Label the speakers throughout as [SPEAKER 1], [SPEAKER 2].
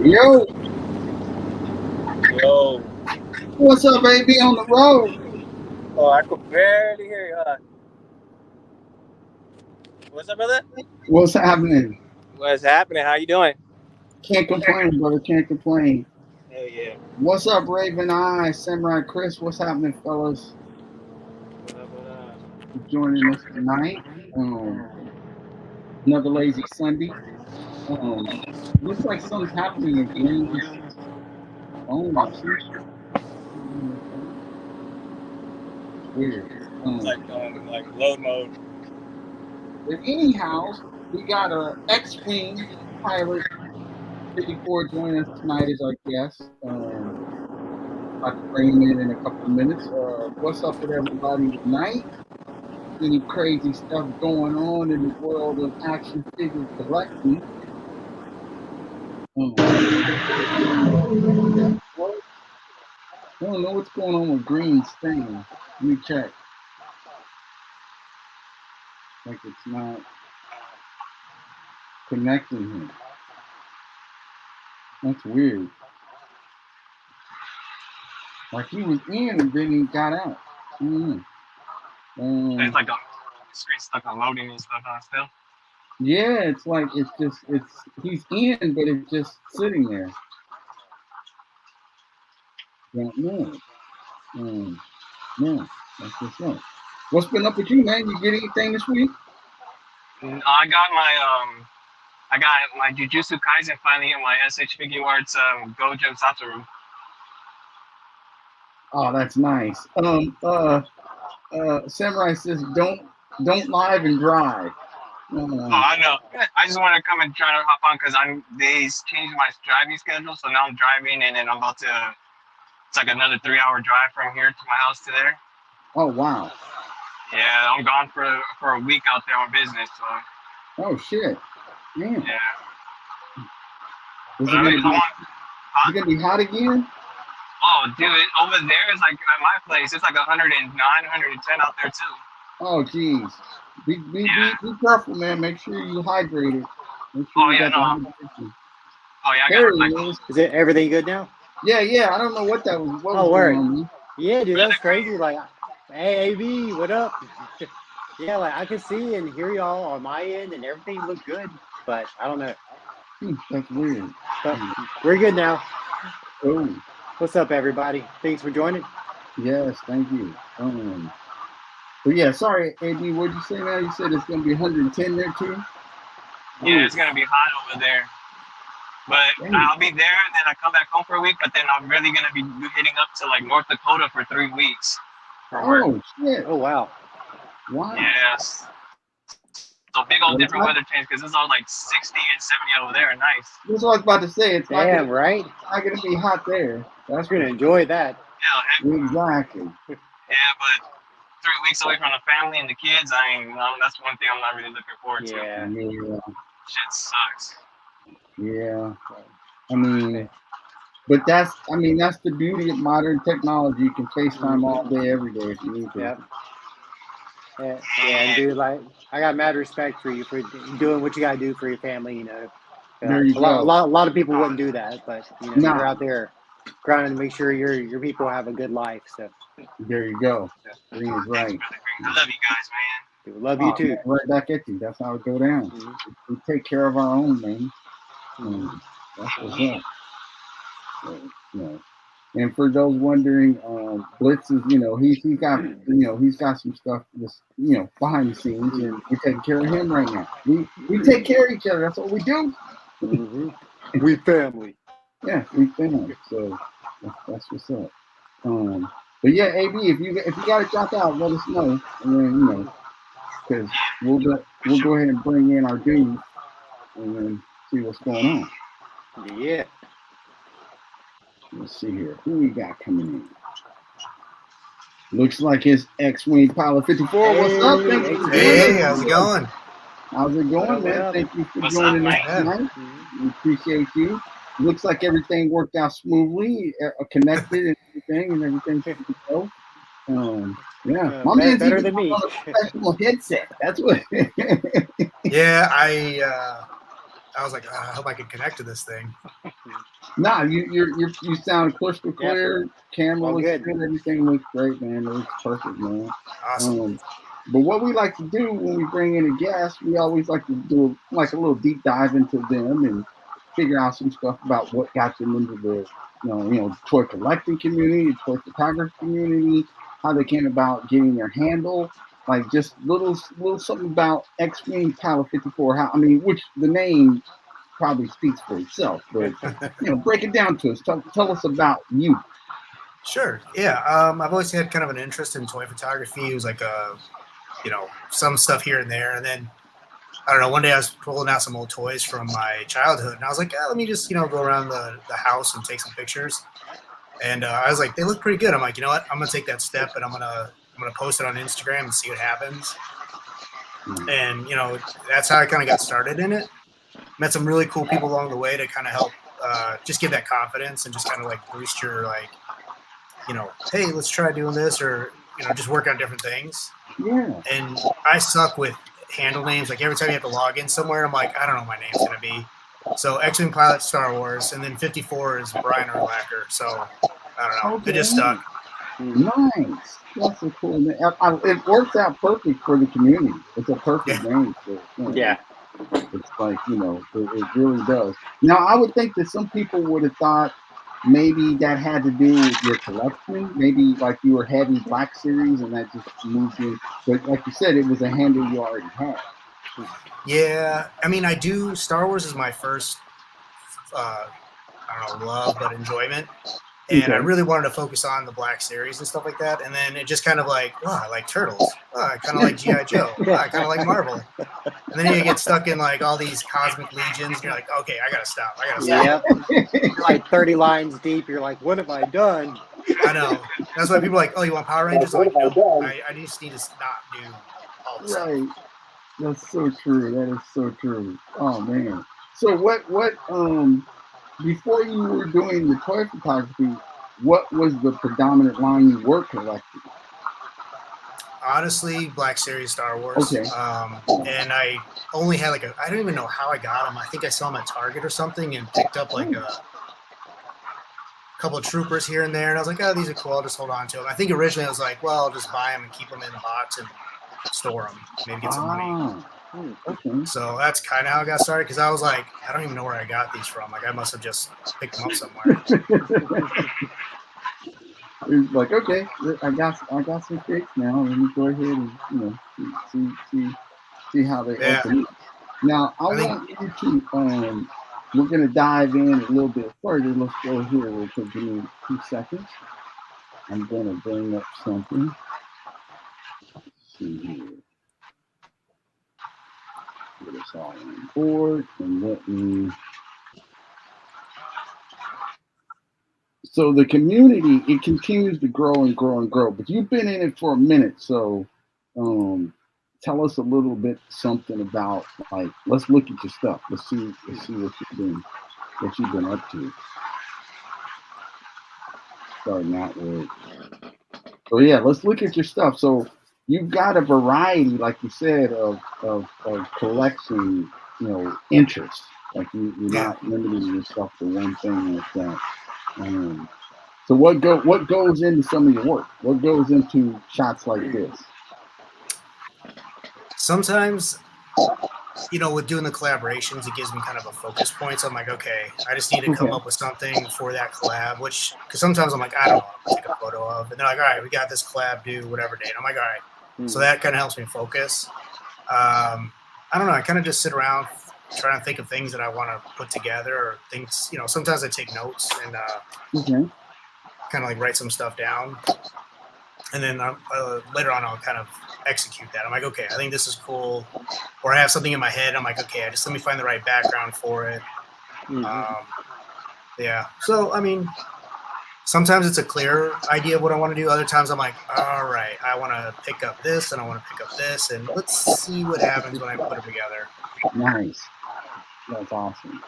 [SPEAKER 1] Yo,
[SPEAKER 2] Yo.
[SPEAKER 1] what's up, baby? On the road.
[SPEAKER 2] Oh, I could barely hear you. What's up, brother?
[SPEAKER 1] What's happening?
[SPEAKER 2] What's happening? How you doing?
[SPEAKER 1] Can't complain, brother. Can't complain.
[SPEAKER 2] Hell yeah.
[SPEAKER 1] What's up, Raven Eye, Samurai Chris? What's happening, fellas? Joining us tonight. Another lazy Sunday. Looks like something's happening in Green's phone or something. It's weird.
[SPEAKER 2] It's like load mode.
[SPEAKER 1] But anyhow, we got a X-Wing pilot 54 joining us tonight as our guest. About to bring him in a couple of minutes. What's up with everybody tonight? Any crazy stuff going on in the world of action figure collecting? I don't know what's going on with Green's thing. Let me check. Like it's not connecting him. That's weird. Like he was in and then he got out.
[SPEAKER 2] It's like the screen stuck on loading and stuff still.
[SPEAKER 1] Yeah, it's like it's he's in, but it's just sitting there. Don't know. Yeah, that's what's up. What's been up with you, man? You get anything this week?
[SPEAKER 2] I got my Jujutsu Kaisen finally in my SH Figure Arts Gojo Satoru.
[SPEAKER 1] Oh, that's nice. Samurai says don't live and drive.
[SPEAKER 2] Oh, I know. I just wanted to come and try to hop on because they changed my driving schedule, so now I'm driving and then I'm about to. It's like another 3-hour drive from here to my house to there.
[SPEAKER 1] Oh wow.
[SPEAKER 2] Yeah, I'm gone for a week out there on business. So.
[SPEAKER 1] Oh shit. Man.
[SPEAKER 2] Yeah.
[SPEAKER 1] Is it gonna be hot again?
[SPEAKER 2] Oh, dude, over there is like at my place. It's like 109, 110 out there too.
[SPEAKER 1] Oh, geez. Be careful, man. Make sure you hydrated. Make sure
[SPEAKER 2] oh yeah, no. Oh yeah, I
[SPEAKER 1] there
[SPEAKER 2] got
[SPEAKER 1] it is.
[SPEAKER 3] Is it everything good now?
[SPEAKER 1] Yeah. I don't know what that was. What was
[SPEAKER 3] word.
[SPEAKER 1] Going on,
[SPEAKER 3] yeah, dude, that's crazy. Like, hey, AB, what up? Yeah, like I can see and hear y'all on my end, and everything looked good. But I don't know.
[SPEAKER 1] That's weird.
[SPEAKER 3] But we're good now.
[SPEAKER 1] Oh.
[SPEAKER 3] What's up, everybody? Thanks for joining.
[SPEAKER 1] Yes, thank you. But yeah, sorry, AB, what'd you say now? You said it's gonna be 110 there too?
[SPEAKER 2] Yeah, it's gonna be hot over there. But I'll be there, and then I come back home for a week. But then I'm really gonna be hitting up to like North Dakota for 3 weeks.
[SPEAKER 1] Oh shit!
[SPEAKER 3] Oh wow!
[SPEAKER 1] Wow.
[SPEAKER 2] Yes. So big old different weather change because it's all like 60 and 70 over there. Nice.
[SPEAKER 1] That's what I was about to say. It's
[SPEAKER 3] damn right.
[SPEAKER 1] It's not gonna be hot there.
[SPEAKER 3] That's gonna enjoy that.
[SPEAKER 2] Yeah.
[SPEAKER 1] Exactly.
[SPEAKER 2] Yeah, but 3 weeks away from the family and the kids, that's one thing I'm not really looking forward to.
[SPEAKER 1] Yeah.
[SPEAKER 2] Shit sucks.
[SPEAKER 1] Yeah. I mean, but that's the beauty of modern technology. You can FaceTime all day, every day if you need to.
[SPEAKER 3] Yep. Yeah, and dude, like I got mad respect for you for doing what you gotta do for your family. You know,
[SPEAKER 1] there you
[SPEAKER 3] a lot of people wouldn't do that, but you know, you're out there grinding to make sure your people have a good life. So
[SPEAKER 1] there you go. Green is right.
[SPEAKER 2] I love you guys, man.
[SPEAKER 3] Dude, love you too.
[SPEAKER 1] Man, right back at you. That's how it go down. We take care of our own, man. That's what's up. So, and for those wondering, Blitz is, he's got some stuff just, behind the scenes, and we're taking care of him right now. We take care of each other. That's what we do.
[SPEAKER 3] We family.
[SPEAKER 1] Yeah, we family. So that's what's up. But yeah, AB, if you got to drop out, let us know, and then because we'll go ahead and bring in our dude and then see what's going on.
[SPEAKER 3] Yeah.
[SPEAKER 1] Let's see here. Who we got coming in? Looks like it's X-Wing Pilot 54. What's up?
[SPEAKER 4] Hey, how's it going?
[SPEAKER 1] How's it going, man? Thank you for joining us tonight. We appreciate you. Looks like everything worked out smoothly, connected and everything should go. Yeah, my man's
[SPEAKER 3] better than me.
[SPEAKER 1] On a professional headset. That's what.
[SPEAKER 4] Yeah, I was like, I hope I can connect to this thing.
[SPEAKER 1] Nah, you sound crystal clear. Camera
[SPEAKER 3] All
[SPEAKER 1] looks
[SPEAKER 3] good.
[SPEAKER 1] good. Everything looks great, man. It looks perfect, man.
[SPEAKER 4] Awesome.
[SPEAKER 1] But what we like to do when we bring in a guest, we always like to do like a little deep dive into them and figure out some stuff about what got them into the toy collecting community, toy photography community, how they came about getting their handle, like just little something about X-Wing Pilot 54. How I mean, which the name probably speaks for itself, but break it down to us. Tell us about you.
[SPEAKER 4] Sure. Yeah. I've always had kind of an interest in toy photography. It was like some stuff here and there, and then I don't know. One day I was pulling out some old toys from my childhood, and I was like, let me just go around the house and take some pictures. And I was like, they look pretty good. I'm like, you know what? I'm gonna take that step, and I'm gonna post it on Instagram and see what happens. And that's how I kind of got started in it. Met some really cool people along the way to kind of help just give that confidence and just kind of like boost your hey, let's try doing this, or just work on different things.
[SPEAKER 1] Yeah.
[SPEAKER 4] And I suck with handle names. Like every time you have to log in somewhere, I'm like, I don't know what my name's gonna be. So X-Wing Pilot Star Wars, and then 54 is Brian Urlacher. So I don't know.
[SPEAKER 1] Okay.
[SPEAKER 4] It just stuck.
[SPEAKER 1] Nice. That's a cool name. It works out perfect for the community. It's a perfect name.
[SPEAKER 3] Yeah.
[SPEAKER 1] It's like, it really does. Now, I would think that some people would have thought maybe that had to do with your collection. Maybe like you were heavy Black Series and that just moved you. But like you said, it was a handle you already had.
[SPEAKER 4] Yeah. I mean, I do. Star Wars is my first, I don't know, love, but enjoyment. And I really wanted to focus on the Black Series and stuff like that. And then it just kind of like, I like Turtles. I kind of like G.I. Joe. I kind of like Marvel. And then you get stuck in like all these cosmic legions. And you're like, okay, I got to stop.
[SPEAKER 3] Yep. You're like 30 lines deep. You're like, what have I done?
[SPEAKER 4] I know. That's why people are like, oh, you want Power Rangers? I'm like, no, I just need to not do all this stuff.
[SPEAKER 1] That's so true. That is so true. Oh, man. So what before you were doing the toy photography, what was the predominant line you were collecting?
[SPEAKER 4] Honestly, Black Series Star Wars.
[SPEAKER 1] Okay.
[SPEAKER 4] And I only had I don't even know how I got them. I think I saw them at Target or something and picked up like a couple of troopers here and there. And I was like, oh, these are cool. I'll just hold on to them. I think originally I was like, well, I'll just buy them and keep them in the box and store them, maybe get some money.
[SPEAKER 1] Okay.
[SPEAKER 4] So that's kind of how I got started, because I was like, I don't even know where I got these from. Like I must have just picked them up somewhere.
[SPEAKER 1] It's like, okay, I got some kicks now. Let me go ahead and see how they open. Now I want you to we're gonna dive in a little bit further. Let's go here. We'll give me 2 seconds. I'm gonna bring up something. Let's see here. Get us all on board and let me. So the community, it continues to grow and grow and grow. But you've been in it for a minute, so tell us a little bit something about, like, let's look at your stuff. Let's see what you've been up to. Starting out with. So yeah, let's look at your stuff. So you've got a variety, like you said, of collection, interests. Like you're not limiting yourself to one thing like that. So what goes into some of your work? What goes into shots like this?
[SPEAKER 4] Sometimes, with doing the collaborations, it gives me kind of a focus point. So I'm like, okay, I just need to come up with something for that collab, because sometimes I'm like, I don't know, I'll take a photo of. And they're like, all right, we got this collab due whatever date. I'm like, all right. So that kind of helps me focus. I don't know. I kind of just sit around trying to think of things that I want to put together, or things, sometimes I take notes and kind of like write some stuff down. And then later on, I'll kind of execute that. I'm like, okay, I think this is cool. Or I have something in my head. I'm like, okay, let me find the right background for it. Yeah. So, I mean, sometimes it's a clear idea of what I want to do. Other times I'm like, all right, I want to pick up this and I want to pick up this, and let's see what happens when I put it together.
[SPEAKER 1] Nice. That's awesome.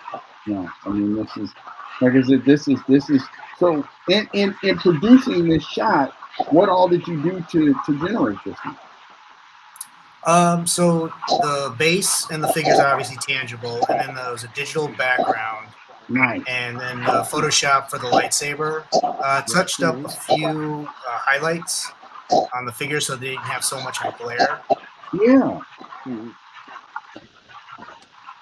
[SPEAKER 1] Yeah. I mean, this is, like I said, this is, so in producing this shot, what all did you do to generate this one?
[SPEAKER 4] So the base and the figures are obviously tangible, and then there's a digital background,
[SPEAKER 1] Nice.
[SPEAKER 4] and then Photoshop for the lightsaber. Touched up a few highlights on the figure so they didn't have so much of a glare.
[SPEAKER 1] Yeah.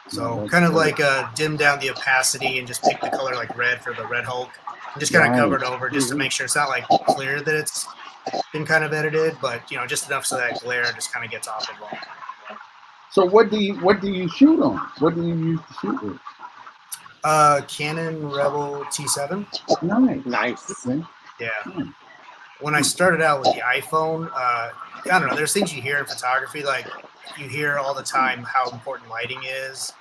[SPEAKER 4] So
[SPEAKER 1] that's
[SPEAKER 4] kind of
[SPEAKER 1] great.
[SPEAKER 4] like dim down the opacity and just pick the color like red for the Red Hulk. And just kind of
[SPEAKER 1] Right.
[SPEAKER 4] covered over just to make sure it's not like clear that it's been kind of edited, but just enough so that glare just kind of gets off of them.
[SPEAKER 1] So what do you shoot on? What do you use to shoot with?
[SPEAKER 4] Canon Rebel T7.
[SPEAKER 3] Nice.
[SPEAKER 1] Okay.
[SPEAKER 4] Yeah.
[SPEAKER 1] Hmm.
[SPEAKER 4] When I started out with the iPhone, I don't know. There's things you hear in photography, like you hear all the time how important lighting is,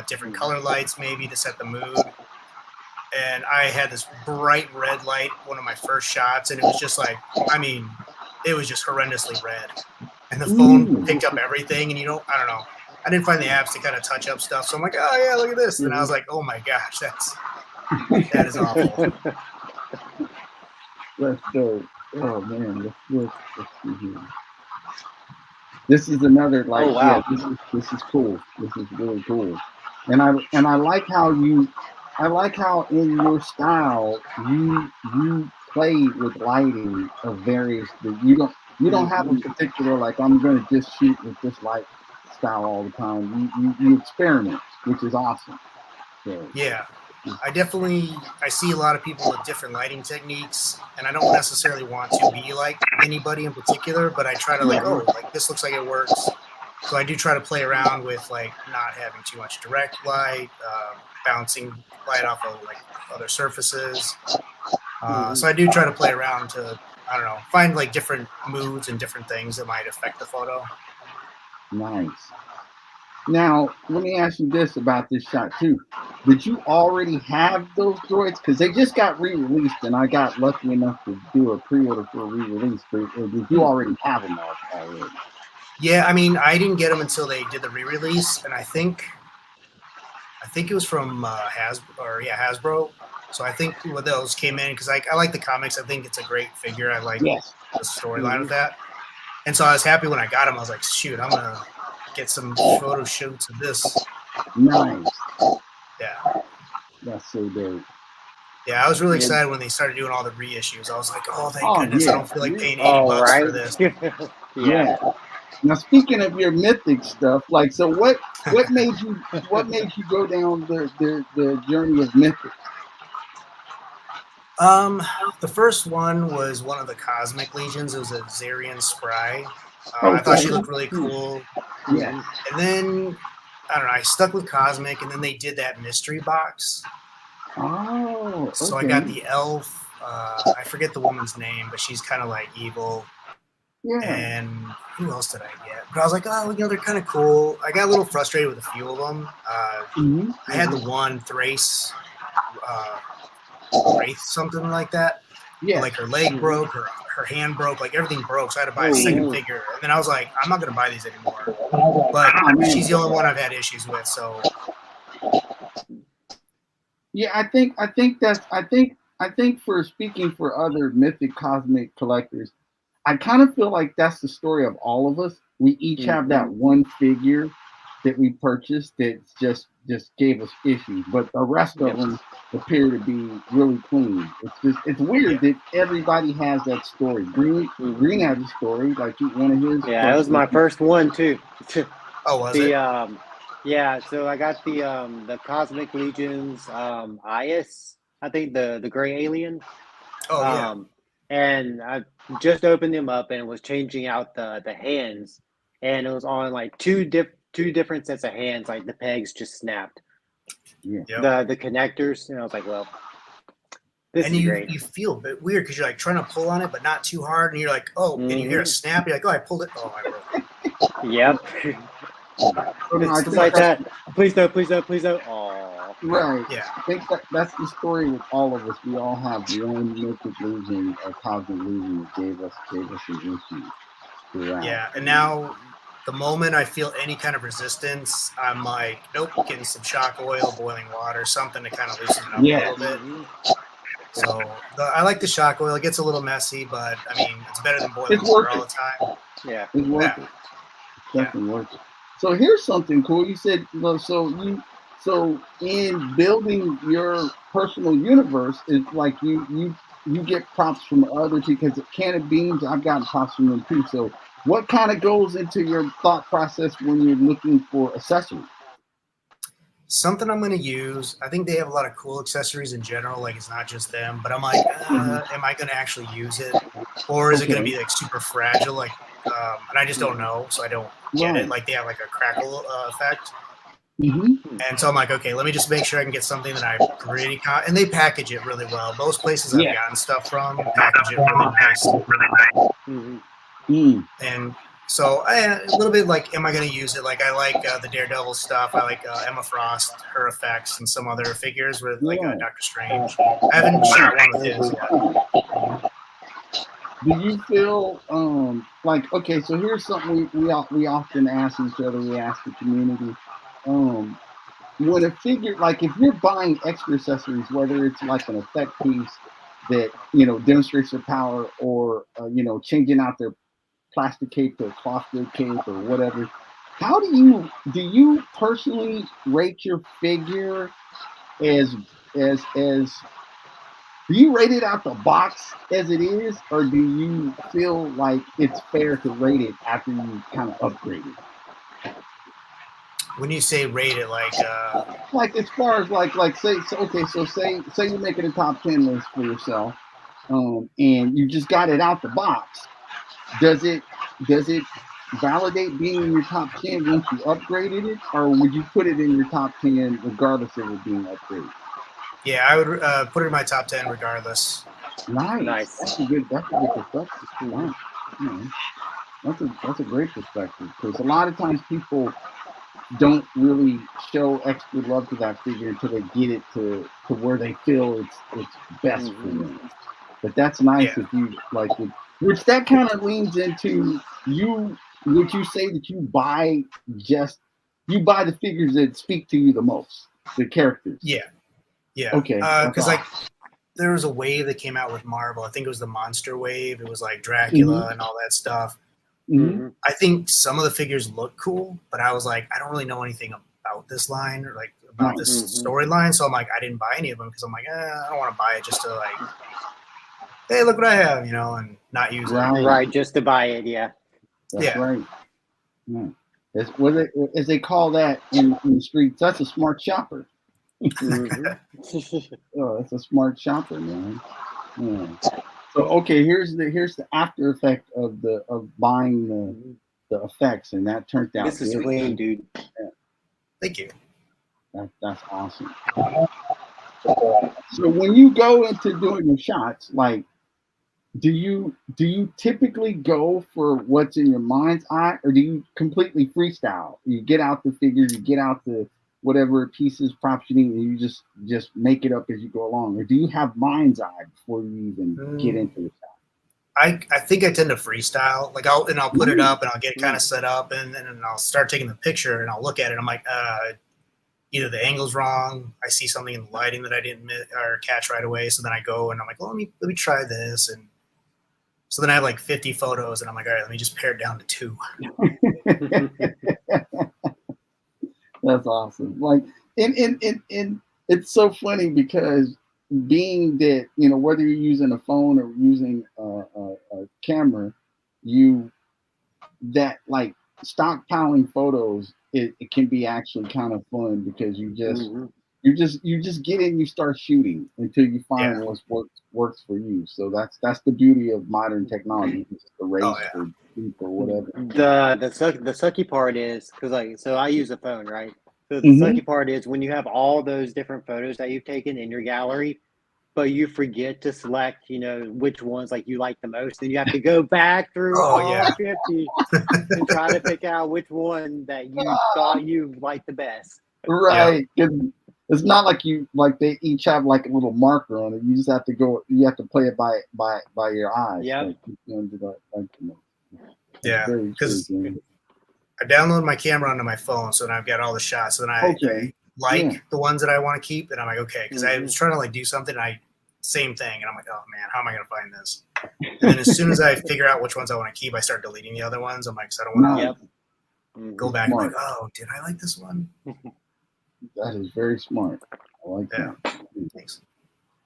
[SPEAKER 4] different color lights maybe to set the mood. And I had this bright red light, one of my first shots, and it was just like, I mean, it was just horrendously red. And the phone picked up everything, and I don't know. I didn't find the apps to kind of touch up stuff, so I'm like, oh yeah, look at this. And I was like, oh my gosh, that is awful.
[SPEAKER 1] That's dope. Oh man, let's see here. This is another like
[SPEAKER 3] Oh, wow.
[SPEAKER 1] this is cool. This is really cool. And I like how in your style you play with lighting of various you don't have a particular like I'm gonna just shoot with this light style all the time. You experiment, which is awesome. So,
[SPEAKER 4] Yeah. I see a lot of people with different lighting techniques, and I don't necessarily want to be like anybody in particular, but I try to like this looks like it works. So I do try to play around with like not having too much direct light, bouncing light off of like other surfaces. So I do try to play around to, I don't know, find like different moods and different things that might affect the photo.
[SPEAKER 1] nice. Now, let me ask you this about this shot too. Did you already have those droids? Because they just got re-released, and I got lucky enough to do a pre-order for a re-release. But did you already have them already?
[SPEAKER 4] Yeah, I mean, I didn't get them until they did the re-release, and I think it was from Hasbro. So I think what those came in because I like the comics. I think it's a great figure. I like
[SPEAKER 1] Yes.
[SPEAKER 4] the storyline with that, and so I was happy when I got him. I was like, shoot, I'm gonna get some photo shoots of this.
[SPEAKER 1] Nice.
[SPEAKER 4] Yeah.
[SPEAKER 1] That's so dope.
[SPEAKER 4] Yeah, I was really excited when they started doing all the reissues. I was like, oh, thank goodness.
[SPEAKER 1] Yeah.
[SPEAKER 4] I don't feel like paying
[SPEAKER 3] Oh,
[SPEAKER 4] $80
[SPEAKER 3] right.
[SPEAKER 4] for this.
[SPEAKER 1] Yeah. Now, speaking of your mythic stuff, like, so what made you go down the journey of mythic?
[SPEAKER 4] The first one was one of the Cosmic Legions. It was a Zarian Spry. I thought she looked really cool.
[SPEAKER 1] Yeah.
[SPEAKER 4] And then, I don't know, I stuck with Cosmic, and then they did that mystery box.
[SPEAKER 1] Oh, okay.
[SPEAKER 4] So I got the elf. I forget the woman's name, but she's kind of like evil.
[SPEAKER 1] Yeah.
[SPEAKER 4] And who else did I get? But I was like, oh, they're kind of cool. I got a little frustrated with a few of them. I had the one Thrace, Wraith, something like that.
[SPEAKER 1] Yeah.
[SPEAKER 4] Like her leg broke, her hand broke, like everything broke. So I had to buy a second figure. And then I was like, I'm not going to buy these anymore. But she's the only one I've had issues with. So
[SPEAKER 1] yeah, I think for speaking for other mythic cosmic collectors, I kind of feel like that's the story of all of us. We each have that one figure that we purchased that just gave us issues, but the rest of them appear to be really clean. It's weird that everybody has that story. Green has a story, like one of his.
[SPEAKER 3] Yeah, that was my first one too.
[SPEAKER 4] oh, was it?
[SPEAKER 3] Yeah, so I got the Cosmic Legions Ias, I think the gray alien.
[SPEAKER 4] Oh yeah.
[SPEAKER 3] And I just opened them up and was changing out the hands, and it was on like two different sets of hands, like the pegs just snapped.
[SPEAKER 1] Yeah.
[SPEAKER 3] The connectors, and I was like, well, this is great.
[SPEAKER 4] You feel a bit weird because you're like trying to pull on it, but not too hard, and you're like, oh, and you hear a snap. You're like, oh, I pulled it. Oh, I broke it.
[SPEAKER 3] Yep. It's like that. Please don't. Oh.
[SPEAKER 1] Right.
[SPEAKER 4] Yeah.
[SPEAKER 1] I think that's the story with all of us. We all have the own mythic legion or cosmic legion that gave us an issue.
[SPEAKER 4] Yeah, and now the moment I feel any kind of resistance, I'm like, nope, getting some shock oil, boiling water, something to kind of loosen it up a little bit. So I like the shock oil. It gets a little messy, but I mean, it's better than boiling water all the time.
[SPEAKER 3] Yeah.
[SPEAKER 1] It's worth it. definitely worth it. So here's something cool. You said so in building your personal universe, it's like you get props from other people because Can of Beans, I've gotten props from them too. So what kind of goes into your thought process when you're looking for accessories?
[SPEAKER 4] Something I'm going to use. I think they have a lot of cool accessories in general. Like it's not just them, but I'm like, am I going to actually use it, or is it going to be like super fragile? Like, and I just don't know, so I don't get it. Like they have like a crackle effect, and so I'm like, okay, let me just make sure I can get something that I pretty and they package it really well. Most places I've gotten stuff from package it really nice. And so a little bit like, am I going to use it? Like I like the Daredevil stuff. I like Emma Frost, her effects, and some other figures with like Doctor Strange. I haven't shot one with his yet.
[SPEAKER 1] Do you feel like, okay? So here's something we often ask each other. We ask the community. When a figure, like if you're buying extra accessories, whether it's like an effect piece that demonstrates their power, or changing out their plastic cape to a cloth cape or whatever, how do you personally rate your figure as do you rate it out the box as it is, or do you feel like it's fair to rate it after you kind of upgrade it?
[SPEAKER 4] When you say rate it,
[SPEAKER 1] like as far as like say so, okay, so say you're making a top 10 list for yourself, and you just got it out the box. Does it validate being in your top 10 once you upgraded it, or would you put it in your top 10 regardless of it being upgraded?
[SPEAKER 4] Yeah, I would put it in my top 10 regardless.
[SPEAKER 1] Nice. That's a good perspective. Wow. That's a great perspective, because a lot of times people don't really show extra love to that figure until they get it to where they feel it's best for them. But that's nice if you like it, which that kind of leans into you. Would you say that you buy the figures that speak to you the most, the characters?
[SPEAKER 4] Yeah.
[SPEAKER 1] Okay.
[SPEAKER 4] Because like there was a wave that came out with Marvel. I think it was the Monster Wave. It was like Dracula and all that stuff. I think some of the figures look cool, but I was like, I don't really know anything about this line or like about this storyline. So I'm like, I didn't buy any of them because I'm like, I don't want to buy it just to like, hey, look what I have, and not use it.
[SPEAKER 3] Right, just to buy it, yeah.
[SPEAKER 1] That's right. Yeah. As they call that in the streets, that's a smart shopper. Oh, that's a smart shopper, man. Yeah. So okay, here's the after effect of buying the effects, and that turned out.
[SPEAKER 3] This is clean, dude.
[SPEAKER 1] Yeah.
[SPEAKER 4] Thank you.
[SPEAKER 1] That's awesome. So when you go into doing your shots, like, do you typically go for what's in your mind's eye, or do you completely freestyle? You get out the figures, you get out the whatever pieces, props you need, and you just make it up as you go along, or do you have mind's eye before you even get into the shot?
[SPEAKER 4] I think I tend to freestyle. Like I'll put it up and I'll get it kind of set up, and then I'll start taking the picture and I'll look at it. I'm like, either the angle's wrong, I see something in the lighting that I didn't or catch right away. So then I go and I'm like, well, let me try this, and so then I have like 50 photos, and I'm like, all right, let me just pare it down to 2.
[SPEAKER 1] That's awesome. Like, and it's so funny because being that whether you're using a phone or using a camera, that like stockpiling photos, it can be actually kind of fun because you just get in, you start shooting until you find what works for you. So that's the beauty of modern technology. It's just a race for people or whatever.
[SPEAKER 3] The sucky part is because so I use a phone, right? So the sucky part is when you have all those different photos that you've taken in your gallery, but you forget to select, which ones like you like the most, and you have to go back through all 50 and try to pick out which one that you thought you liked the best.
[SPEAKER 1] Right. It's not like they each have like a little marker on it. You just have to go. You have to play it by your eyes.
[SPEAKER 3] Yeah.
[SPEAKER 1] Yeah.
[SPEAKER 4] Because I download my camera onto my phone, so then I've got all the shots. So then I like the ones that I want to keep, and I'm like, okay, because I was trying to like do something, same thing, and I'm like, oh man, how am I gonna find this? And then as soon as I figure out which ones I want to keep, I start deleting the other ones. I'm like, because I don't want to go back and like, oh, did I like this one?
[SPEAKER 1] That is very smart. I like
[SPEAKER 4] Yeah.
[SPEAKER 1] that.
[SPEAKER 4] Thanks.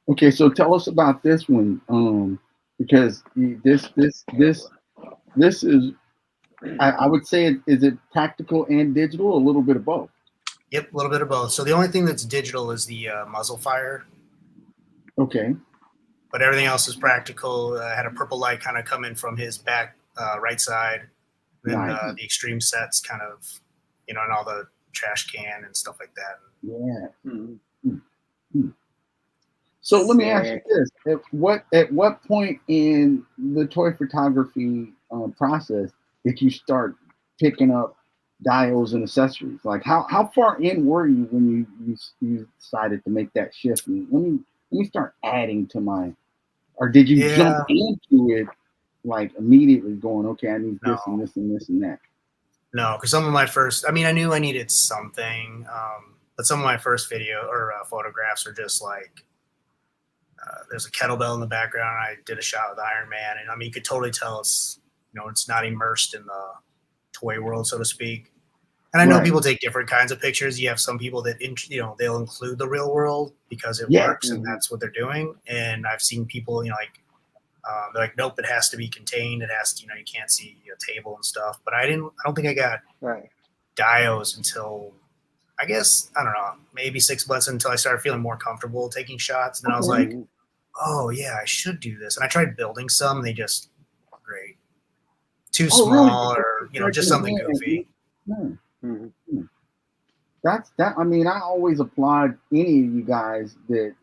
[SPEAKER 1] Okay, so tell us about this one, because this is, I would say, is it practical and digital, a little bit of both?
[SPEAKER 4] Yep, a little bit of both. So the only thing that's digital is the muzzle fire,
[SPEAKER 1] Okay.
[SPEAKER 4] but everything else is practical. I had a purple light kind of come in from his back right side. Then
[SPEAKER 1] Nice.
[SPEAKER 4] the extreme sets kind of, and all the trash can and stuff like that.
[SPEAKER 1] Yeah. So let me ask you this: at what point in the toy photography process did you start picking up dials and accessories? Like how far in were you when you decided to make that shift? And let me start adding to my, or did you jump into it like immediately, going, okay, I need this and this and this and that?
[SPEAKER 4] No, because some of my first, I knew I needed something, but some of my first video or photographs are just like, there's a kettlebell in the background. I did a shot with Iron Man, and you could totally tell it's, it's not immersed in the toy world, so to speak. And I know people take different kinds of pictures. You have some people that, they'll include the real world because it works and that's what they're doing. And I've seen people, they're like, nope, it has to be contained. It has to, you can't see a table and stuff. But I don't think I got dios until, I guess, I don't know, maybe 6 months until I started feeling more comfortable taking shots. And then I was like, oh yeah, I should do this. And I tried building some. They just great. Too small, really? Or, just something goofy.
[SPEAKER 1] That's that. I always applaud any of you guys that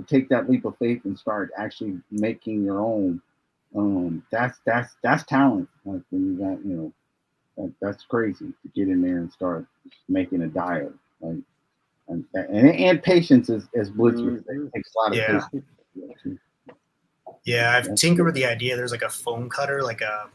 [SPEAKER 1] take that leap of faith and start actually making your own. That's talent. Like when you got, that's crazy to get in there and start making a dial. Like and patience, as Blitz would say, it takes a lot of patience.
[SPEAKER 4] Yeah, I've tinkered with the idea. There's like a foam cutter, like a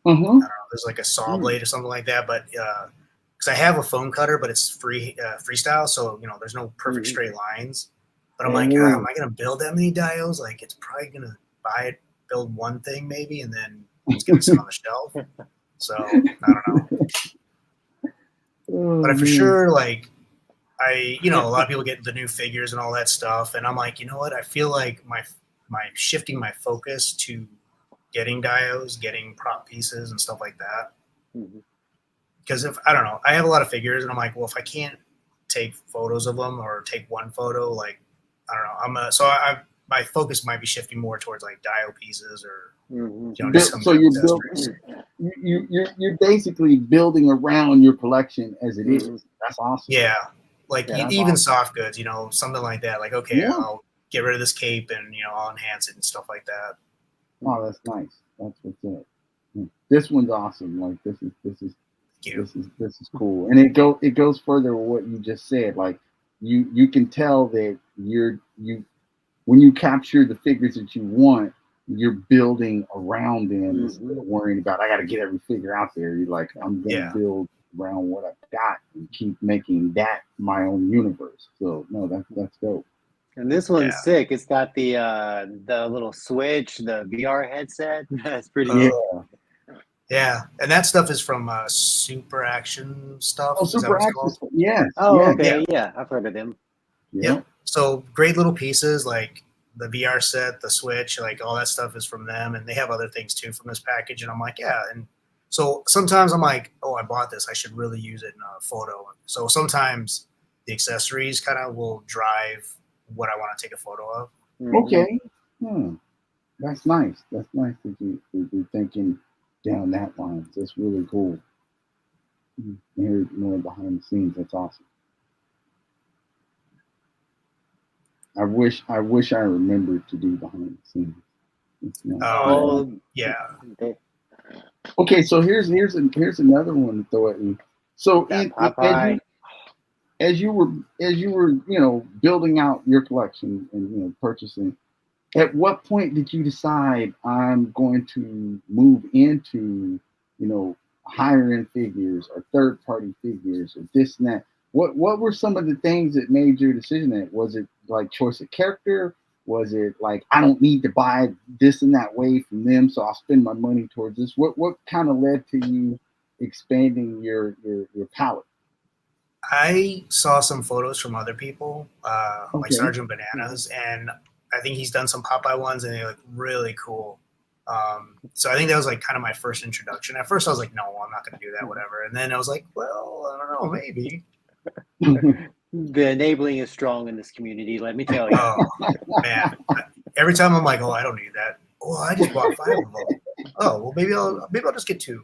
[SPEAKER 4] I don't know, there's like a saw blade or something like that. But because I have a foam cutter, but it's freestyle, so there's no perfect straight lines. But I'm like, am I gonna build that many dials? Like, it's probably gonna build one thing maybe, and then it's gonna sit on the shelf. So I don't know. But for sure, like a lot of people get the new figures and all that stuff, and I'm like, you know what? I feel like my shifting my focus to getting dios, getting prop pieces and stuff like that. Because if I don't know, I have a lot of figures, and I'm like, well, if I can't take photos of them or take one photo, like I don't know, my focus might be shifting more towards like dio pieces or
[SPEAKER 1] so you're basically building around your collection as it is. That's awesome.
[SPEAKER 4] Yeah, like even awesome. Soft goods, something like that. Like, okay, I'll get rid of this cape and I'll enhance it and stuff like that.
[SPEAKER 1] Oh, that's nice. That's what's up. This one's awesome. Like this is cool, and it goes further with what you just said. Like you can tell that when you capture the figures that you want, you're building around them instead of worrying about, I got to get every figure out there. You're like, I'm gonna build around what I've got and keep making that my own universe. So no, that's dope.
[SPEAKER 3] And this one's sick. It's got the little switch, the VR headset. That's pretty cool.
[SPEAKER 4] Yeah, and that stuff is from Super Action stuff.
[SPEAKER 1] Oh, Super Action. Yeah.
[SPEAKER 3] Oh, okay. Yeah, I've heard of them.
[SPEAKER 4] Yep. So great little pieces like the VR set, the Switch, like all that stuff is from them, and they have other things too from this package. And I'm like, and so sometimes I'm like, oh, I bought this, I should really use it in a photo. So sometimes the accessories kind of will drive what I want to take a photo of.
[SPEAKER 1] Okay. That's nice. That's nice that you're thinking down that line. That's really cool. Hear more behind the scenes. That's awesome. I wish I remembered to do behind the scenes.
[SPEAKER 4] Yeah.
[SPEAKER 1] Okay, so here's another one to throw at you. So as you were building out your collection and purchasing, at what point did you decide I'm going to move into higher end figures or third party figures or this and that? What were some of the things that made your decision? Was it like choice of character? Was it like, I don't need to buy this and that way from them, so I'll spend my money towards this? What kind of led to you expanding your palette?
[SPEAKER 4] I saw some photos from other people, like
[SPEAKER 1] Okay.
[SPEAKER 4] Sergeant Bananas, and I think he's done some Popeye ones, and they look really cool. So I think that was like kind of my first introduction. At first, I was like, "No, I'm not going to do that, whatever." And then I was like, "Well, I don't know, maybe."
[SPEAKER 3] The enabling is strong in this community. Let me tell you.
[SPEAKER 4] Oh man! Every time I'm like, "Oh, I don't need that." Oh, I just bought 5 of them. Oh, well, maybe I'll just get 2.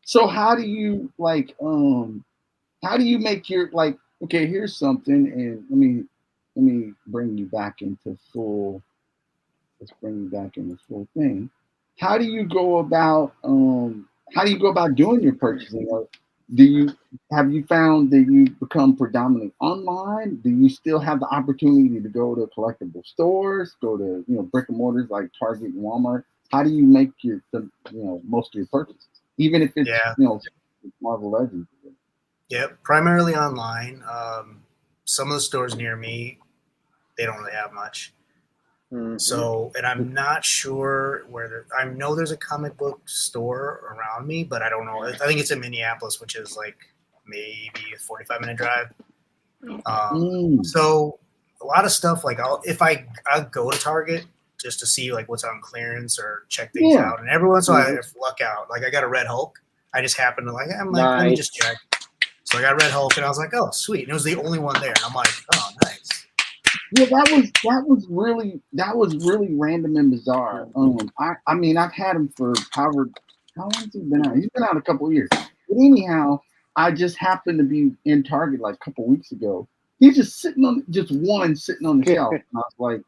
[SPEAKER 1] So how do you like how do you make your like okay, here's something and let me bring you back into full let's bring you back into full thing. How do you go about how do you go about doing your purchasing? Or do you have you found that you become predominantly online? Do you still have the opportunity to go to collectible stores, go to brick and mortars like Target and Walmart? How do you make most of your purchases, even if it's
[SPEAKER 4] Yeah,
[SPEAKER 1] Marvel Legends?
[SPEAKER 4] yeah, primarily online. Some of the stores near me, they don't really have much.
[SPEAKER 3] Mhm.
[SPEAKER 4] So, and I'm not sure where I know there's a comic book store around me, but I don't know. I think it's in Minneapolis, which is like maybe a 45-minute drive.
[SPEAKER 1] Mm,
[SPEAKER 4] So a lot of stuff like I'll go to Target just to see like what's on clearance or check things
[SPEAKER 1] yeah.
[SPEAKER 4] out, and every once in a while I luck out. Like I got a Red Hulk. I just happened to I'm like, let me just
[SPEAKER 3] Nice.
[SPEAKER 4] check. So I got Red Hulk, and I was like, oh sweet, and it was the only one there, and I'm like, oh nice.
[SPEAKER 1] Yeah, that was really random and bizarre. I mean I've had him for how long has he been out? He's been out a couple of years. But anyhow, I just happened to be in Target like a couple weeks ago. He's just sitting on the shelf. And I was like,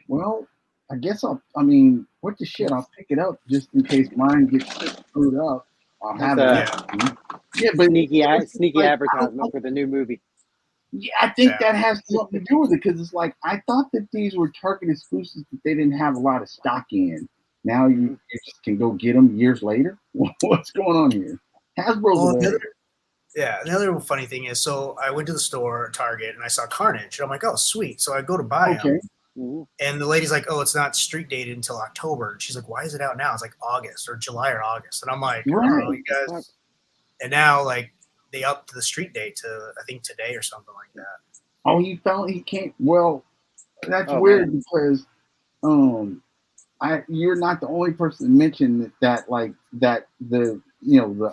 [SPEAKER 1] well, I guess I mean, what the shit? I'll pick it up just in case mine gets screwed up. I'll
[SPEAKER 3] That's
[SPEAKER 1] have it
[SPEAKER 3] a
[SPEAKER 1] with me. Yeah, but
[SPEAKER 3] sneaky
[SPEAKER 1] it was just
[SPEAKER 3] sneaky
[SPEAKER 1] like
[SPEAKER 3] advertisement for the new movie.
[SPEAKER 1] yeah, I think
[SPEAKER 4] Yeah.
[SPEAKER 1] that has something to do with it because it's like I thought that these were Target exclusives that they didn't have a lot of stock in. Now you just can go get them years later. What's going on here? Hasbro's
[SPEAKER 4] Well,
[SPEAKER 1] aware.
[SPEAKER 4] the other funny thing is, so I went to the store, Target, and I saw Carnage. And I'm like, oh, sweet. So I go to buy
[SPEAKER 1] Okay.
[SPEAKER 4] them. And the lady's like, oh, it's not street dated until October. And she's like, why is it out now? It's like August or July or August. And I'm like, I don't know,
[SPEAKER 1] Right.
[SPEAKER 4] you guys. And now, like, they upped the street date to, I think, today or something like that.
[SPEAKER 1] Oh, he can't. Well, that's
[SPEAKER 3] Oh,
[SPEAKER 1] weird
[SPEAKER 3] man.
[SPEAKER 1] because you're not the only person to mention that like that the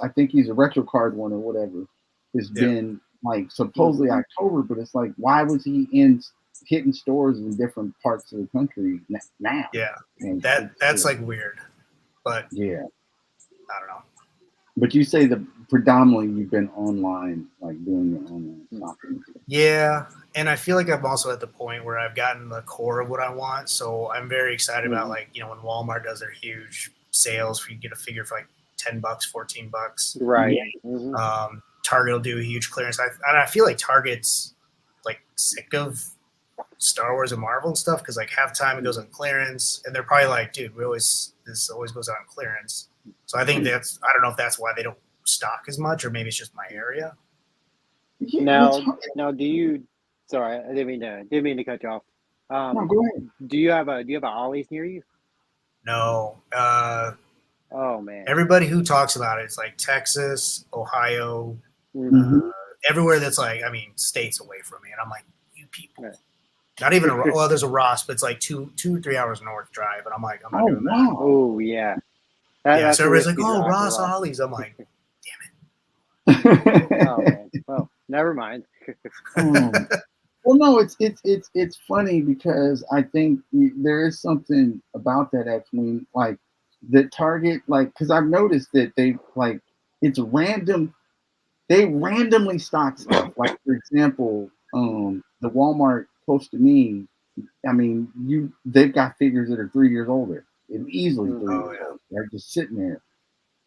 [SPEAKER 1] I think he's a retro card one or whatever has
[SPEAKER 4] Yeah.
[SPEAKER 1] been like supposedly October, but it's like why was he in hitting stores in different parts of the country now?
[SPEAKER 4] Yeah.
[SPEAKER 1] And
[SPEAKER 4] That's like weird. But
[SPEAKER 1] yeah.
[SPEAKER 4] I don't know.
[SPEAKER 1] But you say that predominantly you've been online, like doing your online shopping.
[SPEAKER 4] Yeah. And I feel like I'm also at the point where I've gotten the core of what I want. So I'm very excited about like, when Walmart does their huge sales for you get a figure for like $10, $14.
[SPEAKER 3] Right.
[SPEAKER 4] Target will do a huge clearance. I feel like Target's like sick of Star Wars and Marvel and stuff because like half the time it goes on clearance, and they're probably like, dude, this always goes on clearance. So I think I don't know if that's why they don't stock as much, or maybe it's just my area.
[SPEAKER 1] Yeah,
[SPEAKER 3] Now, do you? Sorry, I didn't mean to cut you off.
[SPEAKER 1] no, go ahead.
[SPEAKER 3] Do you have a Ollie's near you?
[SPEAKER 4] No,
[SPEAKER 3] Oh man.
[SPEAKER 4] everybody who talks about it, it's like Texas, Ohio, everywhere that's like, I mean, states away from me, and I'm like, you people.
[SPEAKER 3] Right.
[SPEAKER 4] Not even there's a Ross, but it's like 3 hours north drive, and I'm like, I'm not doing that.
[SPEAKER 1] Wow.
[SPEAKER 3] Oh yeah.
[SPEAKER 4] Yeah,
[SPEAKER 3] That's
[SPEAKER 4] so
[SPEAKER 3] a
[SPEAKER 4] everybody's like,
[SPEAKER 3] risky
[SPEAKER 4] oh,
[SPEAKER 3] drive for
[SPEAKER 4] Ross Ollie's. I'm like,
[SPEAKER 3] Oh man. Well, never mind.
[SPEAKER 1] Well, no, it's funny because I think there is something about that X-Wing, like the Target, like because I've noticed that they like it's random. They randomly stock stuff. Like for example, the Walmart close to me. I mean, they've got figures that are 3 years older, and easily 3 years old. They're just sitting there.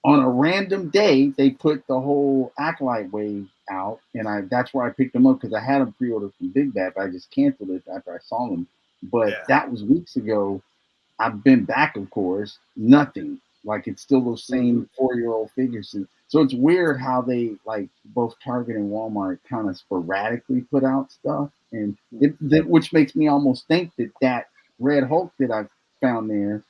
[SPEAKER 1] On a random day, they put the whole Acolyte wave out, and that's where I picked them up because I had them pre-ordered from Big Bad, but I just canceled it after I saw them. But that was weeks ago. I've been back, of course, nothing. Like it's still those same 4-year-old figures. So it's weird how they like both Target and Walmart kind of sporadically put out stuff, and which makes me almost think that Red Hulk that I found there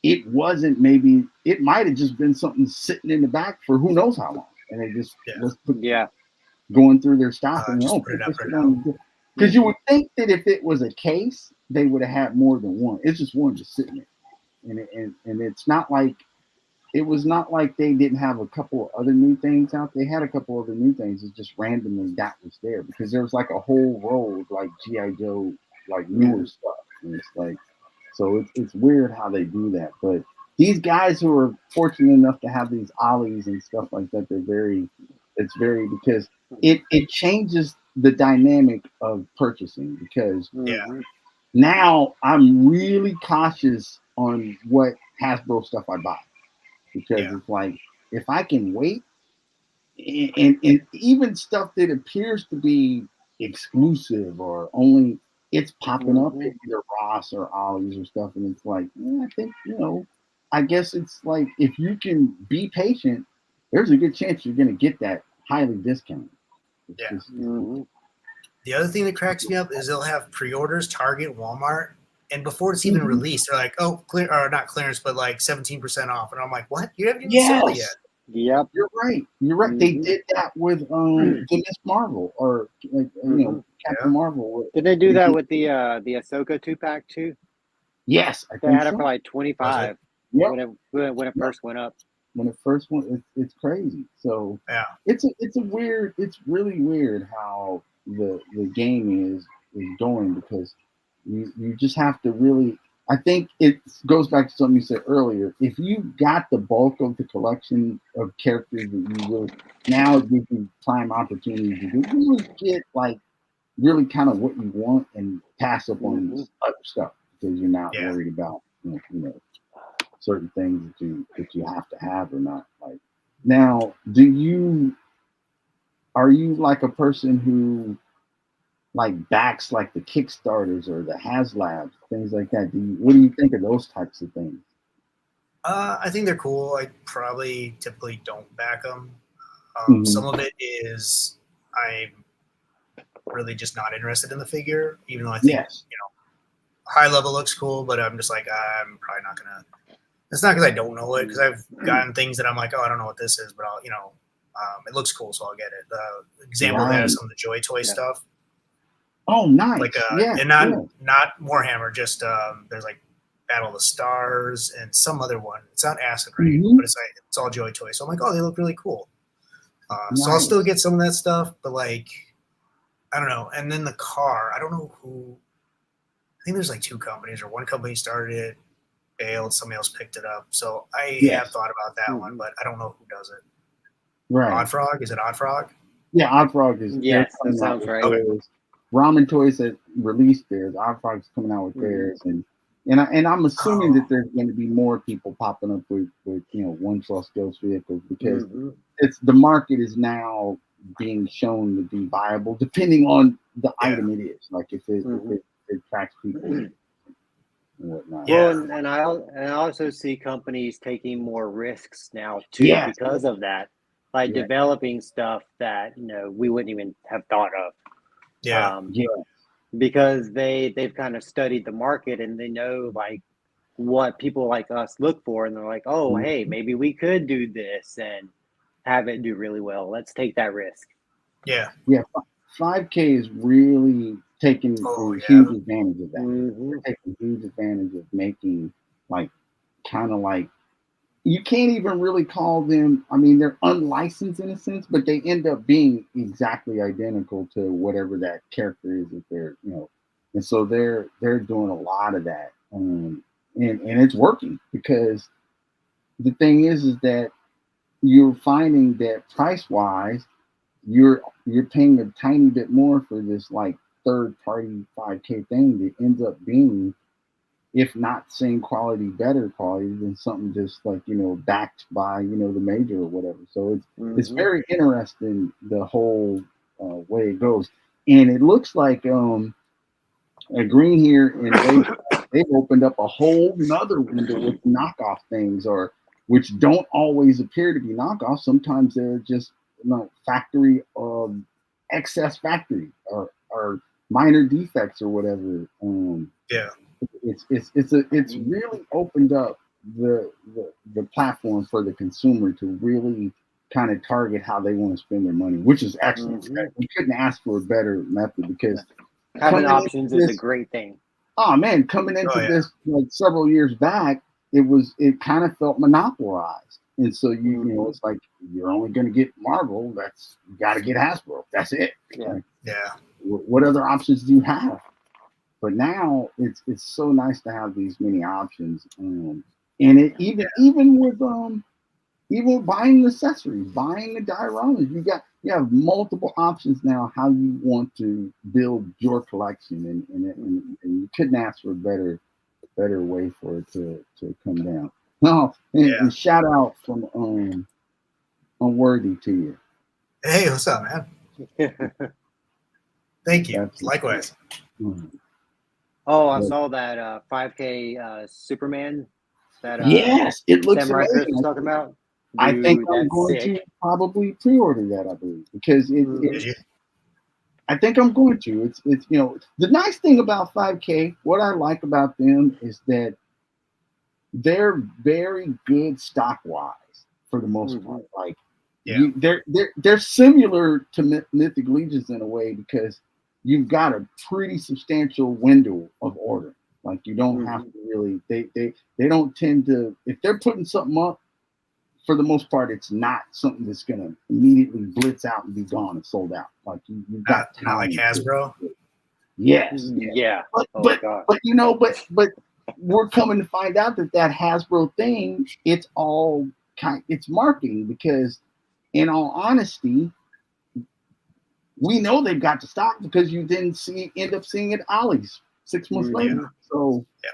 [SPEAKER 1] it wasn't, maybe it might have just been something sitting in the back for who knows how long, and it just was going through their stock and
[SPEAKER 4] Just put it up right now.
[SPEAKER 1] because you would think that if it was a case, they would have had more than one. It's just one just sitting there, and it's not like it was not like they didn't have a couple of other new things out. They had a couple other new things. It's just randomly that was there because there was like a whole row of like GI Joe like newer stuff, and it's like, so it's weird how they do that. But these guys who are fortunate enough to have these ollies and stuff like that, it's very because it changes the dynamic of purchasing because now I'm really cautious on what Hasbro stuff I buy because it's like if I can wait and even stuff that appears to be exclusive or only it's popping up at either Ross or Ollie's or stuff, and it's like, I think, I guess it's like if you can be patient, there's a good chance you're going to get that highly discounted.
[SPEAKER 4] The other thing that cracks me up is they'll have pre-orders, Target, Walmart, and before it's even released, they're like, "Oh, clear or not clearance, but like 17% off," and I'm like, "What? You haven't even sold it yet."
[SPEAKER 3] Yep,
[SPEAKER 1] you're right. You're right. They did that with the Miss Marvel or like Captain Marvel.
[SPEAKER 3] Did they do that with the Ahsoka 2-pack too?
[SPEAKER 1] Yes, I
[SPEAKER 3] they
[SPEAKER 1] think
[SPEAKER 3] had it
[SPEAKER 1] so.
[SPEAKER 3] for like 25 when it first went up.
[SPEAKER 1] When it first went, it's crazy. So it's really weird how the game is going because you just have to really. I think it goes back to something you said earlier. If you got the bulk of the collection of characters that you will, now it gives you prime opportunity to really get like really kind of what you want and pass up on this other stuff because you're not worried about certain things that you have to have or not. Like now, are you like a person who like backs like the Kickstarters or the HasLabs, things like that? What do you think of those types of things?
[SPEAKER 4] I think they're cool. I probably typically don't back them. Some of it is I'm really just not interested in the figure, even though I think high level looks cool, but I'm just like I'm probably not gonna. It's not because I don't know it, because I've gotten things that I'm like, oh, I don't know what this is, but I'll it looks cool, so I'll get it. The example of that is some of the Joy Toy stuff.
[SPEAKER 1] Oh, nice.
[SPEAKER 4] Like and not Warhammer, just there's like Battle of the Stars and some other one. It's not Acid Rain, but it's all Joy Toy. So I'm like, oh, they look really cool. So I'll still get some of that stuff, but like I don't know. And then the car, I don't know who. I think there's like two companies, or one company started it, failed, somebody else picked it up. So I have thought about that one, but I don't know who does it.
[SPEAKER 1] Right.
[SPEAKER 4] Odd Frog? Is it Odd Frog?
[SPEAKER 1] Yeah, Odd Frog is.
[SPEAKER 3] Yes, that sounds right.
[SPEAKER 1] Okay. Ramen Toys that released theirs. Odd Frog's coming out with theirs, and I'm assuming that there's going to be more people popping up with One Trust Ghost vehicles because it's the market is now being shown to be viable depending on the item it is. Like if it attracts people and whatnot.
[SPEAKER 3] Well, and I also see companies taking more risks now too because of that, like developing stuff that we wouldn't even have thought of. Because they've kind of studied the market and they know like what people like us look for, and they're like, oh, hey, maybe we could do this and have it do really well. Let's take that risk.
[SPEAKER 1] Yeah. 5K is really taking huge advantage of that. They're taking huge advantage of making like kind of like you can't even really call them. I mean, they're unlicensed in a sense, but they end up being exactly identical to whatever that character is that they're and so they're doing a lot of that, and it's working because the thing is that you're finding that price wise, you're paying a tiny bit more for this like third party 5K thing that ends up being, if not same quality, better quality than something just like backed by the major or whatever. So it's very interesting the whole way it goes, and it looks like at Green here and they've opened up a whole nother window with knockoff things, or which don't always appear to be knockoffs. Sometimes they're just factory excess factory or minor defects or whatever. It's really opened up the platform for the consumer to really kind of target how they want to spend their money, which is excellent.
[SPEAKER 3] Mhm.
[SPEAKER 1] We couldn't ask for a better method because
[SPEAKER 3] Having
[SPEAKER 1] coming into
[SPEAKER 3] options is a
[SPEAKER 1] this,
[SPEAKER 3] great thing.
[SPEAKER 1] oh man, coming into
[SPEAKER 4] Oh yeah.
[SPEAKER 1] this like several years back, it kind of felt monopolized, and so you know
[SPEAKER 3] Mhm.
[SPEAKER 1] it's like you're only going to get Marvel. That's you got to get Hasbro. That's it.
[SPEAKER 3] Yeah.
[SPEAKER 1] Like,
[SPEAKER 4] Yeah.
[SPEAKER 1] what other options do you have? But now it's so nice to have these many options, and it even buying accessories, buying the dioramas. You have multiple options now how you want to build your collection, and you couldn't ask for a better way for it to come down. No,
[SPEAKER 4] Yeah.
[SPEAKER 1] and shout out from Unworthy to you.
[SPEAKER 4] Hey, what's up, man? Thank you.
[SPEAKER 1] That's
[SPEAKER 4] Likewise.
[SPEAKER 3] Oh, I
[SPEAKER 1] But
[SPEAKER 3] saw that 5K Superman that
[SPEAKER 1] yes, it looks
[SPEAKER 3] Samurai Chris was
[SPEAKER 1] amazing.
[SPEAKER 3] talking about.
[SPEAKER 1] I think
[SPEAKER 3] Dude,
[SPEAKER 1] I'm
[SPEAKER 3] that's
[SPEAKER 1] going to
[SPEAKER 3] sick.
[SPEAKER 1] probably pre-order that. I believe because
[SPEAKER 3] Mhm.
[SPEAKER 4] Did you?
[SPEAKER 1] I think I'm going to. It's the nice thing about 5K. What I like about them is that they're very good stock wise for the most part.
[SPEAKER 3] Mhm.
[SPEAKER 1] Like
[SPEAKER 4] Yeah.
[SPEAKER 1] they're similar to Mythic Legions in a way because you've got a pretty substantial window of order. Like you don't have
[SPEAKER 3] Mhm.
[SPEAKER 1] to really they don't tend to if they're putting something up for the most part, it's not something that's going to immediately blitz out and be gone and sold out. Like you've got
[SPEAKER 4] Not like
[SPEAKER 1] time.
[SPEAKER 4] Hasbro.
[SPEAKER 1] Yes, yes.
[SPEAKER 3] Yeah.
[SPEAKER 1] But
[SPEAKER 3] Oh
[SPEAKER 1] but
[SPEAKER 3] God.
[SPEAKER 1] but but we're coming to find out that Hasbro thing, it's all it's marketing because, in all honesty, we know they've got the stock because you then end up seeing it at Ollie's 6 months
[SPEAKER 4] Yeah.
[SPEAKER 1] later.
[SPEAKER 3] Mhm.
[SPEAKER 1] So
[SPEAKER 4] Yeah.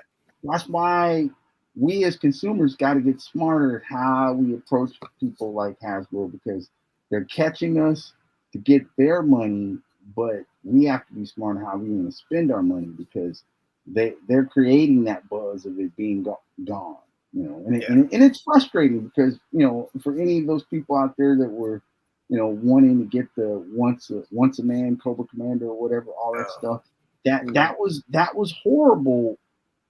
[SPEAKER 1] that's why we as consumers got to get smarter at how we approach people like Hasbro because they're catching us to get their money, but we have to be smart on how we want to spend our money because they're creating that buzz of it being gone.
[SPEAKER 4] Yeah.
[SPEAKER 1] And it's frustrating because for any of those people out there that were wanting to get the once a man Cobra Commander or whatever, all that
[SPEAKER 4] Oh,
[SPEAKER 1] stuff. That
[SPEAKER 3] Mhm.
[SPEAKER 1] that was horrible.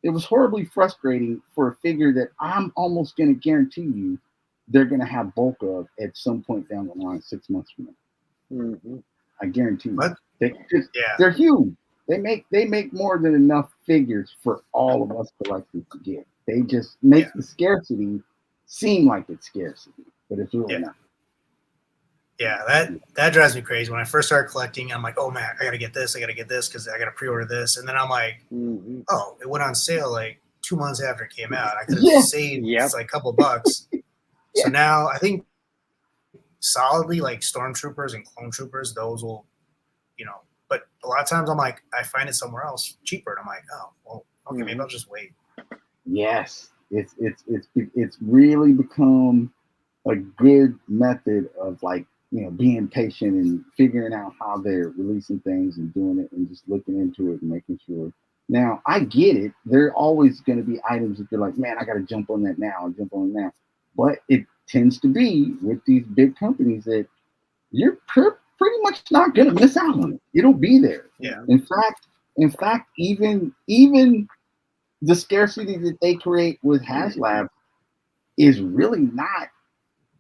[SPEAKER 1] It was horribly frustrating for a figure that I'm almost going to guarantee you they're going to have bulk of at some point down the line, 6 months from now.
[SPEAKER 3] Mhm.
[SPEAKER 1] I guarantee you.
[SPEAKER 4] what?
[SPEAKER 1] They
[SPEAKER 4] Yeah.
[SPEAKER 1] they're huge. They make more than enough figures for all of us collectors to get. They just
[SPEAKER 4] Yeah.
[SPEAKER 1] make the scarcity seem like it's scarcity, but it's really
[SPEAKER 4] Yeah.
[SPEAKER 1] not.
[SPEAKER 4] Yeah. That drives me crazy. When I first started collecting, I'm like, oh man, I gotta get this. I gotta get this because I gotta pre-order this. And then I'm like,
[SPEAKER 3] Mhm.
[SPEAKER 4] oh, it went on sale like 2 months after it came out. I could have
[SPEAKER 1] Yeah,
[SPEAKER 4] saved
[SPEAKER 3] Yep.
[SPEAKER 4] like a couple bucks. So
[SPEAKER 1] yeah,
[SPEAKER 4] now I think solidly like stormtroopers and clone troopers, those will, but a lot of times I'm like, I find it somewhere else cheaper. And I'm like, oh, well, okay, maybe
[SPEAKER 3] Mhm.
[SPEAKER 4] I'll just wait.
[SPEAKER 1] yes. It's really become a good method of like being patient and figuring out how they're releasing things and doing it and just looking into it and making sure. Now I get it. There are always going to be items that you're like, man, I got to jump on that now and jump on it now. But it tends to be with these big companies that you're pretty much not going to miss out on it. It'll be there.
[SPEAKER 4] Yeah.
[SPEAKER 1] In fact, even the scarcity that they create with HasLab is really not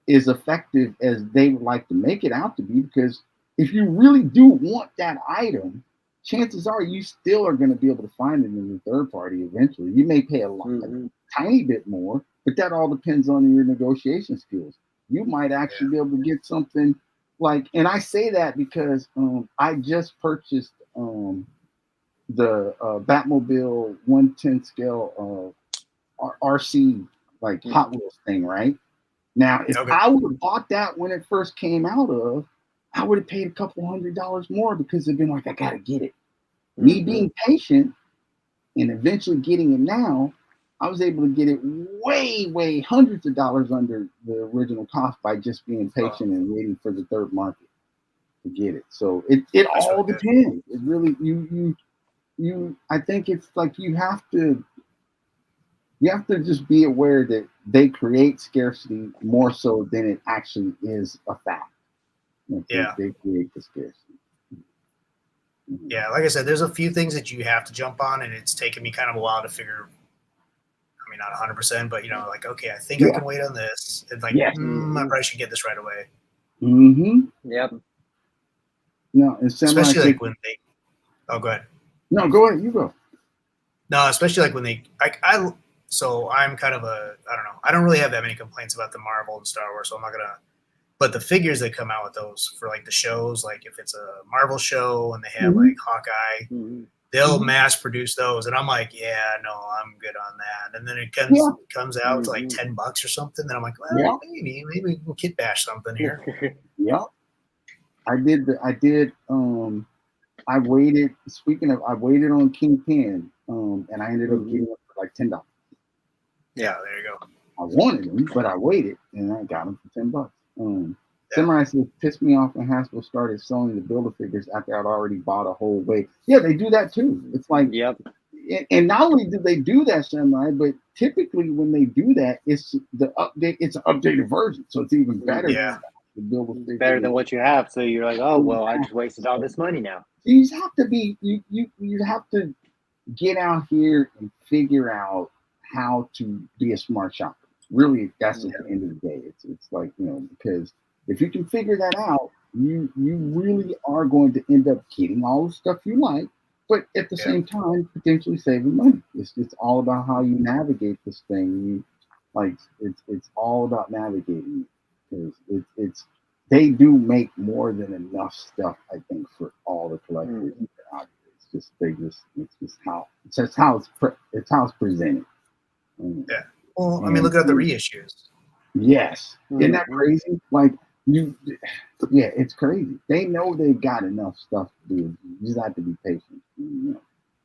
[SPEAKER 1] as effective as they would like to make it out to be because if you really do want that item, chances are you still are going to be able to find it in the third party eventually. You may pay a
[SPEAKER 3] Mhm.
[SPEAKER 1] tiny bit more, but that all depends on your negotiation skills. You might actually be able to get something like, and I say that because I just purchased the Batmobile 110 scale RC like Hot
[SPEAKER 3] Mhm.
[SPEAKER 1] Wheels thing, right? Now, if
[SPEAKER 4] Okay.
[SPEAKER 1] I would have bought that when it first came out of, I would have paid a couple $100 more because they've been like, I gotta get it. Me
[SPEAKER 3] Mhm.
[SPEAKER 1] being patient and eventually getting it now, I was able to get it way, way hundreds of dollars under the original cost by just being
[SPEAKER 4] Oh,
[SPEAKER 1] patient and waiting for the third market to get it. So it
[SPEAKER 4] that's
[SPEAKER 1] all
[SPEAKER 4] really good.
[SPEAKER 1] depends. It really you I think it's like you have to just be aware that they create scarcity more so than it actually is a fact. Like
[SPEAKER 4] Yeah.
[SPEAKER 1] they create the scarcity.
[SPEAKER 4] Yeah. Like I said, there's a few things that you have to jump on, and it's taken me kind of a while to figure. I mean, not 100%, but like, okay, I think I
[SPEAKER 1] Yeah.
[SPEAKER 4] can wait on this. And like,
[SPEAKER 1] Yes.
[SPEAKER 4] I probably should get this right away.
[SPEAKER 1] Mm-hmm.
[SPEAKER 3] Yep.
[SPEAKER 1] No, and
[SPEAKER 4] Especially
[SPEAKER 1] semi
[SPEAKER 4] like when they. Oh, go ahead.
[SPEAKER 1] No, go ahead. You go.
[SPEAKER 4] No, especially like when they. So I'm kind of I don't know. I don't really have that many complaints about the Marvel and Star Wars, so I'm not gonna. But the figures that come out with those for like the shows, like if it's a Marvel show and they have like Hawkeye, they'll mass produce those, and I'm like, yeah, no, I'm good on that. And then it comes out to like $10 or something. Then I'm like, well, maybe we'll kit bash something here.
[SPEAKER 1] Yeah, I did. I waited. Speaking of, I waited on Kingpin, and I ended up getting it for like $10.
[SPEAKER 4] Yeah, there you go.
[SPEAKER 1] I wanted them, but I waited, and I got them for $10. Samurai says pissed me off when Hasbro started selling the Build-A-Figures after I'd already bought a whole wave. Yeah, they do that too. It's like, and not only do they do that, Samurai, but typically when they do that, it's the update. It's an updated version, so it's even better.
[SPEAKER 4] Yeah,
[SPEAKER 1] the Build-A-Figure
[SPEAKER 3] better than what you have. So you're like, oh well, I just wasted all this money now.
[SPEAKER 1] You have to be you have to get out here and figure out how to be a smart shopper. Really, that's at the end of the day. It's like, because if you can figure that out, you really are going to end up getting all the stuff you like, but at the same time potentially saving money. It's all about how you navigate this thing. It's all about navigating, because it's they do make more than enough stuff, I think, for all the collectors out there. It's just how it's presented.
[SPEAKER 4] Yeah. Well, I mean, look at the reissues.
[SPEAKER 1] Yes. Isn't that crazy? Like it's crazy. They know they've got enough stuff to do. You just have to be patient.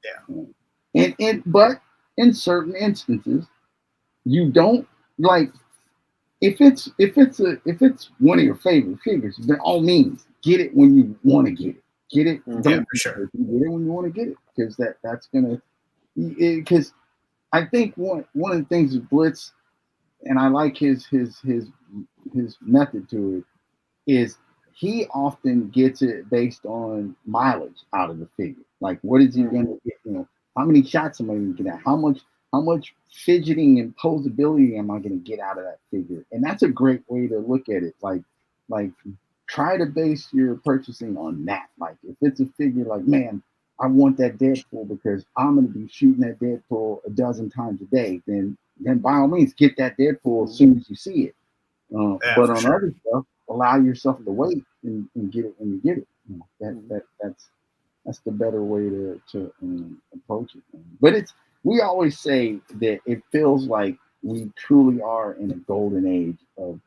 [SPEAKER 1] Yeah. But in certain instances, you don't like if it's one of your favorite figures, by all means, get it when you want to get it. Get it. Don't
[SPEAKER 4] for sure.
[SPEAKER 1] Get it when you want to get it, because that's gonna. Because I think one of the things with Blitz, and I like his method to it, is he often gets it based on mileage out of the figure. Like, what is he going to get? How many shots am I going to get at? How much fidgeting and posability am I going to get out of that figure? And that's a great way to look at it. Like try to base your purchasing on that. Like, if it's a figure like, man, I want that Deadpool because I'm going to be shooting that Deadpool a dozen times a day, then by all means get that Deadpool as soon as you see it. But on other stuff, allow yourself to wait and get it when you get it. That's the better way to approach it. But we always say that it feels like we truly are in a golden age of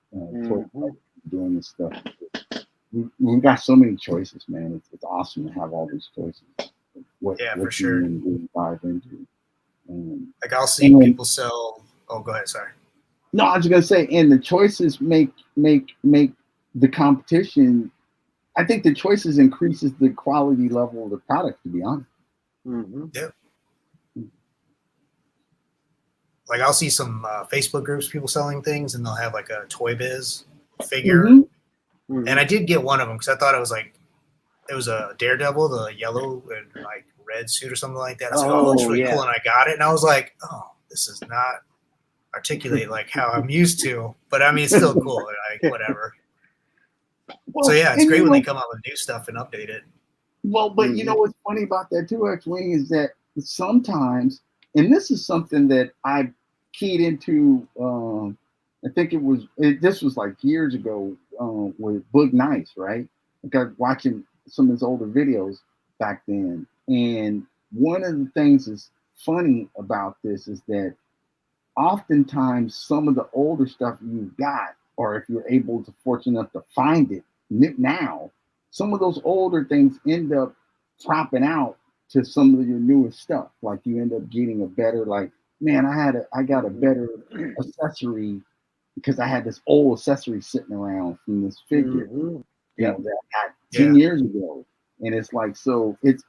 [SPEAKER 1] doing this stuff. We've got so many choices, man. It's awesome to have all these choices. What
[SPEAKER 4] for sure.
[SPEAKER 1] You dive into.
[SPEAKER 4] Like, I'll see people sell. Oh, go ahead. Sorry.
[SPEAKER 1] No, I was gonna say, and the choices make the competition. I think the choices increases the quality level of the product, to be honest.
[SPEAKER 4] Yeah. Like, I'll see some Facebook groups, people selling things, and they'll have like a Toy Biz figure. And I did get one of them because I thought it was a Daredevil, the yellow and like red suit or something like that. I was like, oh, that's really cool. And I got it. And I was like, oh, this is not articulate like how I'm used to. But I mean, it's still cool. Like, whatever. Well, so, yeah, it's great when they come out with new stuff and update it.
[SPEAKER 1] Well, but you know what's funny about that too, X-Wing, is that sometimes, and this is something that I keyed into, I think this was like years ago with Boog Nice, right? I got watching some of his older videos back then. And one of the things that's funny about this is that oftentimes some of the older stuff you've got, or if you're fortunate enough to find it now, some of those older things end up dropping out to some of your newest stuff. Like, you end up getting a better, like, man, I got a better accessory because I had this old accessory sitting around from this figure, that I got 10 years ago. And it's like, so it's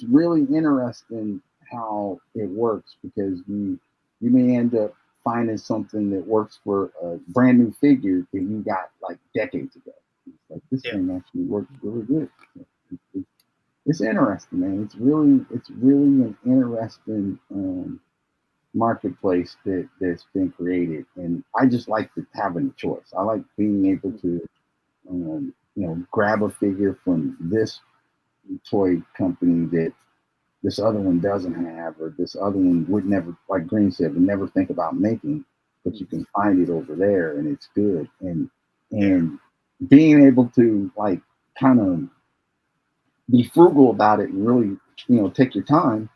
[SPEAKER 1] really interesting how it works, because you may end up finding something that works for a brand new figure that you got like decades ago. It's like, this thing actually works really good. It's interesting, man. It's really an interesting marketplace that's been created, and I just like having a choice. I like being able to, grab a figure from this toy company that this other one doesn't have, or this other one would never, like Green said, would never think about making, but you can find it over there and it's good. And being able to like kind of be frugal about it and really, take your time,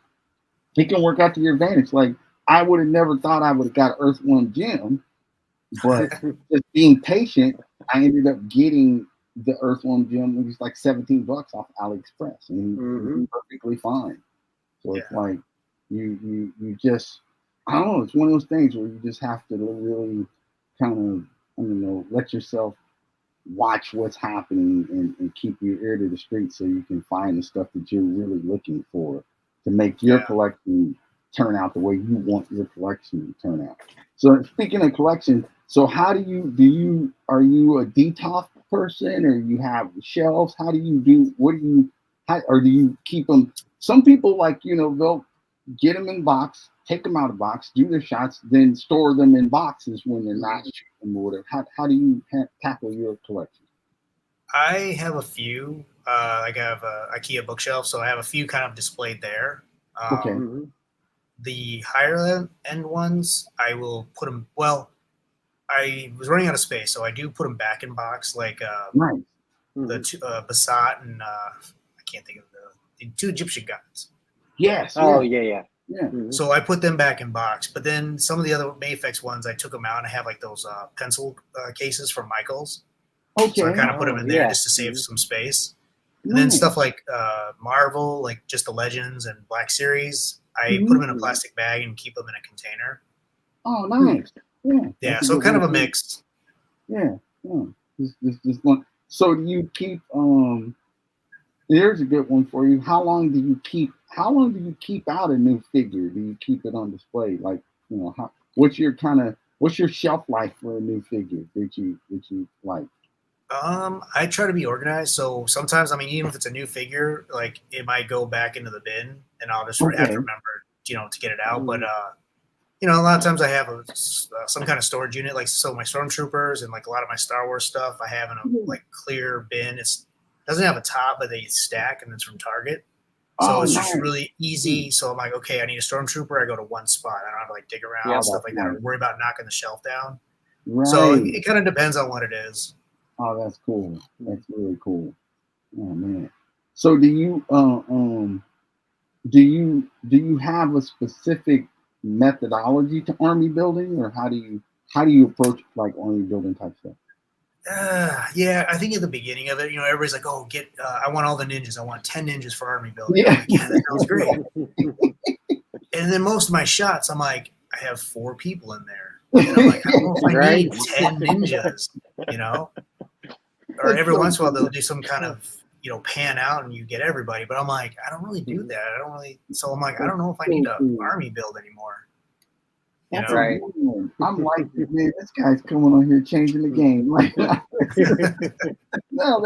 [SPEAKER 1] it can work out to your advantage. Like I would have never thought I would have got Earthworm Jim, but just being patient, I ended up getting the Earthworm Jim. It was like $17 off AliExpress, and it was perfectly fine. So it's like you just, I don't know. It's one of those things where you just have to really kind of, let yourself watch what's happening and keep your ear to the street so you can find the stuff that you're really looking for to make your collection turn out the way you want your collection to turn out. So speaking of collection, so how are you a detox person, or you have shelves? How do you do, or do you keep them? Some people they'll get them in box, take them out of box, do their shots, then store them in boxes when they're not shooting or whatever. How do you tackle your collection?
[SPEAKER 4] I have a few. I have a IKEA bookshelf, so I have a few kind of displayed there.
[SPEAKER 1] Okay.
[SPEAKER 4] The higher end ones, I will put them. Well, I was running out of space, so I do put them back in box, like
[SPEAKER 1] Nice.
[SPEAKER 4] the Basat and I can't think of the two Egyptian gods.
[SPEAKER 1] Yes.
[SPEAKER 3] Oh
[SPEAKER 1] yeah.
[SPEAKER 4] So I put them back in box, but then some of the other Mayfix ones, I took them out and I have like those pencil cases from Michael's.
[SPEAKER 1] Okay.
[SPEAKER 4] So I kind of put them in there just to save some space. And then stuff like Marvel, like just the Legends and Black Series, I put them in a plastic bag and keep them in a container.
[SPEAKER 1] Oh, nice.
[SPEAKER 4] Yeah, so kind of a mix.
[SPEAKER 1] Yeah. Just one. So do you keep here's a good one for you. How long do you keep out a new figure? Do you keep it on display? Like, what's your shelf life for a new figure that you like?
[SPEAKER 4] I try to be organized. So sometimes, even if it's a new figure, like it might go back into the bin and I'll just have to remember, to get it out. But, a lot of times I have some kind of storage unit, like, so my Stormtroopers and like a lot of my Star Wars stuff, I have in a like clear bin. It doesn't have a top, but they stack, and it's from Target. So it's just really easy. So I'm like, okay, I need a Stormtrooper. I go to one spot. I don't have to like dig around and stuff like that, or worry about knocking the shelf down.
[SPEAKER 1] Right.
[SPEAKER 4] So it kind of depends on what it is.
[SPEAKER 1] Oh, that's cool. That's really cool. Oh man. So do you have a specific methodology to army building, or how do you approach like army building type stuff?
[SPEAKER 4] Yeah, I think at the beginning of it, everybody's like, "Oh, I want all the ninjas. I want 10 ninjas for army building."
[SPEAKER 1] Yeah,
[SPEAKER 4] like, that sounds great. And then most of my shots, I'm like, I have 4 people in there, and I'm like, I don't know if I need 10 ninjas, Or every once in a while they'll do some kind of pan out and you get everybody, but I'm like, I don't really do that. So I'm like, I don't know if I need an army build anymore.
[SPEAKER 1] That's right. I'm like, man, this guy's coming on here changing the game. Like, no,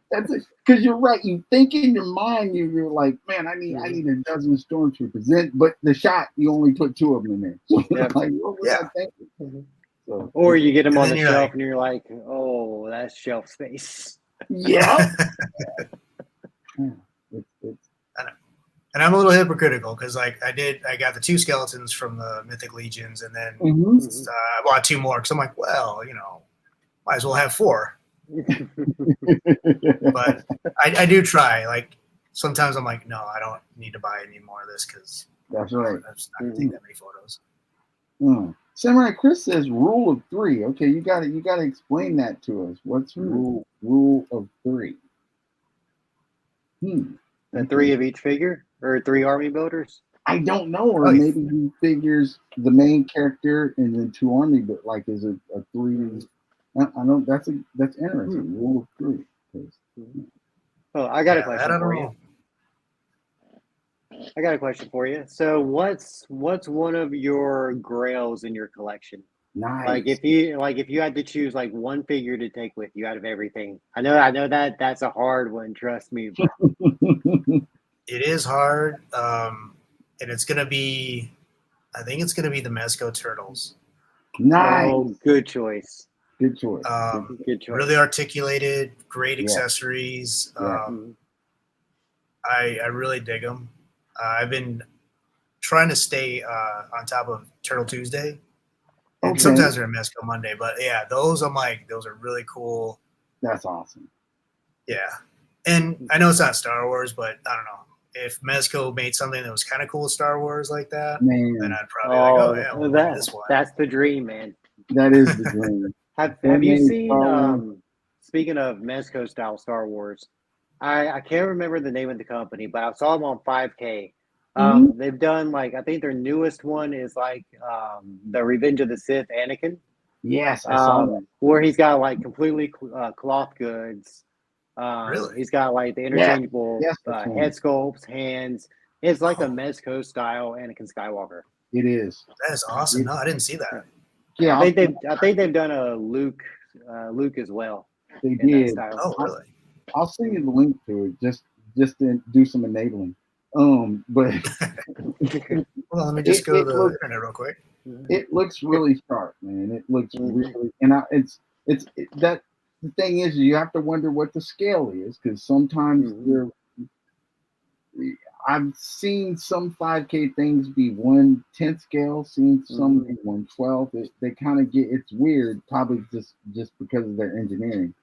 [SPEAKER 1] that's it. Because you're right. You think in your mind, you're like, man, I need a dozen stormtroopers. But the shot, you only put 2 of them in there. So like, what was I thinking? So,
[SPEAKER 3] or you get them on the shelf and you're like, oh, that's shelf space.
[SPEAKER 1] Yeah.
[SPEAKER 4] And I'm a little hypocritical because I got the 2 skeletons from the Mythic Legions, and then I bought 2 more because I'm like, well, might as well have 4. But I do try. Like sometimes I'm like, no, I don't need to buy any more of this because
[SPEAKER 1] that's right.
[SPEAKER 4] I'm just not gonna take that many photos.
[SPEAKER 1] Samurai Chris says rule of 3. Okay, you got to explain that to us. What's rule of 3?
[SPEAKER 3] The 3 of each figure, or 3 army builders?
[SPEAKER 1] I don't know, or maybe he figures the main character and then 2 army, but like is it a 3? I know that's interesting. Rule of 3.
[SPEAKER 3] Oh, I got a question for you. I got a question for you. So, what's one of your grails in your collection?
[SPEAKER 1] Nice.
[SPEAKER 3] Like if you had to choose like one figure to take with you out of everything. I know that's a hard one. Trust me.
[SPEAKER 4] It is hard, and it's gonna be. I think it's going to be the Mezco Turtles.
[SPEAKER 1] Nice.
[SPEAKER 3] Oh, good choice.
[SPEAKER 1] Good choice.
[SPEAKER 3] Good choice.
[SPEAKER 4] Really articulated, great
[SPEAKER 1] Yeah.
[SPEAKER 4] accessories.
[SPEAKER 1] Yeah.
[SPEAKER 4] I really dig them. I've been trying to stay on top of Turtle Tuesday. And
[SPEAKER 1] Okay.
[SPEAKER 4] sometimes they're Mezco Monday, but yeah, those I'm like, those are really cool.
[SPEAKER 1] That's awesome.
[SPEAKER 4] Yeah. And I know it's not Star Wars, but I don't know. If Mezco made something that was kind of cool with Star Wars like that,
[SPEAKER 1] Man,
[SPEAKER 4] then I'd probably like, oh yeah, well, maybe this one.
[SPEAKER 3] That's the dream, man.
[SPEAKER 1] that is the dream.
[SPEAKER 3] Have you
[SPEAKER 1] made
[SPEAKER 3] seen?
[SPEAKER 1] Star Wars.
[SPEAKER 3] Speaking of Mezco style Star Wars, I can't remember the name of the company, but I saw them on 5K. They've done like I think their newest one is like the Revenge of the Sith Anakin.
[SPEAKER 1] Yes, I saw that.
[SPEAKER 3] Where he's got like completely cloth goods.
[SPEAKER 4] Really?
[SPEAKER 3] He's got like the interchangeable
[SPEAKER 1] Yes, that's
[SPEAKER 3] head sculpts, hands. It's like a Mezco style Anakin Skywalker.
[SPEAKER 1] It is.
[SPEAKER 4] That is awesome. No, I didn't see that.
[SPEAKER 1] Yeah,
[SPEAKER 3] I think they've done a Luke as well.
[SPEAKER 1] they
[SPEAKER 3] in that
[SPEAKER 1] did.
[SPEAKER 3] style.
[SPEAKER 4] Oh, really?
[SPEAKER 1] I'll send you the link to it just to do some enabling. But
[SPEAKER 4] Well, let me just go to the
[SPEAKER 1] looks,
[SPEAKER 4] internet real quick.
[SPEAKER 1] it looks really sharp, man. It looks
[SPEAKER 3] Mhm.
[SPEAKER 1] really, that the thing is, you have to wonder what the scale is because sometimes I've seen some 5K things be 1/10 scale, seen some be 1/12. They kind of get it's weird, probably just because of their engineering,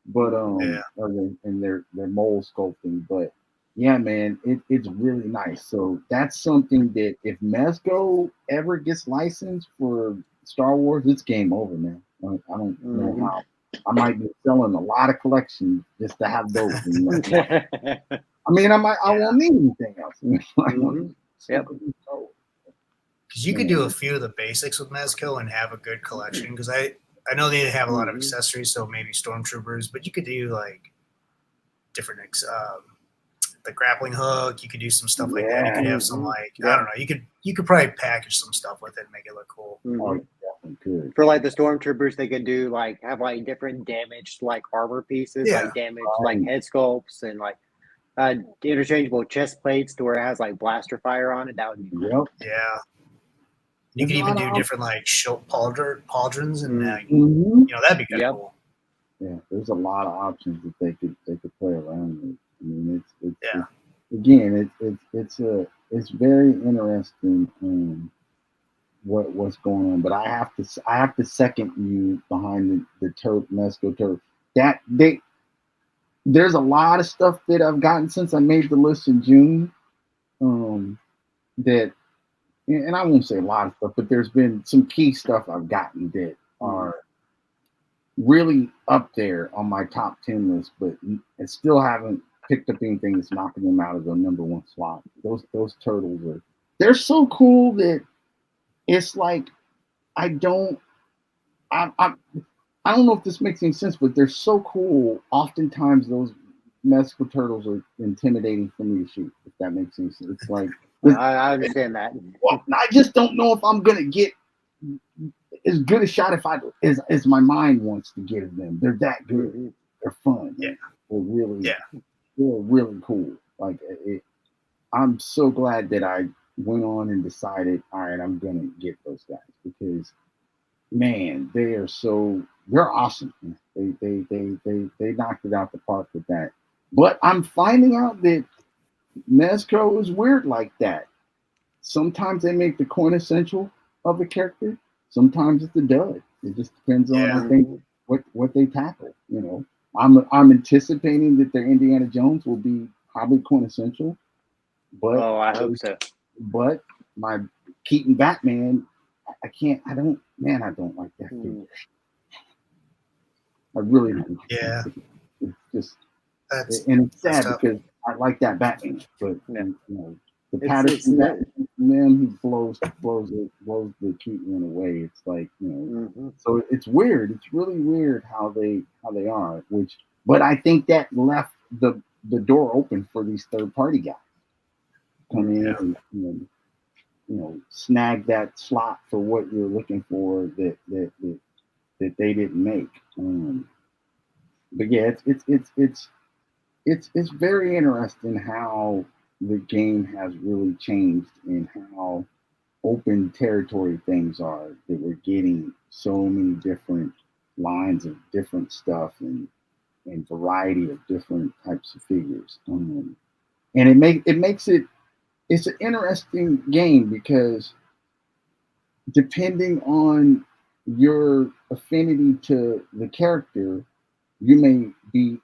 [SPEAKER 1] but and their mold sculpting. But yeah, man, it's really nice. So that's something that if Mezco ever gets licensed for Star Wars, it's game over, man. I don't know how. I might be selling a lot of collections just to have those. I mean, I won't need anything else.
[SPEAKER 3] Yep.
[SPEAKER 4] Because you could do a few of the basics with Mezco and have a good collection. Because I know they have a lot of accessories, so maybe stormtroopers, but you could do like different the grappling hook. You could do some stuff like that. You could have some like I don't know. You could probably package some stuff with it and make it look cool.
[SPEAKER 1] Oh, definitely could.
[SPEAKER 3] For like the stormtroopers, they could do like have like different damaged like armor pieces, like damaged like head sculpts and like interchangeable chest plates to where it has like blaster fire on it. That would be cool.
[SPEAKER 4] Yeah. You could even do different like pauldrons and that'd be kind of cool.
[SPEAKER 1] Yeah, there's a lot of options that they could play around with. I mean, it's very interesting what's going on. But I have to second you behind the Mezco turf. There's a lot of stuff that I've gotten since I made the list in June. That, and I won't say a lot of stuff, but there's been some key stuff I've gotten that are really up there on my top 10 list, but I still haven't picked up anything that's knocking them out of the number one slot. Those turtles they're so cool that it's like I don't know if this makes any sense, but they're so cool. Oftentimes those Mezco turtles are intimidating for me to shoot, if that makes any sense. It's like
[SPEAKER 3] I understand that.
[SPEAKER 1] Well, I just don't know if I'm gonna get as good a shot as my mind wants to give them. They're that good. They're fun.
[SPEAKER 4] Yeah.
[SPEAKER 1] They're really cool. Like I'm so glad that I went on and decided, all right, I'm gonna get those guys because man, they're awesome. They knocked it out the park with that. But I'm finding out that Mezco is weird like that. Sometimes they make the quintessential of a character. Sometimes it's a dud. It just depends on I think what they tackle. I'm anticipating that their Indiana Jones will be probably quintessential. But
[SPEAKER 3] I hope so.
[SPEAKER 1] But my Keaton Batman, I don't like that figure. I really don't.
[SPEAKER 4] Yeah.
[SPEAKER 1] It's just and it's sad because I like that Batman, but the Patterson Batman, he blows the Keaton away. It's like so it's weird. It's really weird how they are. But I think that left the door open for these third party guys come in and snag that slot for what you're looking for that they didn't make. But yeah, it's very interesting how the game has really changed and how open territory things are that we're getting so many different lines of different stuff and variety of different types of figures. And it makes it it's an interesting game because depending on your affinity to the character, you may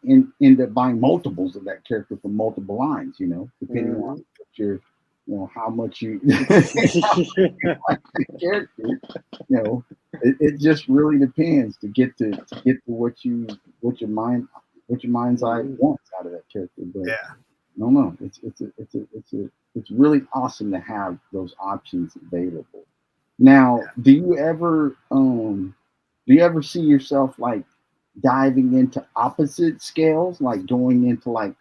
[SPEAKER 1] end up buying multiples of that character from multiple lines. Depending on what your, how much you like the character. It just really depends to get to what your mind's eye wants out of that character. But
[SPEAKER 4] Yeah.
[SPEAKER 1] no, it's really awesome to have those options available. Now, do you ever see yourself like diving into opposite scales, like going into like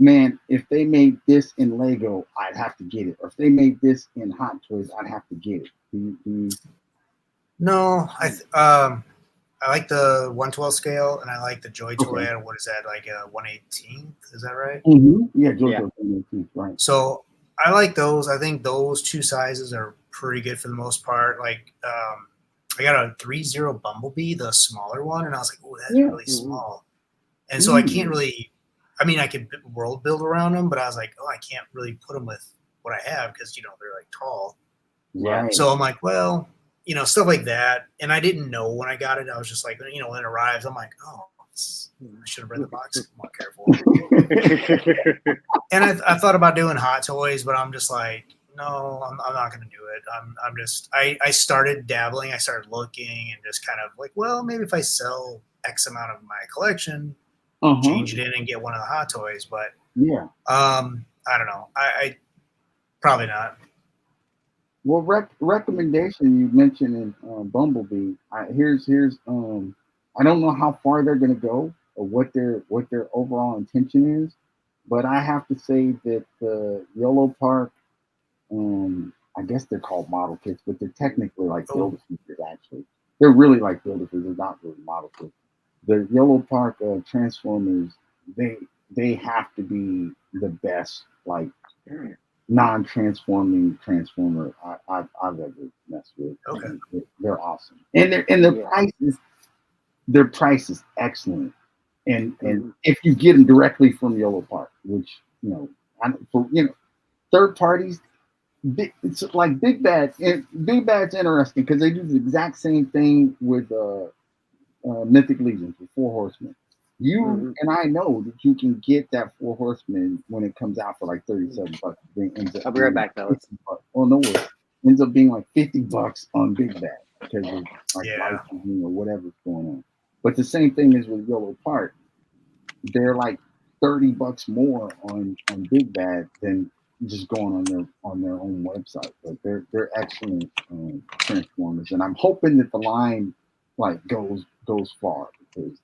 [SPEAKER 1] man, if they made this in Lego, I'd have to get it, or if they made this in Hot Toys, I'd have to get it.
[SPEAKER 4] No, I like the 1/12 scale, and I like the Joy Toy.
[SPEAKER 1] Okay.
[SPEAKER 4] What is that, like a 1/18? Is that right?
[SPEAKER 1] Yeah, Jojo 1/18, right.
[SPEAKER 4] So I like those. I think those two sizes are pretty good for the most part. Like, I got a 3-0 Bumblebee, the smaller one, and I was like, oh, that's really small. And so I can't really, I mean, I could world build around them, but I was like, oh, I can't really put them with what I have because, they're like tall.
[SPEAKER 1] Right.
[SPEAKER 4] So I'm like, well, stuff like that. And I didn't know when I got it. I was just like, when it arrives, I'm like, oh, I should have read the box more careful. And I thought about doing Hot Toys, but I'm just like, no, I'm not going to do it. I'm just, I started dabbling. I started looking and just kind of like, well, maybe if I sell X amount of my collection, change it in and get one of the Hot Toys. But I don't know. I probably not.
[SPEAKER 1] Well, recommendation you mentioned in Bumblebee. Here's I don't know how far they're going to go or what their overall intention is, but I have to say that the Yellow Park, I guess they're called model kits, but they're technically like builder features. Actually, they're really like builder features. They're not really model kits. The Yellow Park Transformers, they have to be the best like non-transforming transformer I've ever messed with.
[SPEAKER 4] Okay.
[SPEAKER 1] They're awesome, and their price is excellent. And if you get them directly from Yellow Park, which third parties, it's like Big Bad. Big Bad's interesting because they do the exact same thing with Mythic Legions with Four Horsemen. You and I know that you can get that Four Horsemen when it comes out for like $37.
[SPEAKER 3] I'll be right back, fellas.
[SPEAKER 1] Oh no worries. Ends up being like $50 on Big Bad because of like licensing or whatever's going on. But the same thing is with Yellow Park. They're like $30 more on Big Bad than just going on their own website. But they're excellent Transformers, and I'm hoping that the line like goes far because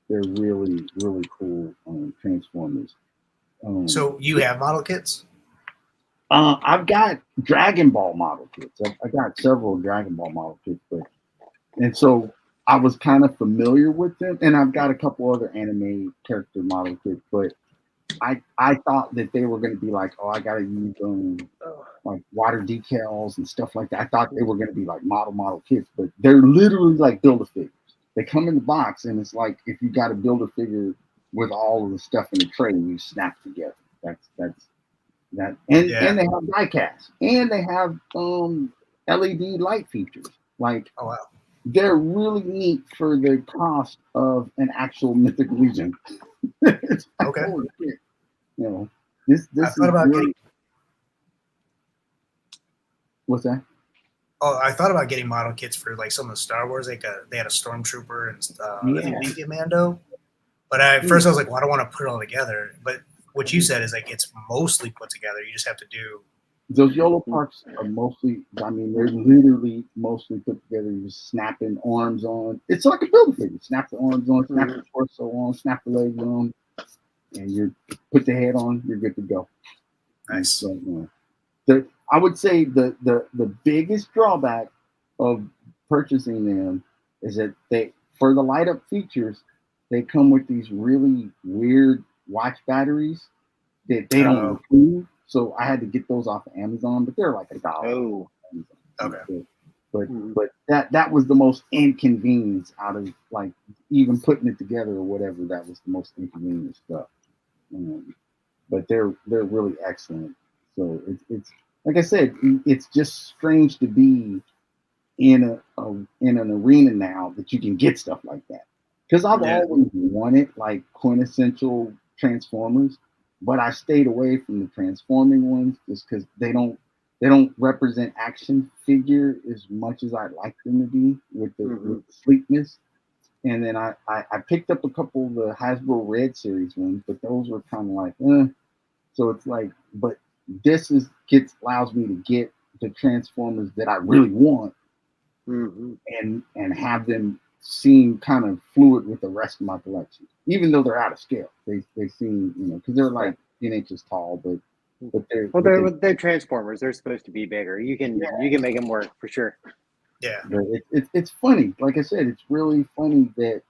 [SPEAKER 1] they're really really cool Transformers.
[SPEAKER 4] So you have model kits?
[SPEAKER 1] I've got Dragon Ball model kits. I got several Dragon Ball model kits, and so I was kind of familiar with them, and I've got a couple other anime character model kits, but I thought that they were going to be like, oh, I got to use like water decals and stuff like that. I thought they were going to be like model kits, but they're literally like Build-A-Figures. They come in the box, and it's like if you got to build a figure with all of the stuff in the tray, you snap together. That's that. And they have die cast, and they have LED light features. Like,
[SPEAKER 4] oh wow,
[SPEAKER 1] they're really neat for the cost of an actual Mythic Legion.
[SPEAKER 4] Okay.
[SPEAKER 1] This
[SPEAKER 4] I thought about getting.
[SPEAKER 1] What's that?
[SPEAKER 4] Oh, I thought about getting model kits for like some of the Star Wars. Like they had a Stormtrooper and I think maybe a Mando. But at first I was like, well, I don't want to put it all together. But what you said is like it's mostly put together. You just have to do.
[SPEAKER 1] Those Yellow Parks are mostly. I mean, they're literally mostly put together. You're just snapping arms on. It's like a Build-A-Figure. Snap the arms on, snap the torso on, snap the legs on, and you put the head on. You're good to go.
[SPEAKER 4] Nice.
[SPEAKER 1] So, I would say the biggest drawback of purchasing them is that for the light up features, they come with these really weird watch batteries that they don't approve. So I had to get those off of Amazon, but they're like $1.
[SPEAKER 3] Oh,
[SPEAKER 4] Okay.
[SPEAKER 1] But that was the most inconvenience out of like even putting it together or whatever. That was the most inconvenient stuff. But they're really excellent. So it's like I said, it's just strange to be in in an arena now that you can get stuff like that. Because I've
[SPEAKER 4] Yeah.
[SPEAKER 1] always wanted like quintessential Transformers, but I stayed away from the transforming ones just because they don't represent action figure as much as I'd like them to be with with the sleekness. And then I picked up a couple of the Hasbro Red Series ones, but those were kind of like, So it's like, but this allows me to get the Transformers that I really want and have them seem kind of fluid with the rest of my collection, even though they're out of scale. They seem, because they're like 10 inches tall, but
[SPEAKER 3] they're Transformers. They're supposed to be bigger. You can make them work for sure.
[SPEAKER 4] Yeah.
[SPEAKER 1] It's funny. Like I said, it's really funny that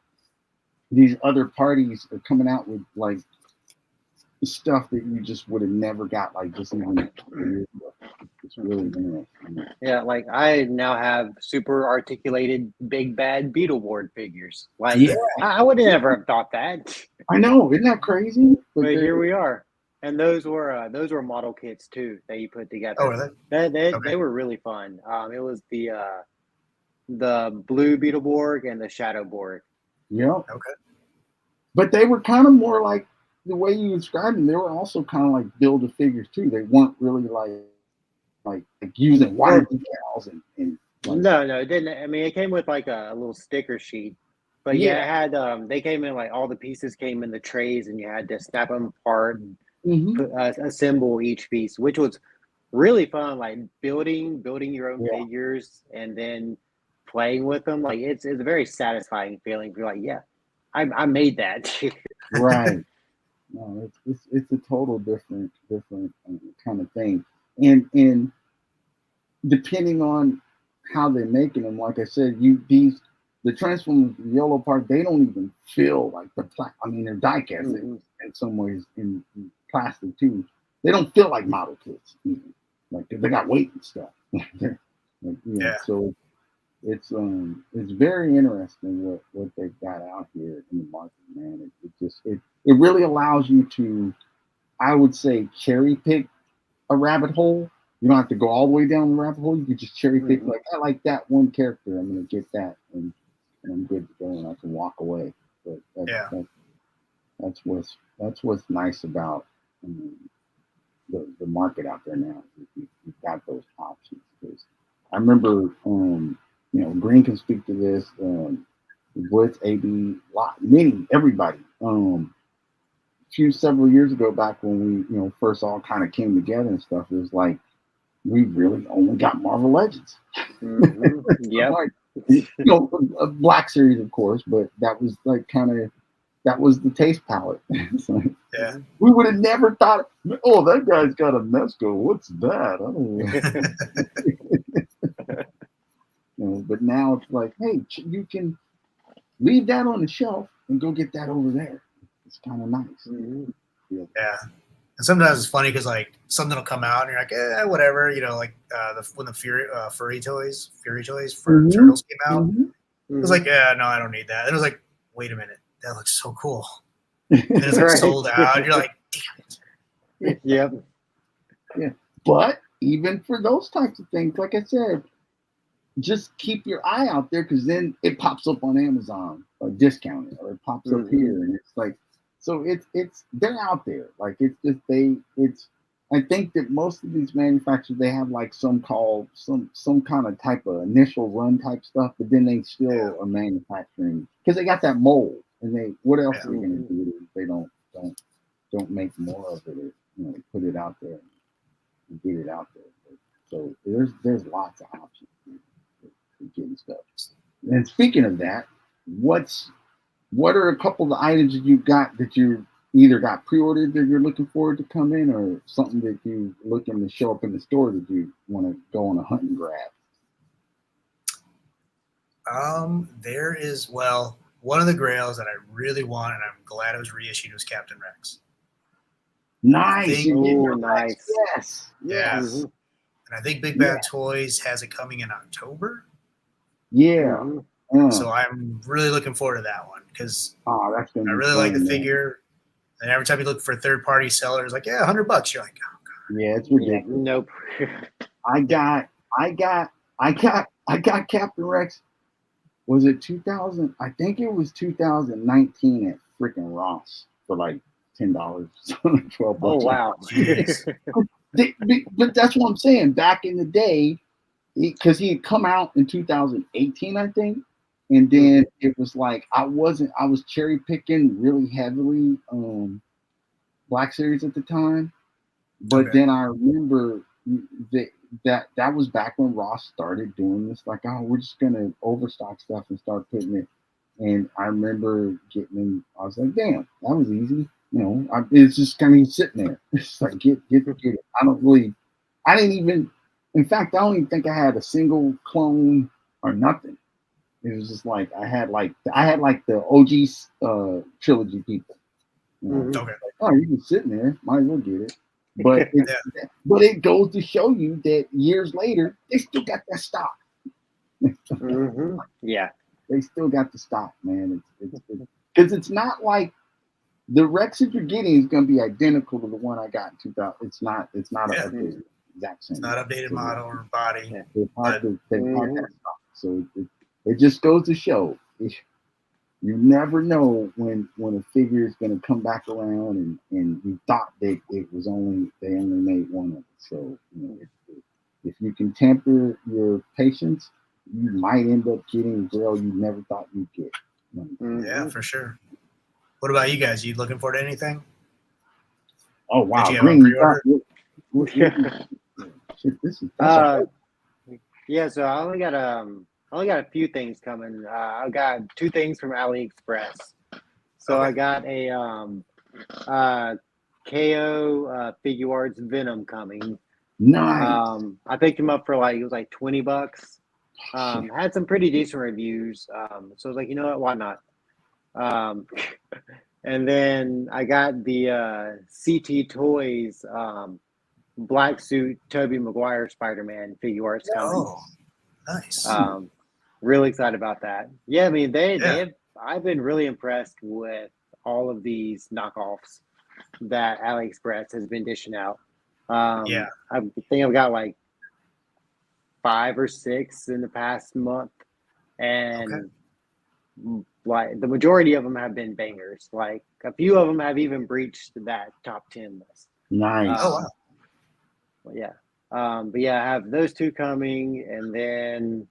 [SPEAKER 1] these other parties are coming out with like stuff that you just would have never got like just even a couple years ago. It's really interesting.
[SPEAKER 3] Yeah, like I now have super articulated big bad Beetleborg figures. Like I would never have thought that.
[SPEAKER 1] I know, isn't that crazy?
[SPEAKER 3] But here we are. And those were model kits too that you put together.
[SPEAKER 4] Oh, really?
[SPEAKER 3] They were really fun. It was the blue Beetleborg and the Shadow Borg.
[SPEAKER 1] Yeah.
[SPEAKER 4] Okay.
[SPEAKER 1] But they were kind of more like the way you described them. They were also kind of like build a figures too. They weren't really like using water decals and like,
[SPEAKER 3] no, it didn't. I mean, it came with like a little sticker sheet, but it had they came in like all the pieces came in the trays, and you had to snap them apart and assemble each piece, which was really fun. Like building your own figures and then playing with them. Like it's a very satisfying feeling. You're like, yeah, I made that.
[SPEAKER 1] Right. No, it's a total different kind of thing, and depending on how they're making them, like I said, the Transformers the yellow part, they don't even feel like I mean, they're die cast in some ways in plastic too. They don't feel like model kits, even. Like they got weight and stuff. So it's very interesting what they've got out here in the market, man. It really allows you to, I would say, cherry pick a rabbit hole. You don't have to go all the way down the rabbit hole. You can just cherry pick like I like that one character. I'm gonna get that, and I'm good to go, and I can walk away. But that's what's nice about the market out there now. You've got those options. Because I remember, Green can speak to this. With AB, everybody. Several years ago, back when we first all kind of came together and stuff, it was like we really only got Marvel Legends.
[SPEAKER 3] Yeah.
[SPEAKER 1] A Black Series, of course, but that was like that was the taste palette. So, we would have never thought, oh, that guy's got a Mezco. What's that? I don't know. But now it's like, hey, you can leave that on the shelf and go get that over there. It's kind of nice.
[SPEAKER 4] Yeah. And sometimes it's funny because like something will come out and you're like, whatever, like when the Fury toys for Turtles came out, it was like, no, I don't need that. And it was like, wait a minute, that looks so cool. And it's like sold out. You're like, damn it.
[SPEAKER 3] Yep.
[SPEAKER 1] Yeah. But even for those types of things, like I said, just keep your eye out there because then it pops up on Amazon or discounted, or it pops up here, and it's like, so it's they're out there. Like it's just I think that most of these manufacturers, they have like some kind of type of initial run type stuff, but then they still are manufacturing because they got that mold, and what else are they going to do if they don't make more of it, or put it out there and get it out there. So there's lots of options for getting stuff. And speaking of that, what are a couple of the items that you've got that you either got pre-ordered that you're looking forward to come in, or something that you looking to show up in the store that you want to go on a hunt and grab?
[SPEAKER 4] There is, one of the grails that I really want, and I'm glad it was reissued, was Captain Rex.
[SPEAKER 1] Nice.
[SPEAKER 4] think-
[SPEAKER 3] Oh, nice.
[SPEAKER 1] Yes.
[SPEAKER 4] Yeah.
[SPEAKER 1] Yes.
[SPEAKER 3] Mhm.
[SPEAKER 4] And I think Big Bad Toys has it coming in October.
[SPEAKER 1] Yeah.
[SPEAKER 3] Mhm.
[SPEAKER 4] So I'm really looking forward to that one because
[SPEAKER 1] Oh, that's gonna
[SPEAKER 4] I
[SPEAKER 1] be
[SPEAKER 4] really
[SPEAKER 1] fun,
[SPEAKER 4] like the
[SPEAKER 1] man.
[SPEAKER 4] figure. And every time you look for third-party sellers, like, yeah, $100. You're like, oh,
[SPEAKER 1] Yeah, it's
[SPEAKER 3] Yeah,
[SPEAKER 1] ridiculous.
[SPEAKER 3] nope.
[SPEAKER 1] I got Captain Rex. Was it 2000? I think it was 2019 at freaking Ross for like $10, $12.
[SPEAKER 3] Oh wow.
[SPEAKER 4] Jeez.
[SPEAKER 1] But that's what I'm saying. Back in the day, because he had come out in 2018, I think, and then it was like I was cherry picking really heavily Black Series at the time, but
[SPEAKER 4] Okay.
[SPEAKER 1] then I remember that was back when Ross started doing this. Like, oh, we're just gonna overstock stuff and start putting it. And I remember getting them. I was like, damn, that was easy. It's just kind of sitting there. It's like get it. I didn't even. In fact, I don't even think I had a single clone or nothing. It was just like I had like the OG trilogy people.
[SPEAKER 3] Mhm.
[SPEAKER 4] Okay.
[SPEAKER 1] Oh, you can sit in there, might as well get it. But it goes to show you that years later, they still got that stock.
[SPEAKER 3] Mhm. Yeah.
[SPEAKER 1] They still got the stock, man. It's because it's not like the Rex that you're getting is going to be identical to the one I got in 2000. It's not
[SPEAKER 4] Yeah.
[SPEAKER 1] an updated exact same.
[SPEAKER 4] It's not updated model or body.
[SPEAKER 3] Yeah.
[SPEAKER 1] They've had
[SPEAKER 3] Mhm.
[SPEAKER 1] that stock, so it just goes to show. You never know when a figure is going to come back around and you thought that they only made one of it. So if you can temper your patience, you might end up getting a girl you never thought you'd get.
[SPEAKER 3] Mhm.
[SPEAKER 4] Yeah, for sure. What about you guys? You looking forward to anything?
[SPEAKER 1] Oh wow,
[SPEAKER 4] Did you have
[SPEAKER 1] Green!
[SPEAKER 4] a pre-order?
[SPEAKER 1] Shit, that's
[SPEAKER 3] Uh, yeah. So I only got a few things coming. I got 2 things from AliExpress. So
[SPEAKER 4] Okay.
[SPEAKER 3] I got a KO Figure Arts Venom coming.
[SPEAKER 1] nice.
[SPEAKER 3] I picked him up for it was like $20. Had some pretty decent reviews. So I was like, you know what, why not? And then I got the CT Toys black suit Tobey Maguire Spider-Man figure arts coming.
[SPEAKER 4] Oh, nice.
[SPEAKER 3] Really excited about that. Yeah, I mean
[SPEAKER 4] Yeah.
[SPEAKER 3] I've been really impressed with all of these knockoffs that AliExpress has been dishing out.
[SPEAKER 4] Yeah.
[SPEAKER 3] I think I've got like 5 or 6 in the past month, and like the majority of them have been bangers. Like a few of them have even breached that top 10 list.
[SPEAKER 1] Nice.
[SPEAKER 4] Oh wow.
[SPEAKER 3] But yeah. But yeah, I have those 2 coming, and then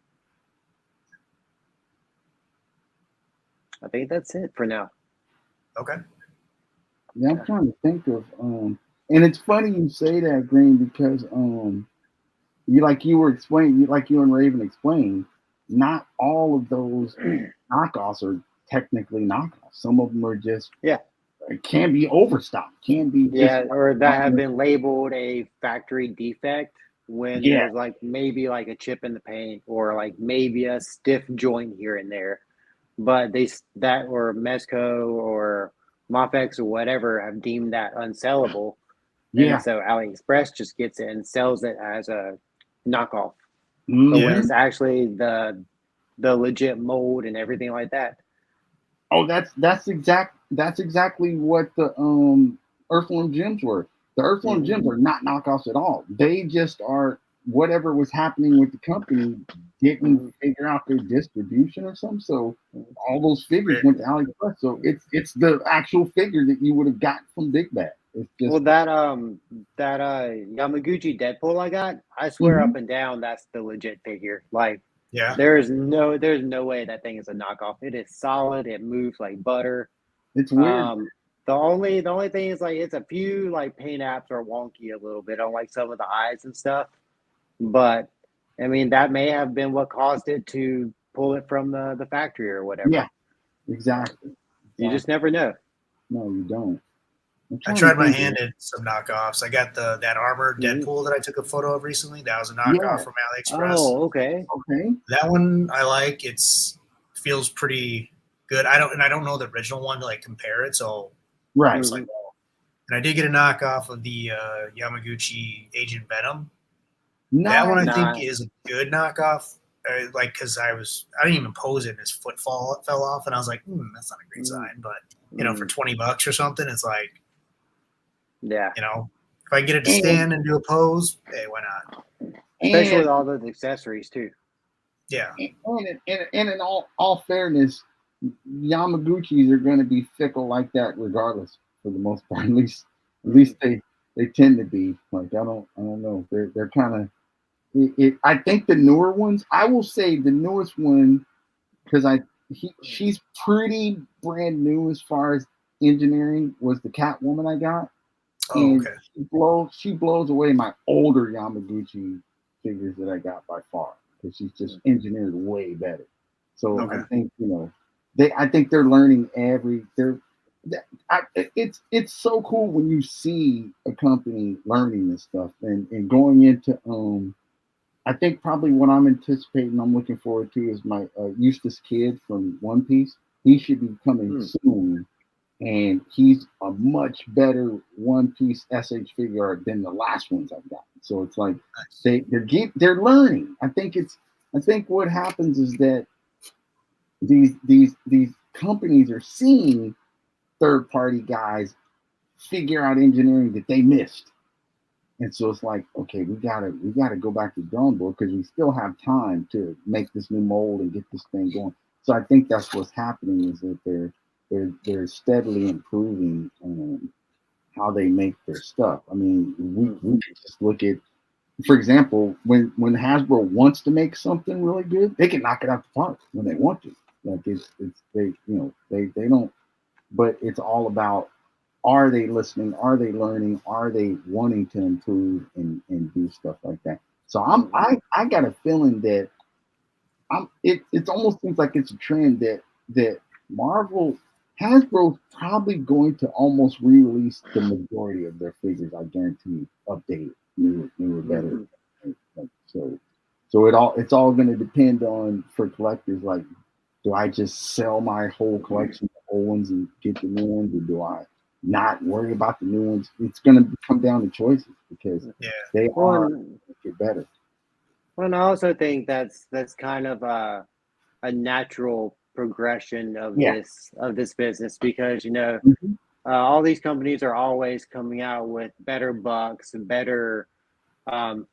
[SPEAKER 3] I think that's it for now.
[SPEAKER 4] Okay.
[SPEAKER 1] Yeah, I'm trying to think of and it's funny you say that, Green, because you were explaining, like you and Raven explained, not all of those knockoffs are technically knockoffs. Some of them are just can be overstocked, can be
[SPEAKER 3] or that have been labeled a factory defect when there's like maybe like a chip in the paint or like maybe a stiff joint here and there, but that or Mezco or Mofex or whatever have deemed that unsellable, and so AliExpress just gets it and sells it as a knockoff. But when it's actually the legit mold and everything like that.
[SPEAKER 1] Oh, that's exactly what the Earthworm Gems were. The Earthworm Gems are not knockoffs at all. They just are whatever was happening with the company didn't figure out their distribution or something. So all those figures went to AliExpress. So it's the actual figure that you would have got from Big Bad. It's just
[SPEAKER 3] that Yamaguchi Deadpool I got, I swear up and down that's the legit figure. Like there's no way that thing is a knockoff. It is solid. It moves like butter.
[SPEAKER 1] It's weird.
[SPEAKER 3] The only thing is like it's a few like paint apps are wonky a little bit on like some of the eyes and stuff. But I mean that may have been what caused it to pull it from the factory or whatever.
[SPEAKER 1] Yeah, exactly.
[SPEAKER 3] You just never know.
[SPEAKER 1] No, you don't.
[SPEAKER 4] I tried my hand at some knockoffs. I got that armored Deadpool that I took a photo of recently. That was a knockoff from AliExpress.
[SPEAKER 3] Oh, okay.
[SPEAKER 4] That one I like. Feels pretty good. I don't know the original one to like compare it. So
[SPEAKER 1] right.
[SPEAKER 4] I was like, well, And I did get a knockoff of the Yamaguchi Agent Venom.
[SPEAKER 1] Nice.
[SPEAKER 4] That one I think
[SPEAKER 3] Nice.
[SPEAKER 4] is a good knockoff. Like, because I didn't even pose it, and his foot fell off, and I was like, that's not a great sign. But for $20 or something, it's like,
[SPEAKER 3] yeah.
[SPEAKER 4] If I get it to stand and do a pose, hey, why not?
[SPEAKER 3] Especially with all those accessories too.
[SPEAKER 4] Yeah.
[SPEAKER 1] And in all fairness, Yamaguchis are going to be fickle like that regardless, for the most part. At least they tend to be. Like, I don't know. They're kind of. I think the newer ones. I will say the newest one, because she's pretty brand new as far as engineering, was the Catwoman I got.
[SPEAKER 4] Oh,
[SPEAKER 1] And
[SPEAKER 4] okay.
[SPEAKER 1] she blows away my older Yamaguchi figures that I got by far, because she's just engineered way better. So
[SPEAKER 4] Okay.
[SPEAKER 1] I think I think they're learning it's so cool when you see a company learning this stuff and going into I think probably what I'm anticipating, I'm looking forward to, is my Eustace Kid from One Piece. He should be coming soon, and he's a much better One Piece SH figure art than the last ones I've gotten. So it's like they're learning. I think what happens is that these companies are seeing third party guys figure out engineering that they missed. And so it's like, okay, we gotta go back to the drawing board, because we still have time to make this new mold and get this thing going. So I think that's what's happening, is that they're steadily improving how they make their stuff. I mean, we just look at, for example, when Hasbro wants to make something really good, they can knock it out the park when they want to. Like they don't, but it's all about, are they listening? Are they learning? Are they wanting to improve and do stuff like that? So I got a feeling that it almost seems like it's a trend that Marvel Hasbro's probably going to almost re-release the majority of their figures. I guarantee, updated, newer, better. Like, so it's all going to depend on, for collectors, like, do I just sell my whole collection of old ones and get the new ones, or do I not worry about the new ones? It's going to come down to choices, because they are get better.
[SPEAKER 3] Well, and I also think that's kind of a natural progression of this business, because all these companies are always coming out with better bucks and better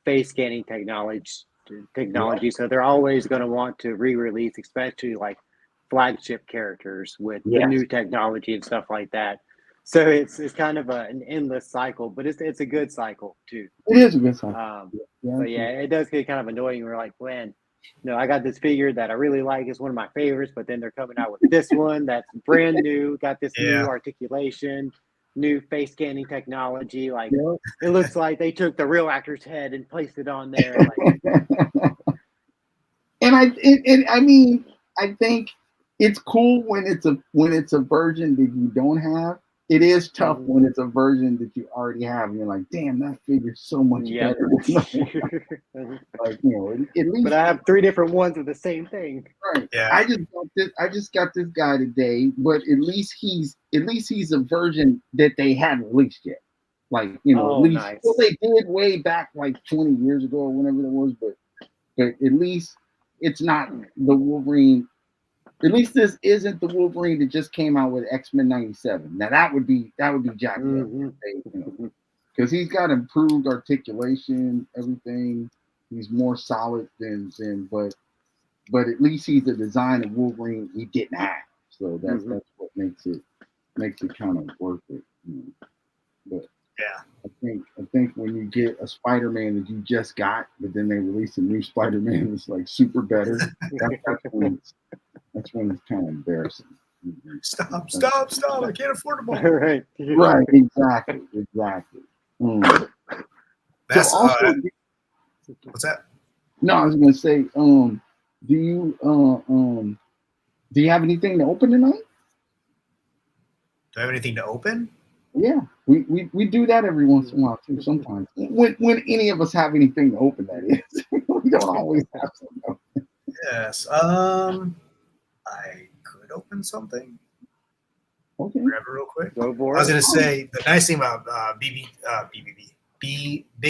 [SPEAKER 3] face scanning technology. So they're always going to want to re-release, especially like flagship characters with new technology and stuff like that. So it's kind of an endless cycle, but it's a good cycle too.
[SPEAKER 1] It is a good cycle.
[SPEAKER 3] But it does get kind of annoying. We're like, man, I got this figure that I really like. It's one of my favorites, but then they're coming out with this one that's brand new, got this new articulation, new face scanning technology. Like, it looks like they took the real actor's head and placed it on there. Like,
[SPEAKER 1] and I mean, I think it's cool when it's a version that you don't have. It is tough when it's a version that you already have, and you're like, damn, that figure's so much better. Like, at least.
[SPEAKER 3] But I have 3 different ones of the same thing.
[SPEAKER 1] Right. Yeah. I just got this guy today, but at least he's a version that they hadn't released yet. Like, at least,
[SPEAKER 3] nice.
[SPEAKER 1] Well, they did way back like 20 years ago or whenever that was, but at least it's not the Wolverine. At least this isn't the Wolverine that just came out with X-Men 97. Now that would be Jack, because he's got improved articulation, everything. He's more solid than but at least he's a design of Wolverine we didn't have. So that's what makes it kind of worth it. But I think when you get a Spider-Man that you just got, but then they release a new Spider-Man that's like super better, that's when it's kind of embarrassing.
[SPEAKER 4] Stop! I can't afford them all.
[SPEAKER 1] Right, exactly.
[SPEAKER 4] That's
[SPEAKER 1] so also,
[SPEAKER 4] what's that?
[SPEAKER 1] No, I was gonna say, do you have anything to open tonight?
[SPEAKER 4] Do I have anything to open?
[SPEAKER 1] Yeah, we do that every once in a while too. Sometimes when any of us have anything to open, that is. We don't always have something.
[SPEAKER 4] Yes. I could open something.
[SPEAKER 1] Okay.
[SPEAKER 4] grab it real quick.
[SPEAKER 3] Go
[SPEAKER 4] I
[SPEAKER 3] for
[SPEAKER 4] was
[SPEAKER 3] it.
[SPEAKER 4] gonna say the nice thing about Big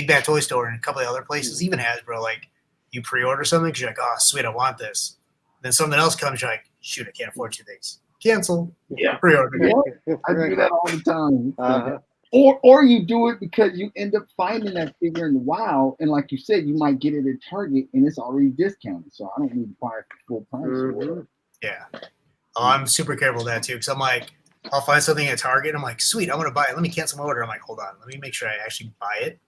[SPEAKER 4] Bad Toy Store and a couple of other places, even Hasbro, like you pre-order something because you're like, oh sweet, I want this. Then something else comes, you're like, shoot, I can't afford 2 things. Cancel.
[SPEAKER 1] Yeah.
[SPEAKER 4] Pre-order.
[SPEAKER 1] Yeah. I do that all the time.
[SPEAKER 3] Uh-huh.
[SPEAKER 1] Or you do it because you end up finding that figure in the wild, and like you said, you might get it at Target and it's already discounted, so I don't need to buy it for full price. Or whatever.
[SPEAKER 4] Yeah. Oh, I'm super careful with that too because I'm like, I'll find something at Target. I'm like, sweet, I want to buy it. Let me cancel my order. I'm like, hold on, let me make sure I actually buy it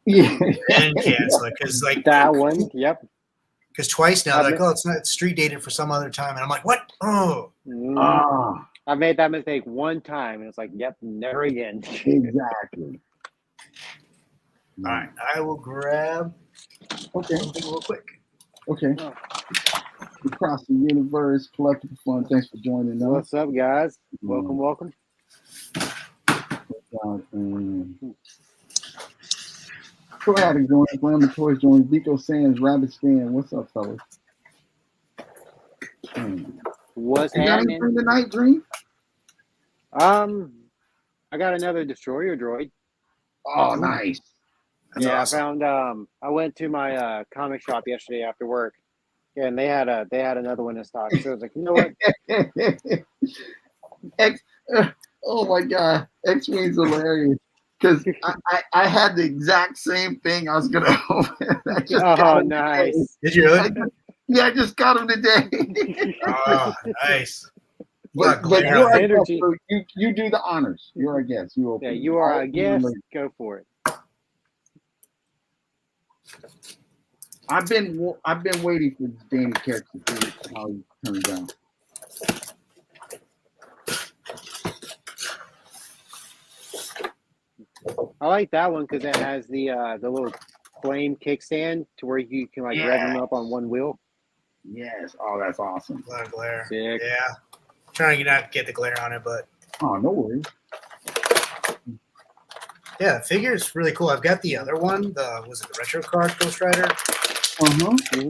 [SPEAKER 1] Yeah.
[SPEAKER 4] and cancel it because like
[SPEAKER 3] That one. Yep.
[SPEAKER 4] because twice now,
[SPEAKER 3] I've
[SPEAKER 4] like, oh, it's not street dated for some other time, and I'm like, what? Oh,
[SPEAKER 1] Ah,
[SPEAKER 3] I made that mistake one time, and it's like, yep, never again.
[SPEAKER 1] exactly.
[SPEAKER 4] all right. I will grab
[SPEAKER 1] Okay.
[SPEAKER 4] something real quick.
[SPEAKER 1] Okay. Across the universe, collectible fun. Thanks for joining us.
[SPEAKER 3] What's up, guys? Welcome, welcome.
[SPEAKER 1] Go ahead and join us. Glamour Toys joins Vico Sands, Rabbit Stand. What's up, fellas?
[SPEAKER 3] What's
[SPEAKER 1] You got
[SPEAKER 3] happening?
[SPEAKER 1] anything tonight, Dream?
[SPEAKER 3] I got another destroyer droid.
[SPEAKER 1] Oh, nice.
[SPEAKER 4] That's
[SPEAKER 3] yeah,
[SPEAKER 4] awesome.
[SPEAKER 3] I found. I went to my comic shop yesterday after work, and they had another one in stock. So I was like, you know what?
[SPEAKER 1] Oh my God, X-Wing's hilarious. Because I had the exact same thing I was gonna open. I just got him
[SPEAKER 3] nice.
[SPEAKER 1] today.
[SPEAKER 4] Did you really?
[SPEAKER 1] I just got him today.
[SPEAKER 4] Oh, nice.
[SPEAKER 1] but
[SPEAKER 4] glare
[SPEAKER 1] you're
[SPEAKER 4] on
[SPEAKER 1] our
[SPEAKER 3] it.
[SPEAKER 1] guest, so you do the honors. You're our guest. You open.
[SPEAKER 3] Yeah, you are our guest. Go for it.
[SPEAKER 1] I've been waiting for this Danny character to see how he turns out.
[SPEAKER 3] I like that one because it has the little flame kickstand to where you can like rev them up on one wheel.
[SPEAKER 1] Yes. Oh, that's awesome.
[SPEAKER 4] A lot of glare.
[SPEAKER 3] Sick.
[SPEAKER 4] Yeah. Trying to not get the glare on it, but
[SPEAKER 1] Oh, no worries.
[SPEAKER 4] yeah, the figure is really cool. I've got the other one. Was it the retro card Ghost Rider?
[SPEAKER 3] Mm-hmm.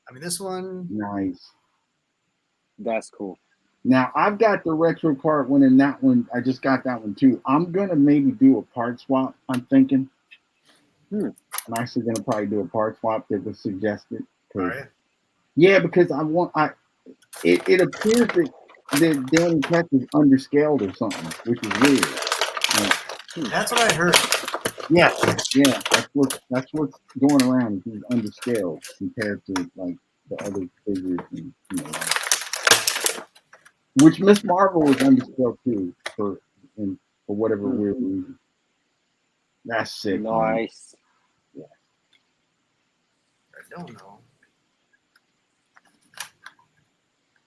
[SPEAKER 4] I mean, this one.
[SPEAKER 1] Nice.
[SPEAKER 3] That's cool.
[SPEAKER 1] Now I've got the retro card one, and that one I just got that one too. I'm gonna maybe do a part swap. I'm thinking. I'm actually gonna probably do a part swap that was suggested.
[SPEAKER 4] All right.
[SPEAKER 1] Yeah, because it appears that Danny Tech is underscaled or something, which is weird.
[SPEAKER 4] That's what I heard.
[SPEAKER 1] Yeah, that's what's going around. He's underscaled compared to like the other figures, and, which Miss Marvel was underscaled too for whatever weird reason. That's sick.
[SPEAKER 3] Nice.
[SPEAKER 1] Yeah.
[SPEAKER 4] I don't know.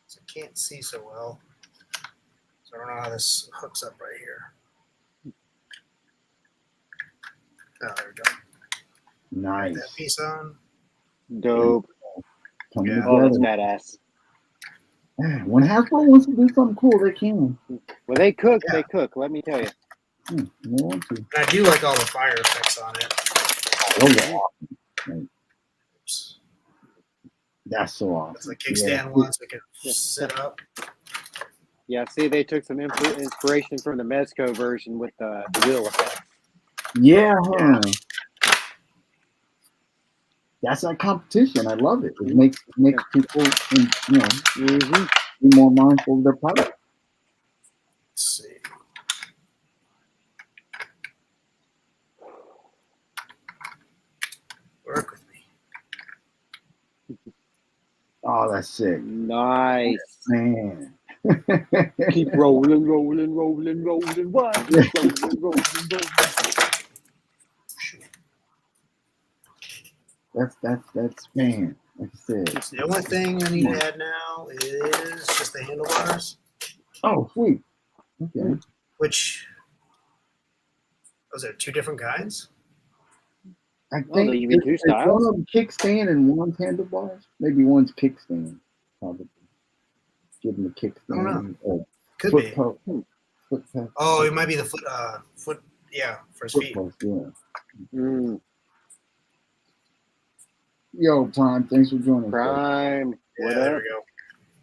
[SPEAKER 4] So I can't see so well. So I don't know how this hooks up right here. Oh, there we go.
[SPEAKER 1] Nice.
[SPEAKER 4] Put that piece on.
[SPEAKER 3] Dope.
[SPEAKER 1] Coming
[SPEAKER 4] Yeah.
[SPEAKER 3] Oh, that's
[SPEAKER 1] together.
[SPEAKER 3] badass.
[SPEAKER 1] When Hasbro wants to do something cool, they can.
[SPEAKER 3] Well, they cook.
[SPEAKER 4] Yeah.
[SPEAKER 3] They cook. Let me tell you.
[SPEAKER 1] They want to.
[SPEAKER 4] And I do like all the fire effects on it.
[SPEAKER 1] Those are awesome. Like,
[SPEAKER 4] Oops.
[SPEAKER 1] that's so awesome.
[SPEAKER 4] That's the kickstand one, so it can sit up.
[SPEAKER 3] Yeah. See, they took some inspiration from the Mezco version with the wheel effect.
[SPEAKER 1] Yeah, huh? That's that competition. I love it. It makes people, be more mindful of their product.
[SPEAKER 4] Let's see. Work with me.
[SPEAKER 1] Oh, that's sick,
[SPEAKER 3] Nice.
[SPEAKER 1] man.
[SPEAKER 3] Keep rolling. What? Rolling.
[SPEAKER 1] That's man. Like I said.
[SPEAKER 4] The only thing I need to add now is just the handlebars,
[SPEAKER 1] Oh, sweet. Okay.
[SPEAKER 4] which was there 2 different kinds?
[SPEAKER 1] I
[SPEAKER 3] Oh, they
[SPEAKER 1] think
[SPEAKER 3] give you 2
[SPEAKER 1] it's
[SPEAKER 3] styles?
[SPEAKER 1] one of them kickstand and one's handlebars. Maybe one's kickstand. Probably. Give them a kickstand.
[SPEAKER 4] I don't
[SPEAKER 1] Or
[SPEAKER 4] Could
[SPEAKER 1] foot
[SPEAKER 4] be.
[SPEAKER 1] post. Foot post.
[SPEAKER 4] Oh, it might be the foot. Yeah, for his
[SPEAKER 1] Foot
[SPEAKER 4] feet.
[SPEAKER 1] post, yeah.
[SPEAKER 3] Mm,
[SPEAKER 1] Yo, Prime, thanks for joining us.
[SPEAKER 3] Prime.
[SPEAKER 4] Yeah,
[SPEAKER 3] What
[SPEAKER 4] there
[SPEAKER 3] up?
[SPEAKER 4] we go.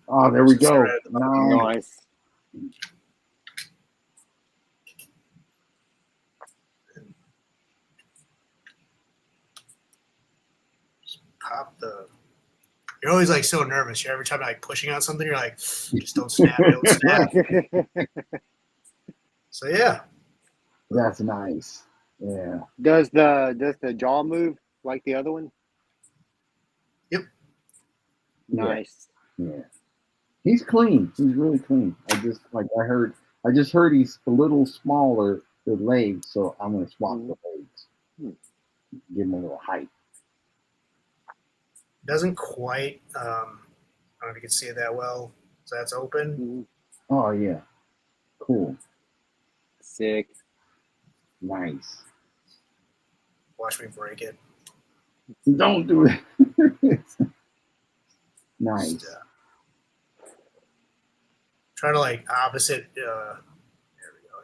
[SPEAKER 1] Oh, there we go.
[SPEAKER 4] Started at the
[SPEAKER 1] Nice.
[SPEAKER 3] Nice.
[SPEAKER 4] Pop the. You're always like so nervous. Every time like pushing on something, you're like, just don't snap, don't snap. So yeah,
[SPEAKER 1] That's nice. Yeah.
[SPEAKER 3] Does the jaw move like the other one?
[SPEAKER 4] Yep.
[SPEAKER 3] Nice.
[SPEAKER 1] Yeah. He's clean. He's really clean. I just heard he's a little smaller the legs, so I'm gonna swap the legs. Give him a little height.
[SPEAKER 4] doesn't quite. I don't know if you can see it that well. So that's open.
[SPEAKER 1] Oh yeah. Cool.
[SPEAKER 3] Sick.
[SPEAKER 1] Nice.
[SPEAKER 4] Watch me break it.
[SPEAKER 1] Don't do it. Nice.
[SPEAKER 4] Just, try to like opposite. There we go.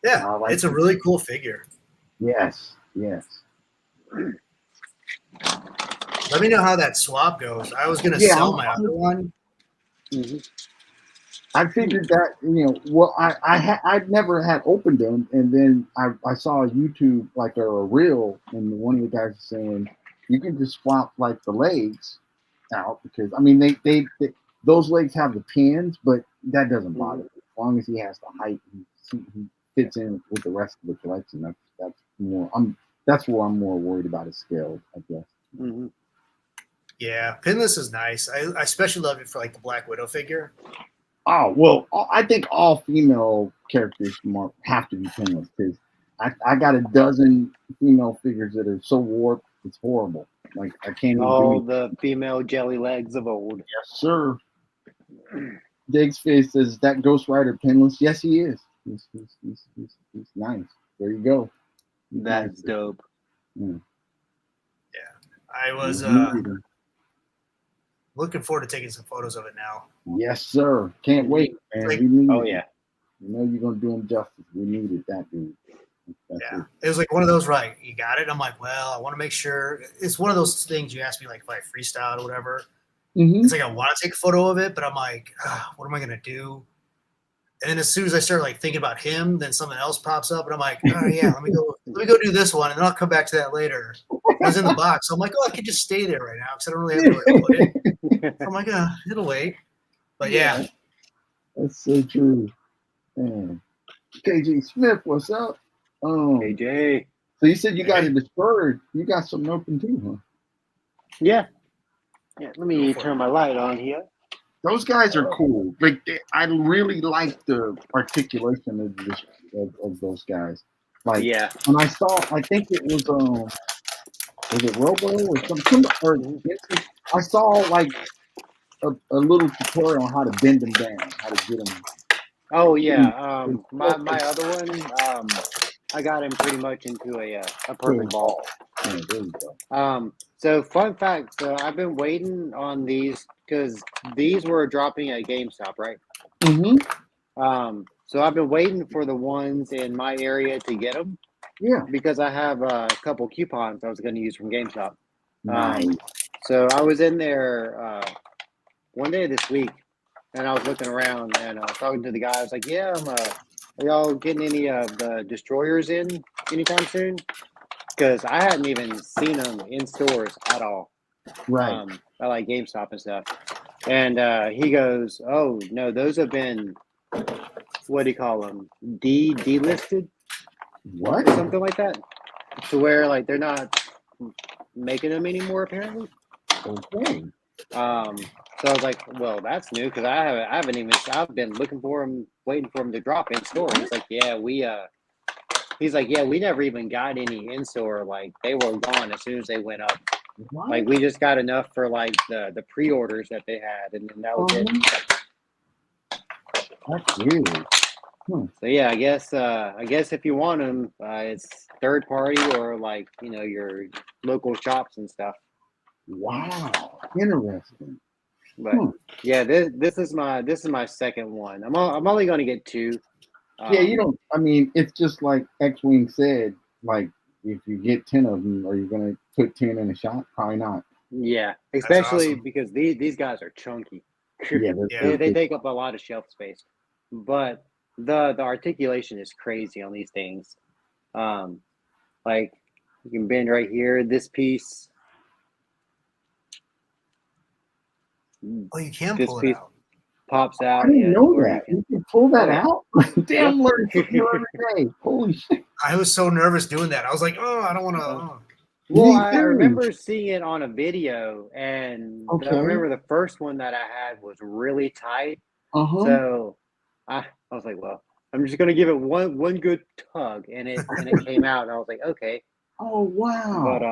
[SPEAKER 4] Yeah. Yeah.
[SPEAKER 1] I like
[SPEAKER 4] It's a really cool figure.
[SPEAKER 1] Yes. Yes.
[SPEAKER 4] Let me know how that swap goes. I was gonna sell my other one.
[SPEAKER 1] I figured that, well, I'd never had opened them, and then I saw a YouTube like a reel, and one of the guys was saying you can just swap like the legs out because I mean they those legs have the pins, but that doesn't bother me as long as he has the height and he fits in with the rest of the collection. That's more that's where I'm more worried about his scale, I guess.
[SPEAKER 4] Yeah, pinless is nice. I especially love it for like the Black Widow figure.
[SPEAKER 1] Oh well, I think all female characters have to be pinless because I got a dozen female figures that are so warped it's horrible. Like I can't even
[SPEAKER 3] All
[SPEAKER 1] do
[SPEAKER 3] the female jelly legs of old.
[SPEAKER 1] Yes, sir. Diggs Face says that Ghost Rider pinless. Yes, he is. He's nice. There you go.
[SPEAKER 3] That's
[SPEAKER 1] nice.
[SPEAKER 3] dope.
[SPEAKER 1] Yeah.
[SPEAKER 4] I was looking forward to taking some photos of it now.
[SPEAKER 1] Yes, sir. Can't wait, man.
[SPEAKER 4] Like,
[SPEAKER 3] yeah.
[SPEAKER 1] You know you're gonna do him justice. We needed that, dude.
[SPEAKER 4] It was like one of those, right? You got it. I'm like, well, I want to make sure. It's one of those things you ask me, like, if I freestyle or whatever. It's like I want to take a photo of it, but I'm like, what am I gonna do? And then as soon as I start like thinking about him, then something else pops up, and I'm like, oh yeah, let me go do this one, and then I'll come back to that later. It was in the box. So I'm like, oh, I could just stay there right now because I don't really have nowhere to put it. So I'm like, it'll wait. But yeah.
[SPEAKER 1] That's so true. Man. KJ Smith, what's up?
[SPEAKER 3] KJ.
[SPEAKER 1] So you said you got it deferred. You got something open too, huh?
[SPEAKER 3] Yeah. Yeah. Let me turn my light on here.
[SPEAKER 1] Those guys are cool. Like I really like the articulation of those guys. Like when I saw, I think it was it Robo or something? I saw like a little tutorial on how to bend them down, how to get them.
[SPEAKER 3] Oh yeah, my other one, I got him pretty much into a perfect ball.
[SPEAKER 1] Yeah, there you go.
[SPEAKER 3] So fun fact, so I've been waiting on these because these were dropping at GameStop, right? So I've been waiting for the ones in my area to get them.
[SPEAKER 1] Yeah.
[SPEAKER 3] Because I have a couple coupons I was going to use from GameStop.
[SPEAKER 1] Nice.
[SPEAKER 3] So I was in there one day this week, and I was looking around and talking to the guy. I was like, "Yeah, are y'all getting any of the destroyers in anytime soon?" Because I hadn't even seen them in stores at all.
[SPEAKER 1] Right.
[SPEAKER 3] I like GameStop and stuff. And he goes, "Oh no, those have been what do you call them? Delisted."
[SPEAKER 1] What?
[SPEAKER 3] Something like that. To where like they're not making them anymore apparently.
[SPEAKER 1] Okay.
[SPEAKER 3] So I was like, well, that's new because I've been looking for them, waiting for them to drop in store. He's like, he's like, we never even got any in store. Like they were gone as soon as they went up.
[SPEAKER 1] What?
[SPEAKER 3] Like we just got enough for like the pre-orders that they had, and then that was it.
[SPEAKER 1] That's weird.
[SPEAKER 3] So yeah, I guess if you want them, it's third party or like your local shops and stuff.
[SPEAKER 1] Wow, interesting.
[SPEAKER 3] But yeah, this is my second one. I'm only going to get two.
[SPEAKER 1] Yeah, you don't. I mean, it's just like X-Wing said. Like, if you get 10 of them, are you going to put 10 in a shot? Probably not.
[SPEAKER 3] Yeah, especially
[SPEAKER 4] awesome.
[SPEAKER 3] because these guys are chunky.
[SPEAKER 1] Yeah,
[SPEAKER 4] Yeah.
[SPEAKER 3] They take up a lot of shelf space, but the articulation is crazy on these things. Like you can bend right here. This piece,
[SPEAKER 4] Oh, you can
[SPEAKER 3] this
[SPEAKER 4] pull it
[SPEAKER 3] piece
[SPEAKER 4] out.
[SPEAKER 3] pops
[SPEAKER 1] I
[SPEAKER 3] out.
[SPEAKER 1] didn't
[SPEAKER 3] Yeah,
[SPEAKER 1] know
[SPEAKER 3] or
[SPEAKER 1] that. You can pull that
[SPEAKER 3] Oh, yeah.
[SPEAKER 1] out. Damn,
[SPEAKER 3] Yeah.
[SPEAKER 1] learn something new every day. Holy shit!
[SPEAKER 4] I was so nervous doing that. I was like, oh, I don't want to.
[SPEAKER 3] Well,
[SPEAKER 1] Me
[SPEAKER 3] I
[SPEAKER 1] too.
[SPEAKER 3] remember seeing it on a video, and I
[SPEAKER 1] Okay.
[SPEAKER 3] remember the first one that I had was really tight.
[SPEAKER 1] Uh-huh.
[SPEAKER 3] So I was like, well, I'm just gonna give it one good tug, and it came out, and I was like, okay.
[SPEAKER 1] Oh wow.
[SPEAKER 3] But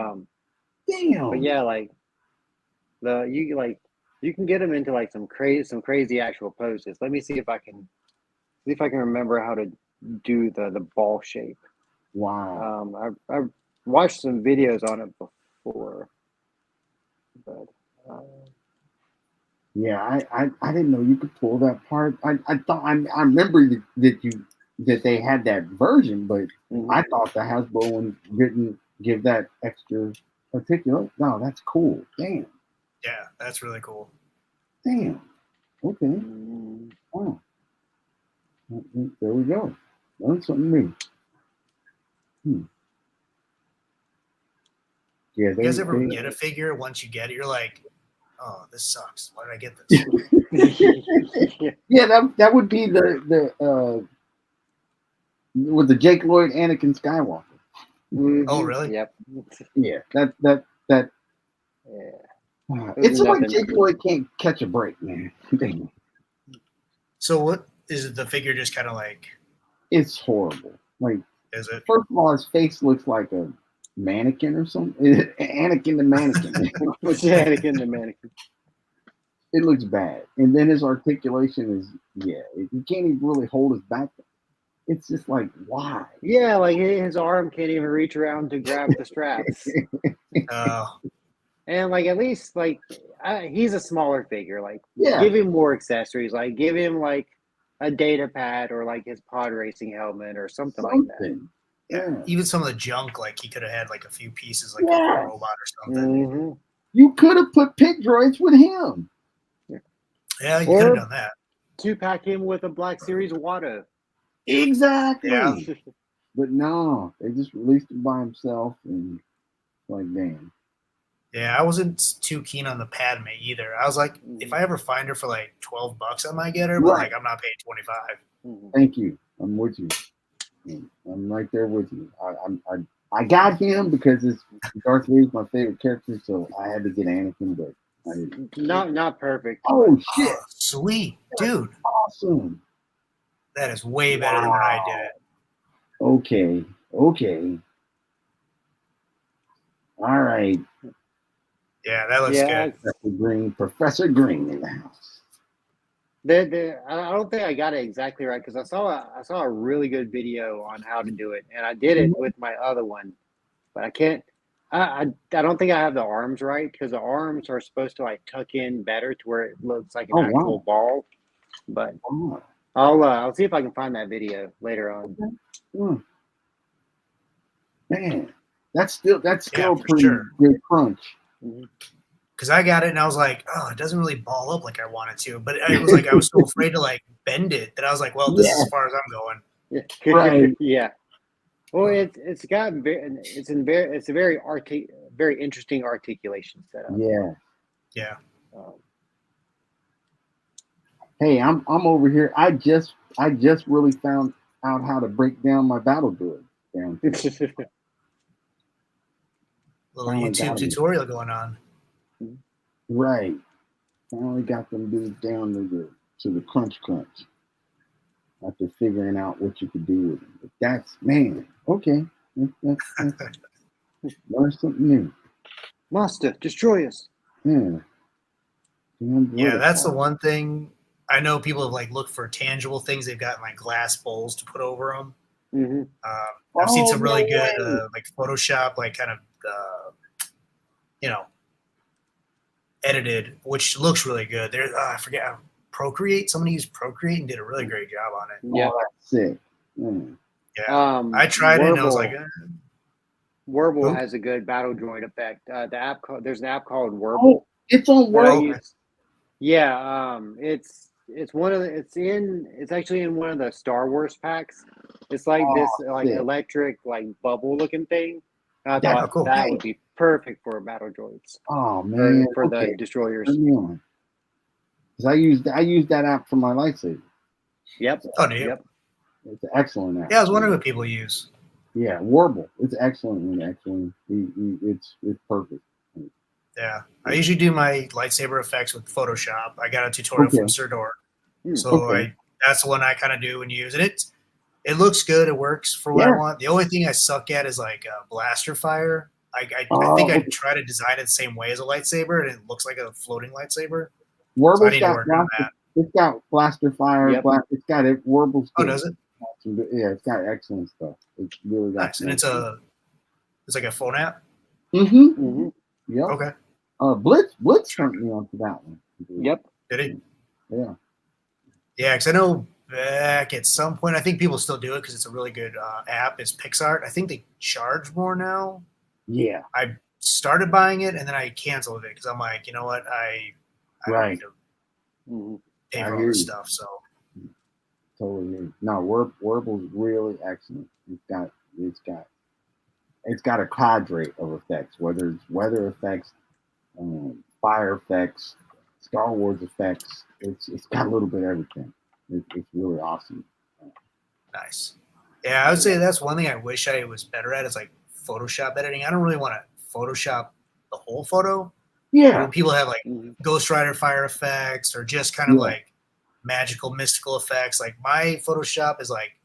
[SPEAKER 1] Damn.
[SPEAKER 3] yeah, like you can get them into like some crazy actual poses. Let me see if I can remember how to do the ball shape.
[SPEAKER 1] Wow.
[SPEAKER 3] I've watched some videos on it before, but
[SPEAKER 1] Yeah, I didn't know you could pull that part. I thought I remember that they had that version, but I thought the Hasbro one didn't give that extra articulate. No, that's cool. Damn.
[SPEAKER 4] Yeah, that's really cool.
[SPEAKER 1] Damn. Okay. Oh. There we go. Learn something new. Yeah,
[SPEAKER 4] You
[SPEAKER 1] they,
[SPEAKER 4] guys ever
[SPEAKER 1] they
[SPEAKER 4] get a figure once you get it? You're like, oh, this sucks. Why did I get this?
[SPEAKER 1] yeah, that would be the with the Jake Lloyd Anakin Skywalker.
[SPEAKER 4] Oh, really?
[SPEAKER 3] Yep.
[SPEAKER 1] Yeah, that
[SPEAKER 3] Yeah.
[SPEAKER 1] it's like
[SPEAKER 3] Nothing.
[SPEAKER 1] Jake Lloyd can't catch a break, man. Damn.
[SPEAKER 4] So what is it? The figure just kind of like,
[SPEAKER 1] It's horrible. Like,
[SPEAKER 4] is it?
[SPEAKER 1] first of all, his face looks like a mannequin or something. Anakin the mannequin.
[SPEAKER 3] Anakin the mannequin.
[SPEAKER 1] It looks bad, and then his articulation is he can't even really hold his back. It's just like, why?
[SPEAKER 3] Yeah, like his arm can't even reach around to grab the straps. And like at least like he's a smaller figure. Like give him more accessories. Like give him like a data pad or like his pod racing helmet or something like that.
[SPEAKER 4] Yeah. Even some of the junk, like he could have had like a few pieces, like a robot or something.
[SPEAKER 1] You could have put pit droids with him.
[SPEAKER 4] Yeah, you could have done that.
[SPEAKER 3] 2-pack him with a Black Series Watto.
[SPEAKER 1] Exactly.
[SPEAKER 4] Yeah.
[SPEAKER 1] But no, they just released it by himself, and like, damn.
[SPEAKER 4] Yeah, I wasn't too keen on the Padme either. I was like, if I ever find her for like $12, I might get her, but like I'm not paying 25.
[SPEAKER 1] Thank you. I'm with you. I'm right there with you. I got him because Darth Vader's my favorite character, so I had to get Anakin, but I didn't.
[SPEAKER 3] Not perfect.
[SPEAKER 1] Oh shit!
[SPEAKER 4] Oh, sweet, dude.
[SPEAKER 1] Awesome.
[SPEAKER 4] That is way better than when I did it.
[SPEAKER 1] Okay. All right.
[SPEAKER 4] Yeah, that looks good.
[SPEAKER 1] Professor Green in the house.
[SPEAKER 3] I don't think I got it exactly right because I saw a really good video on how to do it, and I did it with my other one, but I can't. I don't think I have the arms right because the arms are supposed to like tuck in better to where it looks like an actual ball. But I'll see if I can find that video later on.
[SPEAKER 1] Man, that's still pretty good crunch.
[SPEAKER 4] Because I got it and I was like, oh, it doesn't really ball up like I wanted to. But it was like I was so afraid to like bend it that I was like, well, this is as far as I'm going.
[SPEAKER 1] Right.
[SPEAKER 3] Yeah. Well, it's a very interesting articulation setup.
[SPEAKER 4] Yeah.
[SPEAKER 1] Hey, I'm over here. I just really found out how to break down my battle droid.
[SPEAKER 4] Little YouTube tutorial going on.
[SPEAKER 1] Right. Finally got them dudes down to the crunch. After figuring out what you could do with them. But that's, man, okay. That's learn something new.
[SPEAKER 3] Master, destroy us.
[SPEAKER 4] Yeah, that's the one thing. I know people have like looked for tangible things. They've got like glass bowls to put over them. I've seen some really good like Photoshop, like kind of edited, which looks really good. There, I forget Procreate. Somebody used Procreate and did a really great job on it.
[SPEAKER 3] Yeah,
[SPEAKER 1] that's sick.
[SPEAKER 4] Yeah, I tried it and I was like,
[SPEAKER 3] Warble has a good battle droid effect. There's an app called Warble.
[SPEAKER 1] Oh, it's on Warble.
[SPEAKER 3] Yeah, it's one of the, it's actually in one of the Star Wars packs. It's like
[SPEAKER 1] Oh,
[SPEAKER 3] this like
[SPEAKER 1] shit.
[SPEAKER 3] electric like bubble looking thing. I
[SPEAKER 1] That's
[SPEAKER 4] Oh,
[SPEAKER 3] thought
[SPEAKER 4] cool.
[SPEAKER 3] that
[SPEAKER 1] nice.
[SPEAKER 3] would be perfect for battle droids
[SPEAKER 1] Oh man.
[SPEAKER 3] for the
[SPEAKER 1] Okay.
[SPEAKER 3] destroyers.
[SPEAKER 1] Turn me on. 'Cause I use that app for my lightsaber.
[SPEAKER 3] Yep,
[SPEAKER 4] Oh, do you?
[SPEAKER 3] yep.
[SPEAKER 1] It's an excellent app.
[SPEAKER 4] Yeah, I was wondering what people use.
[SPEAKER 1] Yeah, Warble. It's excellent one actually. It's perfect.
[SPEAKER 4] Yeah, I usually do my lightsaber effects with Photoshop. I got a tutorial from
[SPEAKER 1] Okay.
[SPEAKER 4] Sir Dor,
[SPEAKER 3] Hmm.
[SPEAKER 4] so
[SPEAKER 1] Okay.
[SPEAKER 4] that's the one I kind of do and use, and it looks good. It works for what I
[SPEAKER 1] Yeah.
[SPEAKER 4] want. The only thing I suck at is like blaster fire. I think
[SPEAKER 1] Oh,
[SPEAKER 4] I
[SPEAKER 1] okay.
[SPEAKER 4] try to design it the same way as a lightsaber, and it looks like a floating lightsaber. So I
[SPEAKER 1] Warble's
[SPEAKER 4] need to
[SPEAKER 1] got
[SPEAKER 4] work on
[SPEAKER 1] blaster.
[SPEAKER 4] that.
[SPEAKER 1] It's got blaster fire.
[SPEAKER 3] Yep.
[SPEAKER 1] It's got it. Warble's
[SPEAKER 4] Oh,
[SPEAKER 1] good.
[SPEAKER 4] does it?
[SPEAKER 1] Yeah, it's got excellent stuff. It's really got
[SPEAKER 4] Nice, and it's like a phone app.
[SPEAKER 1] Mm-hmm.
[SPEAKER 3] Hmm.
[SPEAKER 1] Yep.
[SPEAKER 4] Okay,
[SPEAKER 1] Blitz turned me on to that one.
[SPEAKER 3] Yep.
[SPEAKER 4] did it?
[SPEAKER 1] Yeah.
[SPEAKER 4] Yeah, because I know back at some point, I think people still do it because it's a really good app. Is PixArt? I think they charge more now.
[SPEAKER 1] Yeah.
[SPEAKER 4] I started buying it and then I canceled it because I'm like, you know what, I don't
[SPEAKER 1] Right.
[SPEAKER 4] need to
[SPEAKER 3] Hmm.
[SPEAKER 4] pay
[SPEAKER 1] I
[SPEAKER 4] for all
[SPEAKER 1] hear
[SPEAKER 4] this
[SPEAKER 1] you.
[SPEAKER 4] stuff. So
[SPEAKER 1] Totally agree. No, Warble's really excellent. It's got a cadre of effects, whether it's weather effects, fire effects, Star Wars effects. It's got a little bit of everything. It's really awesome.
[SPEAKER 4] nice. Yeah, I would say that's one thing I wish I was better at is like Photoshop editing. I don't really want to Photoshop the whole photo. But
[SPEAKER 1] Yeah.
[SPEAKER 4] when people have like
[SPEAKER 3] Hmm.
[SPEAKER 4] Ghost Rider fire effects or just kind of
[SPEAKER 1] Yeah.
[SPEAKER 4] like magical, mystical effects, like my Photoshop is like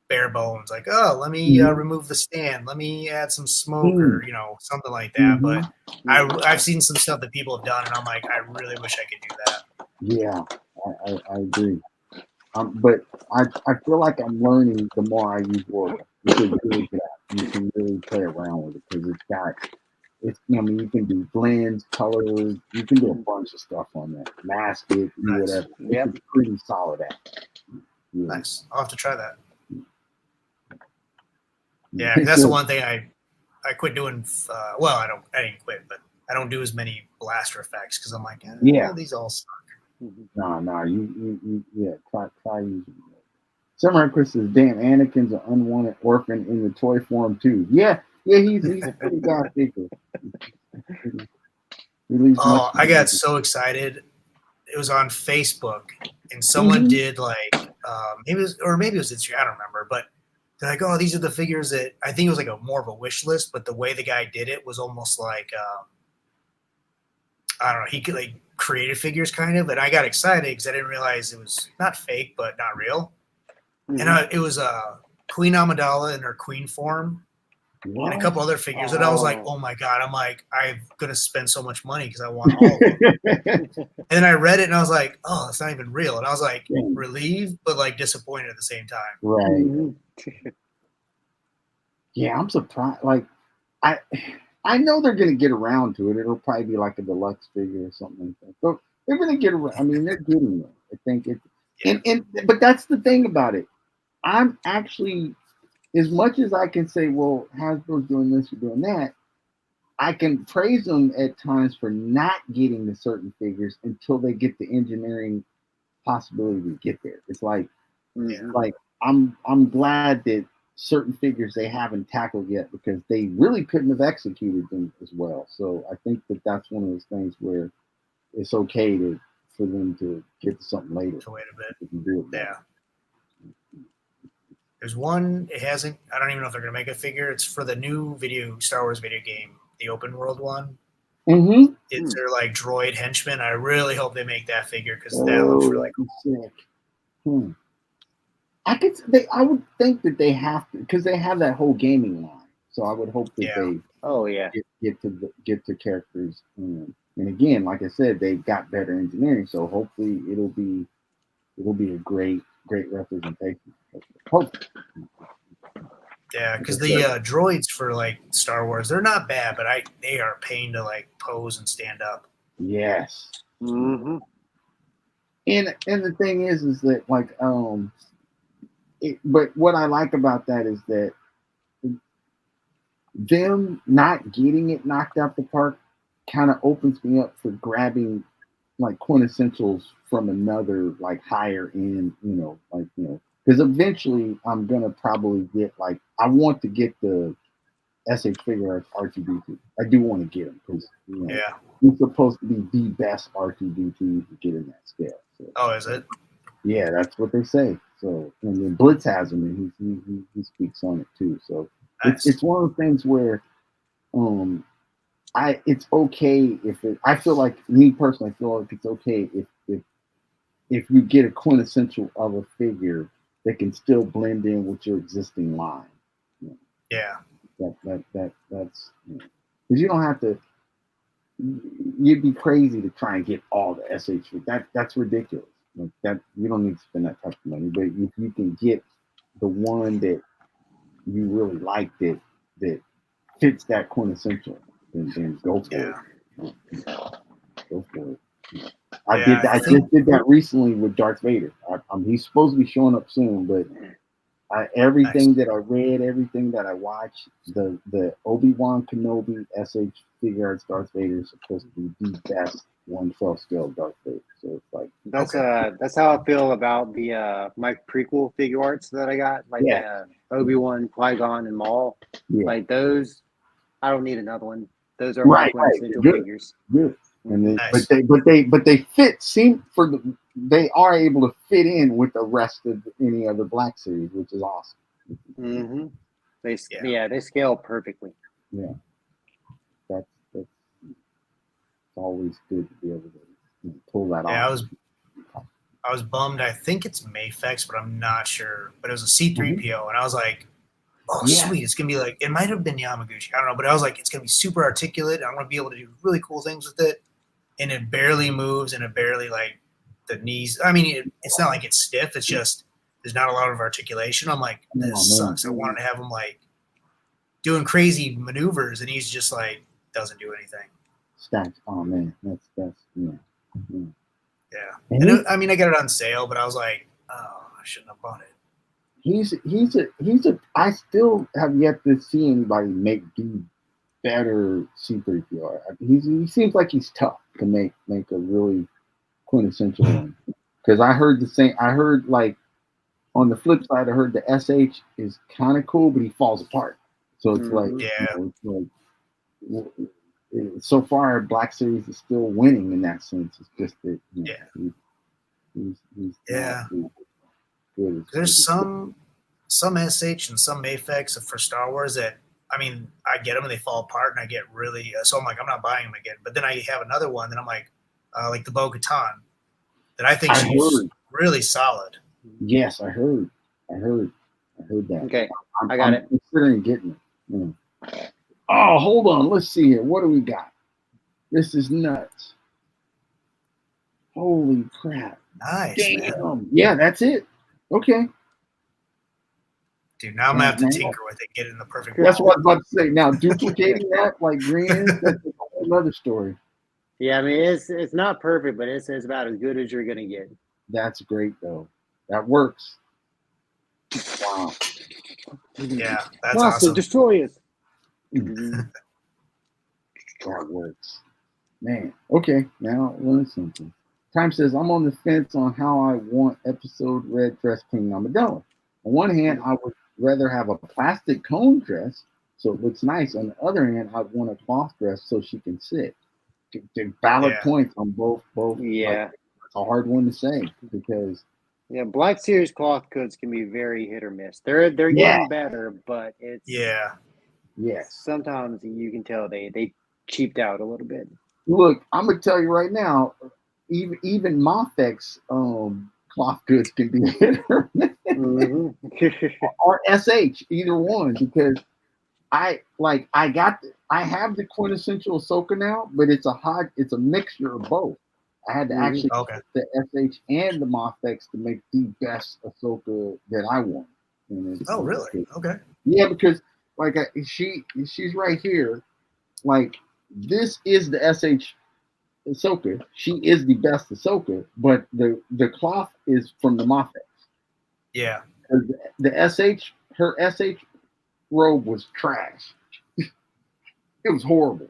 [SPEAKER 4] bare bones. Like, oh, let me
[SPEAKER 1] Mhm.
[SPEAKER 4] remove the stand. Let me add some smoke
[SPEAKER 1] Mm.
[SPEAKER 4] or something like that. But
[SPEAKER 1] Mhm.
[SPEAKER 4] I've seen some stuff that people have done, and I'm like, I really wish I could do that.
[SPEAKER 1] Yeah, I agree. But I feel like I'm learning the more I use Word. It's a really good app. You can really play around with it because I mean, you can do blends, colors, you can do a bunch of stuff on that. Mask it, do
[SPEAKER 4] Nice,
[SPEAKER 1] whatever. It's
[SPEAKER 3] Yep.
[SPEAKER 1] a pretty solid app. Yeah.
[SPEAKER 4] nice. I'll have to try that. Yeah, 'cause that's the
[SPEAKER 1] So,
[SPEAKER 4] one thing I quit doing. Well, I didn't quit, but I don't do as many blaster effects because I'm like,
[SPEAKER 1] yeah.
[SPEAKER 4] these all suck.
[SPEAKER 3] Hmm.
[SPEAKER 1] No, yeah, try using it. Samurai Chris says, damn, Anakin's an unwanted orphan in the toy form too. Yeah, he's a pretty god figure. He leaves much
[SPEAKER 4] Oh,
[SPEAKER 1] to
[SPEAKER 4] I
[SPEAKER 1] be.
[SPEAKER 4] got so excited. It was on Facebook, and someone
[SPEAKER 1] Mhm.
[SPEAKER 4] did like maybe it was Instagram. I don't remember, but they're like, oh, these are the figures that I think it was like a more of a wish list. But the way the guy did it was almost like I don't know. He could like created figures kind of, and I got excited because I didn't realize it was not fake but not real. And
[SPEAKER 3] Hmm.
[SPEAKER 4] it was Queen Amidala in her queen form, and a
[SPEAKER 1] What?
[SPEAKER 4] couple other figures. And I was like,
[SPEAKER 3] Oh.
[SPEAKER 4] oh my god! I'm like, I'm gonna spend so much money because I want all of them. And then I read it and I was like, oh, it's not even real. And I was like relieved but like disappointed at the same time.
[SPEAKER 1] Right.
[SPEAKER 3] Hmm.
[SPEAKER 1] Yeah, I'm surprised. Like, I I know they're gonna get around to it. It'll probably be like a deluxe figure or something like that. But they're gonna get around. I mean, they're getting there. I think it.
[SPEAKER 4] Yeah.
[SPEAKER 1] And but that's the thing about it. I'm actually, as much as I can say, well, Hasbro's doing this or doing that, I can praise them at times for not getting the certain figures until they get the engineering possibility to get there. It's
[SPEAKER 3] Hmm.
[SPEAKER 1] like I'm glad that certain figures they haven't tackled yet because they really couldn't have executed them as well. So I think that that's one of those things where it's okay for them to get to something later.
[SPEAKER 4] To wait a bit.
[SPEAKER 1] They can do it better.
[SPEAKER 4] Yeah. There's one, it hasn't, I don't even know if they're going to make a figure. It's for the new Star Wars video game, the open world one.
[SPEAKER 1] Mm-hmm.
[SPEAKER 4] It's their like droid henchman. I really hope they make that figure because that looks
[SPEAKER 1] Oh,
[SPEAKER 4] really cool.
[SPEAKER 1] sick. I would think that they have to because they have that whole gaming line. So I would hope that
[SPEAKER 4] Yeah.
[SPEAKER 1] they
[SPEAKER 3] Oh yeah.
[SPEAKER 1] get to characters. And again, like I said, they've got better engineering. So hopefully it'll be a great representation. Hopefully.
[SPEAKER 4] Yeah, because the droids for like Star Wars, they're not bad, but they are a pain to like pose and stand up.
[SPEAKER 1] Yes.
[SPEAKER 3] Hmm.
[SPEAKER 1] And the thing is that like but what I like about that is that them not getting it knocked out the park kind of opens me up for grabbing like quintessentials from another like higher end, because eventually I'm gonna probably get like I want to get the SH figure arts R2D2. I do want to get them because
[SPEAKER 4] Yeah.
[SPEAKER 1] he's supposed to be the best R2D2 you can get in that scale. So,
[SPEAKER 4] Oh, is it?
[SPEAKER 1] yeah, that's what they say. So and then Blitz has him, and he speaks on it too. So
[SPEAKER 4] Nice.
[SPEAKER 1] it's one of the things where it's okay if I feel like me personally, I feel like it's okay if you get a quintessential of a figure that can still blend in with your existing line.
[SPEAKER 4] Yeah.
[SPEAKER 1] That's because you don't have to. You'd be crazy to try and get all the SH. That's ridiculous. Like that, you don't need to spend that type of money. But if you can get the one that you really like that fits that quintessential, then go for it. Go for it. I did that. I just did that recently with Darth Vader. He's supposed to be showing up soon, but everything that I read, everything that I watched, the Obi-Wan Kenobi SH figure arts Darth Vader is supposed to be the best 1/12 scale Darth Vader. So it's like
[SPEAKER 3] that's how I feel about the my prequel figure arts that I got, like Obi-Wan, Qui-Gon, and Maul. Yeah. Like those, I don't need another one. Those are my quintessential figures.
[SPEAKER 1] Good. And then, but they fit. They are able to fit in with the rest of any other Black Series, which is awesome.
[SPEAKER 3] Mm-hmm. They scale perfectly.
[SPEAKER 1] Yeah, that's always good to be able to pull that off.
[SPEAKER 4] I was bummed. I think it's Mayfex, but I'm not sure. But it was a C-3PO, and I was like, oh, sweet. It's going to be like, it might have been Yamaguchi. I don't know. But I was like, it's going to be super articulate. I'm going to be able to do really cool things with it. And it barely moves, and it barely, like, the knees. I mean, it's not like it's stiff. It's just there's not a lot of articulation. I'm like, this sucks. I wanted to have him, like, doing crazy maneuvers, and he's just, like, doesn't do anything.
[SPEAKER 1] Stacks. Oh, man. That's yeah.
[SPEAKER 4] Yeah. And I mean, I got it on sale, but I was like, oh, I shouldn't have bought it. I still have yet to see anybody do better C-3PO. He seems like he's tough to make a really quintessential one. Because I heard the same. I heard like on the flip side, I heard the SH is kind of cool, but he falls apart. So it's like, so far, Black Series is still winning in that sense. It's just that he's good. There's some SH and some Mayfex for Star Wars that, I mean, I get them and they fall apart, and I get really so I'm like, I'm not buying them again. But then I have another one that I'm like the Bo-Katan, that I think she's really solid.
[SPEAKER 1] Yes, I heard that.
[SPEAKER 3] Okay,
[SPEAKER 1] I got it. Considering getting it. Yeah. Oh, hold on. Let's see here. What do we got? This is nuts. Holy crap.
[SPEAKER 4] Nice.
[SPEAKER 1] Damn.
[SPEAKER 4] Man.
[SPEAKER 1] Yeah, that's it. Okay.
[SPEAKER 4] Dude, now I'm going to have to tinker with it, get it in the perfect
[SPEAKER 1] That's what I was about to say. Now, duplicating that like green is, that's a whole other story.
[SPEAKER 3] Yeah, I mean, it's not perfect, but it's about as good as you're going to get.
[SPEAKER 1] That's great, though. That works. Wow.
[SPEAKER 4] Yeah, that's awesome.
[SPEAKER 3] Destroy us.
[SPEAKER 1] That works. Man. Okay, now learn something. Time says, I'm on the fence on how I want episode red dress King Amadella. On one hand, I would rather have a plastic cone dress so it looks nice. On the other hand, I'd want a cloth dress so she can sit. Valid points on both.
[SPEAKER 3] Yeah.
[SPEAKER 1] Like, it's a hard one to say because
[SPEAKER 3] Black Series cloth coats can be very hit or miss. They're getting better, but it's sometimes you can tell they cheaped out a little bit.
[SPEAKER 1] Look, I'm gonna tell you right now, even Mofex cloth goods can be hit or miss. Or SH, either one, because I have the quintessential Ahsoka now, but it's a mixture of both. I had to actually get the SH and the Mofex to make the best Ahsoka that I want.
[SPEAKER 4] Oh, really? Okay.
[SPEAKER 1] Yeah, because like she's right here. Like this is the SH Ahsoka. She is the best Ahsoka, but the cloth is from the Mofex.
[SPEAKER 4] Yeah.
[SPEAKER 1] The her SH robe was trash. It was horrible.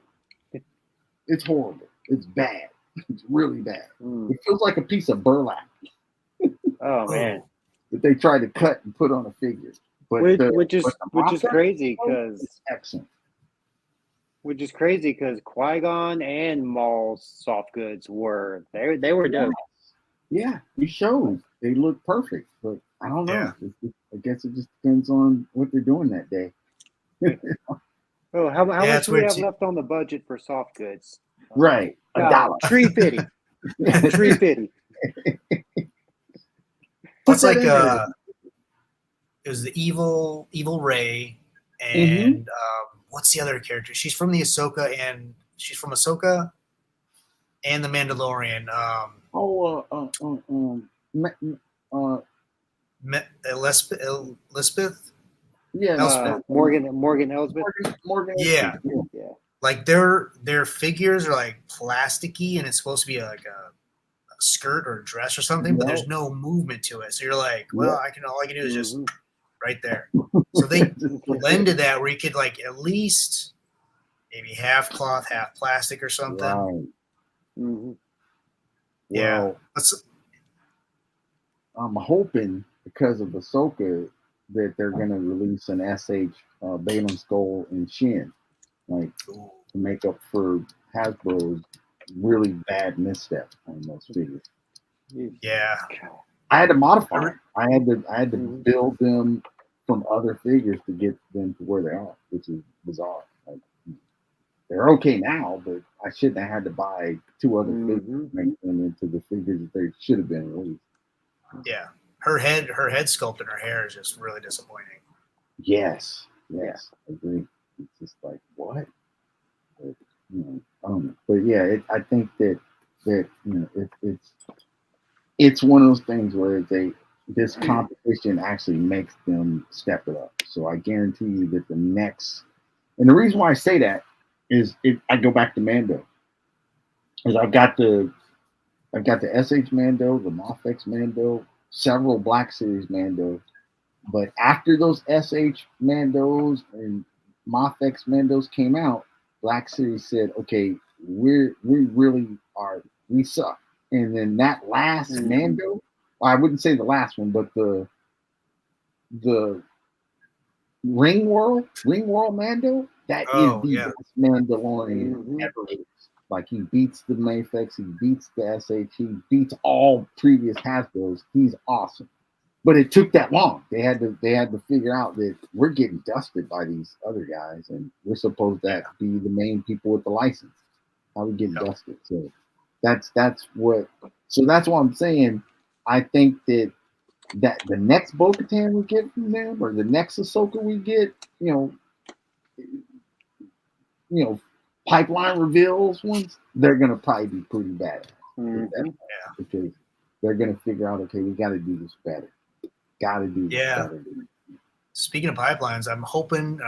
[SPEAKER 1] It's horrible. It's bad. It's really bad.
[SPEAKER 3] Mm.
[SPEAKER 1] It feels like a piece of burlap
[SPEAKER 3] Oh man,
[SPEAKER 1] that they tried to cut and put on a figure. But
[SPEAKER 3] which
[SPEAKER 1] the,
[SPEAKER 3] which is
[SPEAKER 1] but the
[SPEAKER 3] which is
[SPEAKER 1] Mothra
[SPEAKER 3] crazy
[SPEAKER 1] is
[SPEAKER 3] because
[SPEAKER 1] excellent.
[SPEAKER 3] Qui-Gon and Maul's soft goods were they were dope.
[SPEAKER 1] Yeah, he shows they look perfect, but I don't know.
[SPEAKER 4] Yeah.
[SPEAKER 1] I guess it just depends on what they're doing that day.
[SPEAKER 3] Oh, how
[SPEAKER 4] Yeah,
[SPEAKER 3] much
[SPEAKER 4] it's
[SPEAKER 3] do we
[SPEAKER 4] weird
[SPEAKER 3] have
[SPEAKER 4] too.
[SPEAKER 3] left on the budget for soft goods?
[SPEAKER 1] Right, $1.
[SPEAKER 3] $3.50. $3.50.
[SPEAKER 1] Put
[SPEAKER 4] It's
[SPEAKER 1] that
[SPEAKER 4] like
[SPEAKER 1] in there.
[SPEAKER 4] it was the evil Rey,
[SPEAKER 1] Mhm.
[SPEAKER 4] and what's the other character? She's from the Ahsoka, and she's from Ahsoka and the Mandalorian.
[SPEAKER 1] Uh,
[SPEAKER 4] Elizabeth.
[SPEAKER 1] yeah,
[SPEAKER 4] Elspeth.
[SPEAKER 3] Morgan Elsbeth.
[SPEAKER 1] Morgan.
[SPEAKER 4] Yeah.
[SPEAKER 3] Yeah.
[SPEAKER 4] Like their figures are like plasticky, and it's supposed to be like a skirt or a dress or something, but there's no movement to it. So you're like, well, all I can do is just right there. So they blended that where you could like at least maybe half cloth, half plastic or something.
[SPEAKER 1] Right.
[SPEAKER 3] Mm-hmm.
[SPEAKER 4] Yeah.
[SPEAKER 1] Well, I'm hoping because of Ahsoka that they're going to release an SH Balaam Skull and Shin, like to make up for Hasbro's really bad misstep on those figures.
[SPEAKER 4] Yeah.
[SPEAKER 1] I had to modify them. I had to
[SPEAKER 3] Mhm.
[SPEAKER 1] build them from other figures to get them to where they are, which is bizarre. Like, they're okay now, but I shouldn't have had to buy 2 other figures to make them into the figures that they should have been released.
[SPEAKER 4] Yeah. Her head sculpt and her hair is just really disappointing.
[SPEAKER 1] Yes, I agree. It's just like what? But, I don't know. But yeah, I think that it's one of those things where this competition actually makes them step it up. So I guarantee you that the next, and the reason why I say that is I go back to Mando, is I've got the SH Mando, the Mofex Mando, several Black Series Mando, but after those SH Mandos and Mofex Mandos came out, Black Series said, okay, we suck. And then that last Mando, well, I wouldn't say the last one, but the Ring World Mando, that is the best Mandalorian ever released. Like he beats the Mafex, he beats the SH, he beats all previous Hasbros. He's awesome. But it took that long. They had to figure out that we're getting dusted by these other guys, and we're supposed to be the main people with the license. How we get dusted? So that's what. So that's what I'm saying. I think that the next Bo-Katan we get from them, or the next Ahsoka we get, pipeline reveals ones, they're gonna probably be pretty bad. Because they're gonna figure out, okay, we got to do this better. Got to do this better.
[SPEAKER 4] Speaking of pipelines, I'm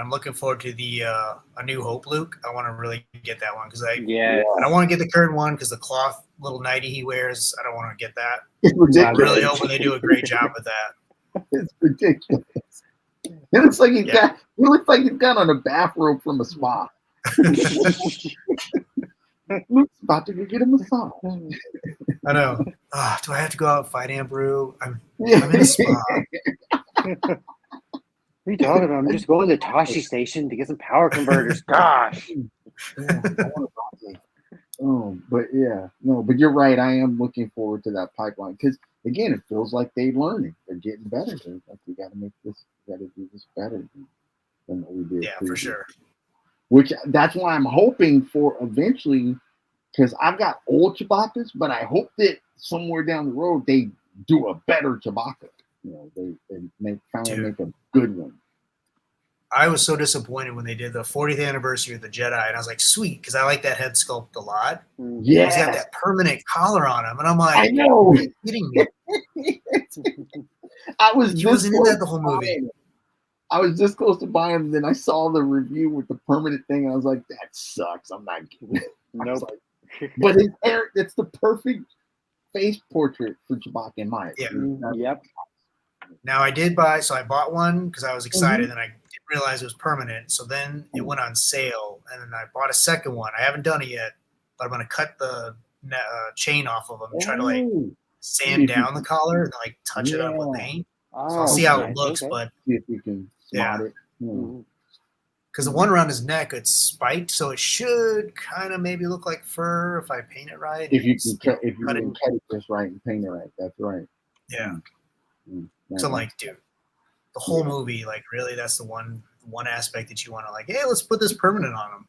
[SPEAKER 4] looking forward to the A New Hope Luke. I want to really get that one because I don't want to get the current one because the cloth little nightie he wears, I don't want to get that. So I'm really hoping they do a great job with that.
[SPEAKER 1] It's ridiculous. It looks like he got on a bathrobe from a spa. Luke's about to go get a massage.
[SPEAKER 4] I know. Do I have to go out and fight Aunt Brew? I'm in a spa.
[SPEAKER 3] What are you talking about? I'm just going to the Tashi station to get some power converters. Gosh.
[SPEAKER 1] But you're right. I am looking forward to that pipeline because again, it feels like they're learning. They're getting better. They're like, we got to do this better than what we did.
[SPEAKER 4] Yeah, for sure.
[SPEAKER 1] Which that's why I'm hoping for eventually, because I've got old Chewbacca's, but I hope that somewhere down the road they do a better Chewbacca. They finally make a good one.
[SPEAKER 4] I was so disappointed when they did the 40th anniversary of the Jedi, and I was like, sweet, because I like that head sculpt a lot.
[SPEAKER 1] Yeah,
[SPEAKER 4] he's got that permanent collar on him, and I'm like,
[SPEAKER 1] I know.
[SPEAKER 4] Are you kidding me?
[SPEAKER 1] He
[SPEAKER 4] wasn't in that the whole movie.
[SPEAKER 1] I was this close to buying him, then I saw the review with the permanent thing, and I was like, that sucks. I'm not getting it.
[SPEAKER 3] Nope.
[SPEAKER 1] But his hair, it's the perfect face portrait for Chewbacca in my opinion.
[SPEAKER 3] Yep.
[SPEAKER 4] Now I bought one because I was excited, and I didn't realize it was permanent. So then it went on sale, and then I bought a second one. I haven't done it yet, but I'm going to cut the chain off of them and try to like
[SPEAKER 1] Oh,
[SPEAKER 4] sand down the collar and like touch it up with
[SPEAKER 1] yeah.
[SPEAKER 4] paint. So
[SPEAKER 3] Oh,
[SPEAKER 4] I'll see how
[SPEAKER 3] okay,
[SPEAKER 4] it looks,
[SPEAKER 3] okay.
[SPEAKER 4] but
[SPEAKER 1] See if you can spot it. Yeah.
[SPEAKER 3] Mhm.
[SPEAKER 4] because the one around his neck, it's spiked, so it should kind of maybe look like fur if I paint it right.
[SPEAKER 1] If you
[SPEAKER 4] and,
[SPEAKER 1] can
[SPEAKER 4] you know,
[SPEAKER 1] cut, if you
[SPEAKER 4] cut it.
[SPEAKER 1] can cut it just right and paint it right, that's right.
[SPEAKER 4] Yeah.
[SPEAKER 1] Mm.
[SPEAKER 4] So I'm like, dude, the whole
[SPEAKER 1] Yeah.
[SPEAKER 4] movie, like, really, that's the one aspect that you want to like. Hey, let's put this permanent on him.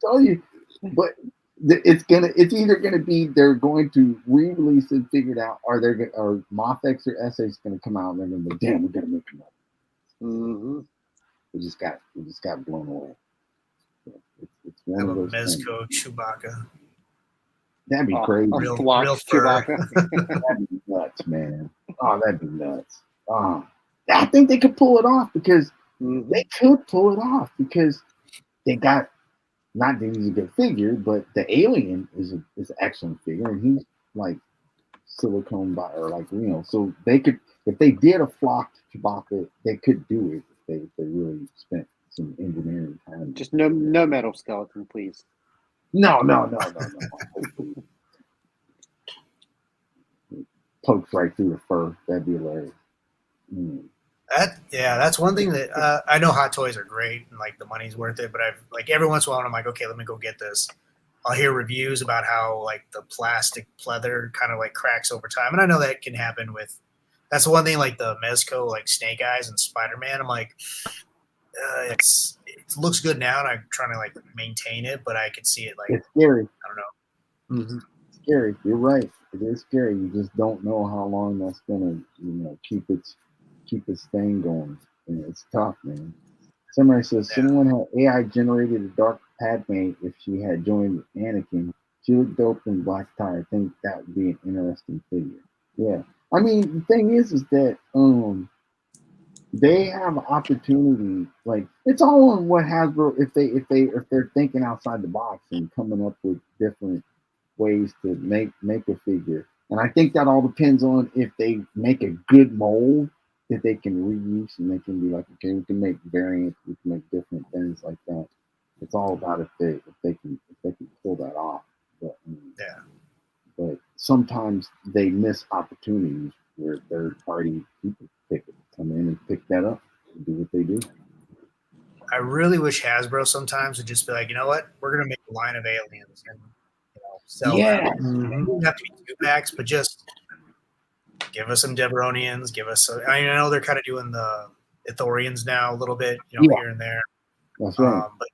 [SPEAKER 1] Tell you, but it's either gonna be they're going to re-release it, figure it out, or or Mothex or Essay's gonna come out and they're gonna be, damn, we're gonna make them up.
[SPEAKER 3] Mhm.
[SPEAKER 1] We just got blown away. So it's one
[SPEAKER 4] Have
[SPEAKER 1] of
[SPEAKER 4] a
[SPEAKER 1] those things.
[SPEAKER 4] Mezco Chewbacca.
[SPEAKER 1] That'd be crazy.
[SPEAKER 4] Real
[SPEAKER 3] Flocked
[SPEAKER 4] fur.
[SPEAKER 3] Chewbacca.
[SPEAKER 1] That'd be nuts, man. Oh, that'd be nuts. Oh, I think they could pull it off because
[SPEAKER 3] Mhm.
[SPEAKER 1] they could pull it off because they got, not that he's a good figure, but the alien is an excellent figure, and he's like silicone by or like so they could, if they did a flocked Chewbacca, they could do it if they really spent some engineering time.
[SPEAKER 3] Just no metal skeleton, please.
[SPEAKER 1] No. Pokes right through the fur. That'd be hilarious.
[SPEAKER 4] That's one thing that I know Hot Toys are great and like the money's worth it, but I've like every once in a while I'm like, okay, let me go get this. I'll hear reviews about how like the plastic pleather kind of like cracks over time, and I know that can happen with. That's the one thing like the Mezco like Snake Eyes and Spider-Man. I'm like, it looks good now, and I'm trying to like maintain it, but I can see it like
[SPEAKER 1] It's scary.
[SPEAKER 4] I don't know.
[SPEAKER 3] Mhm.
[SPEAKER 1] Scary. You're right. It is scary. You just don't know how long that's gonna, keep its thing going. And it's tough, man. Somebody says someone had AI generated a dark Padme if she had joined Anakin. She looked dope in black tie. I think that would be an interesting figure. Yeah. I mean, the thing is that they have opportunity. Like, it's all on what Hasbro, if they're thinking outside the box and coming up with different ways to make a figure. And I think that all depends on if they make a good mold that they can reuse, and they can be like, okay, we can make variants, we can make different things like that. It's all about if they can pull that off. But, but sometimes they miss opportunities where third party people come in and pick that up and do what they do.
[SPEAKER 4] I really wish Hasbro sometimes would just be like, you know what, we're gonna make a line of aliens and sell them.
[SPEAKER 3] Mhm.
[SPEAKER 4] It doesn't have to be 2-packs, but just give us some Debronians. Give us. I know they're kind of doing the Ithorians now a little bit, here and there.
[SPEAKER 1] That's right.
[SPEAKER 4] But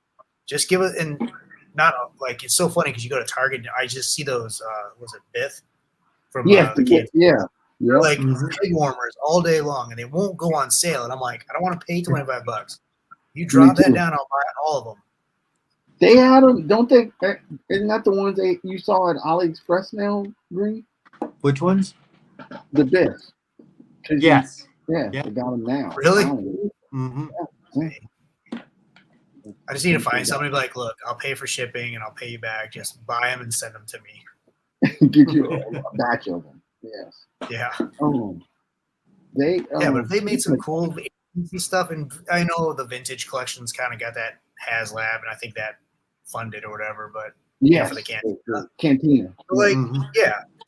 [SPEAKER 4] just give it, and not like it's so funny because you go to Target and I just see those. Was it Bith from the kids?
[SPEAKER 1] Yeah.
[SPEAKER 4] Like pig warmers all day long, and they won't go on sale. And I'm like, I don't want to pay $25. You drop that down, I'll buy all of them.
[SPEAKER 1] They had them, don't they? Isn't that the ones that you saw at AliExpress now, Green?
[SPEAKER 5] Which ones?
[SPEAKER 1] The best.
[SPEAKER 5] Yes.
[SPEAKER 1] They got them now.
[SPEAKER 4] Really?
[SPEAKER 5] Mm-hmm.
[SPEAKER 1] Yeah.
[SPEAKER 4] I just need to find somebody like, look, I'll pay for shipping and I'll pay you back. Just buy them and send them to me.
[SPEAKER 1] Get you a batch of them. Yes.
[SPEAKER 4] Yeah.
[SPEAKER 1] But
[SPEAKER 4] if they made some cool stuff, and I know the vintage collections kind of got that HasLab, and I think that funded or whatever, but
[SPEAKER 1] for
[SPEAKER 4] the
[SPEAKER 1] cantina.
[SPEAKER 4] Like,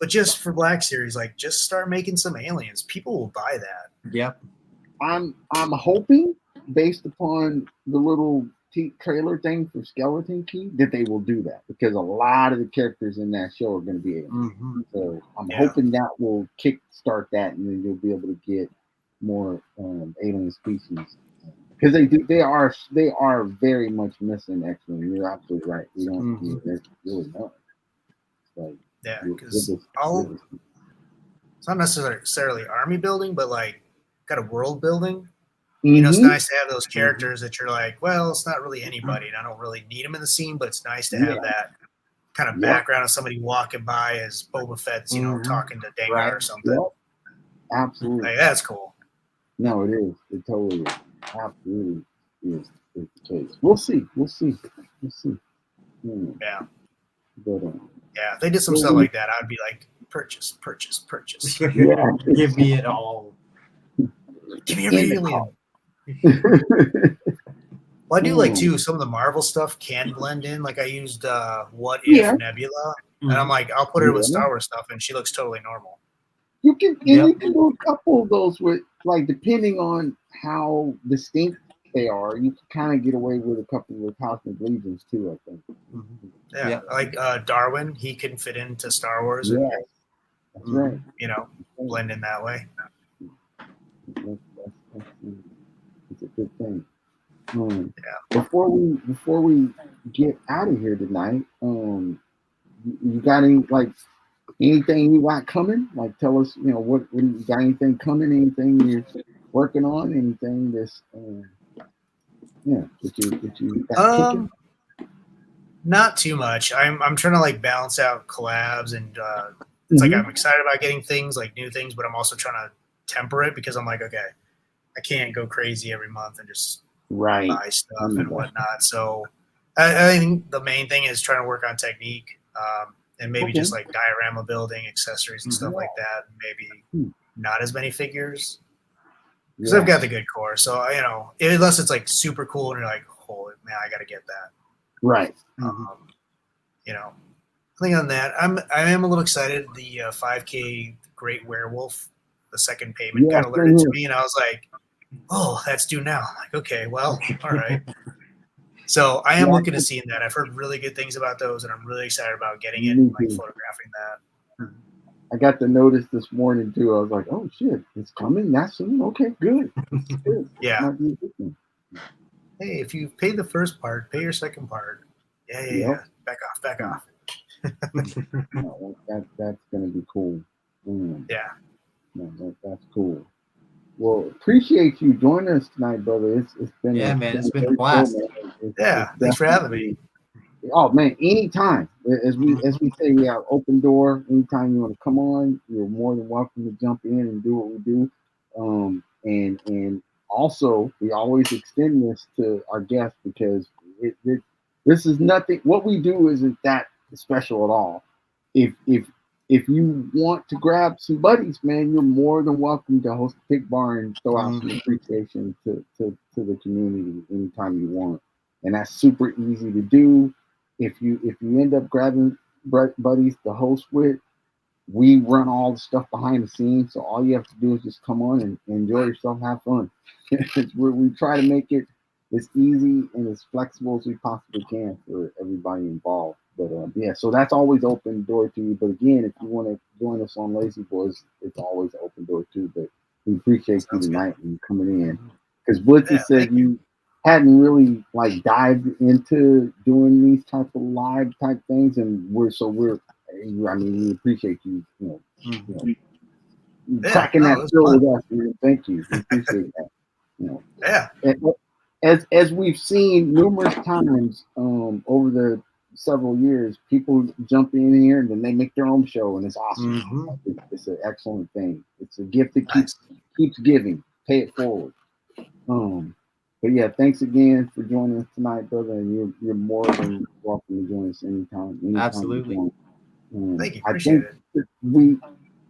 [SPEAKER 4] but just for Black Series, like, just start making some aliens. People will buy that.
[SPEAKER 5] Yep.
[SPEAKER 1] I'm hoping, based upon the little trailer thing for Skeleton Key, that they will do that, because a lot of the characters in that show are going to be aliens. So I'm hoping that will kickstart that, and then you'll be able to get more alien species, because they are very much missing X-Men. You're absolutely right. We don't really know. Like,
[SPEAKER 4] because it's not necessarily army building, but like kind of world building. It's nice to have those characters that you're like, well, it's not really anybody, and I don't really need them in the scene, but it's nice to have that kind of background of somebody walking by as Boba Fett's, talking to Dengar or something.
[SPEAKER 1] Yep. Absolutely.
[SPEAKER 4] Like, that's cool.
[SPEAKER 1] No, it is. It totally is. Absolutely is the case. We'll see.
[SPEAKER 4] Yeah.
[SPEAKER 1] But,
[SPEAKER 4] if they did some stuff like that, I'd be like, purchase.
[SPEAKER 5] Give me it all.
[SPEAKER 4] Give me every alien. Well, I do like too. Some of the Marvel stuff can blend in. Like I used What If
[SPEAKER 1] Yeah.
[SPEAKER 4] Nebula, and I'm like, I'll put her with Star Wars stuff, and she looks totally normal.
[SPEAKER 1] You can
[SPEAKER 5] Yep.
[SPEAKER 1] you can do a couple of those with like depending on how distinct they are. You can kind of get away with a couple of the Cosmic Legions too. I think.
[SPEAKER 4] Yeah,
[SPEAKER 5] Yep.
[SPEAKER 4] like Darwin, he can fit into Star Wars,
[SPEAKER 1] Yeah,
[SPEAKER 4] and
[SPEAKER 1] that's right.
[SPEAKER 4] you know, blend in that way.
[SPEAKER 1] It's a good thing. Before we get out of here tonight, you got any like anything you got coming? Like tell us, what you got anything coming? Anything you're working on? Anything that's that you got kicking?
[SPEAKER 4] Not too much. I'm trying to like balance out collabs, and it's like I'm excited about getting things like new things, but I'm also trying to temper it because I'm like, okay, I can't go crazy every month and just buy stuff and whatnot. So I think the main thing is trying to work on technique, and maybe just like diorama building, accessories and stuff like that. And maybe not as many figures because I've got the good core. So unless it's like super cool and you're like, holy man, I got to get that.
[SPEAKER 1] Right.
[SPEAKER 4] I think on that, I am a little excited. The 5K Great Werewolf, the second payment got alerted to me, and I was like, "Oh, that's due now." I'm like, okay, well, all right. So I am looking to seeing that. I've heard really good things about those, and I'm really excited about getting it, and like photographing that.
[SPEAKER 1] I got the notice this morning too. I was like, "Oh shit, it's coming that soon." Okay, good.
[SPEAKER 4] Yeah. Hey, if you pay the first part, pay your second part. Yeah. Back off.
[SPEAKER 1] That's gonna be cool.
[SPEAKER 4] Yeah.
[SPEAKER 1] No, that's cool. Well, appreciate you joining us tonight, brother. It's been
[SPEAKER 5] it's been a blast.
[SPEAKER 4] Thanks for having me.
[SPEAKER 1] Oh man, anytime. As we say, we have open door. Anytime you want to come on, you're more than welcome to jump in and do what we do. And also we always extend this to our guests because this is nothing. What we do isn't that special at all. If you want to grab some buddies, man, you're more than welcome to host a pick bar and throw out some appreciation to the community anytime you want. And that's super easy to do. If you end up grabbing buddies to host with, we run all the stuff behind the scenes. So all you have to do is just come on and enjoy yourself, have fun. We try to make it as easy and as flexible as we possibly can for everybody involved. But so that's always open door to you. But again, if you want to join us on Lazy Boyz, it's always open door too. But we appreciate you tonight and coming in. Because Blitzy said you hadn't really like dived into doing these type of live type things, and we appreciate you, cracking that show with us. Thank you. We appreciate that. As we've seen numerous times over the several years, people jump in here and then they make their own show, and it's awesome. It's an excellent thing. It's a gift that keeps giving. Pay it forward. But yeah, thanks again for joining us tonight, brother. And you're more than welcome to join us anytime
[SPEAKER 5] Absolutely.
[SPEAKER 4] Thank you. Appreciate it.
[SPEAKER 1] We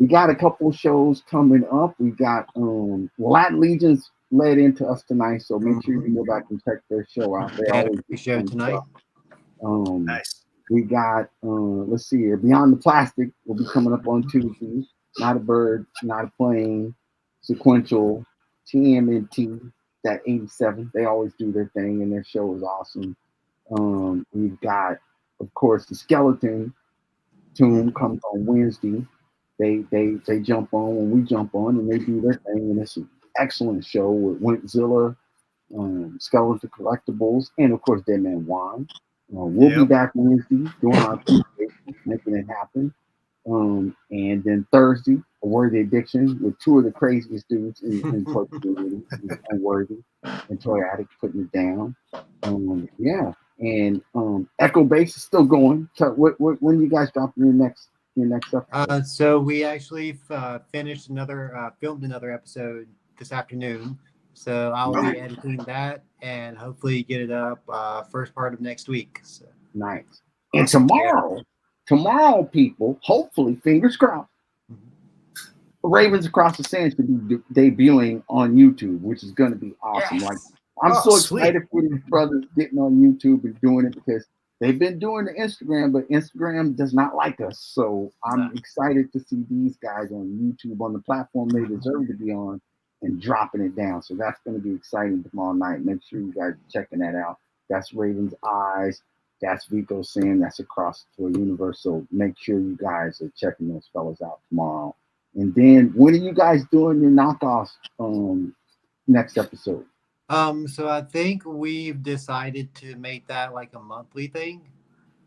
[SPEAKER 1] got a couple shows coming up. We got Latin Legions led into us tonight, so make sure you go back and check their show out. They always
[SPEAKER 5] do show tonight.
[SPEAKER 1] Nice. We got let's see here. Beyond the Plastic will be coming up on Tuesdays. Not a Bird, Not a Plane, Sequential, TMNT. That 87, they always do their thing, and their show is awesome. We've got, of course, the Skeleton Tomb comes on Wednesday. They jump on when we jump on, and they do their thing, and it's an excellent show with Wintzilla, Skeleton Collectibles, and of course Dead Man Juan. We'll be back Wednesday doing our making it happen. And then Thursday, A Worthy Addiction with two of the craziest dudes in toy community, Unworthy and Toy Addict putting it down. And Echo Base is still going. So when you guys drop your next episode?
[SPEAKER 5] So we actually filmed another episode this afternoon. So I'll be editing that and hopefully get it up first part of next week. So.
[SPEAKER 1] Nice. And tomorrow, people, hopefully, fingers crossed, Ravens Across the Sand should be debuting on YouTube, which is going to be awesome.
[SPEAKER 5] Yes.
[SPEAKER 1] I'm
[SPEAKER 4] Oh,
[SPEAKER 1] so
[SPEAKER 4] sweet.
[SPEAKER 1] excited for these brothers getting on YouTube and doing it because they've been doing the Instagram, but Instagram does not like us. So I'm excited to see these guys on YouTube on the platform they deserve to be on and dropping it down. So that's going to be exciting tomorrow night. Make sure you guys are checking that out. That's Raven's Eyes. That's Vico Sam. That's Across the Universe. So make sure you guys are checking those fellas out tomorrow. And then when are you guys doing your knockoffs next episode?
[SPEAKER 5] So I think we've decided to make that like a monthly thing.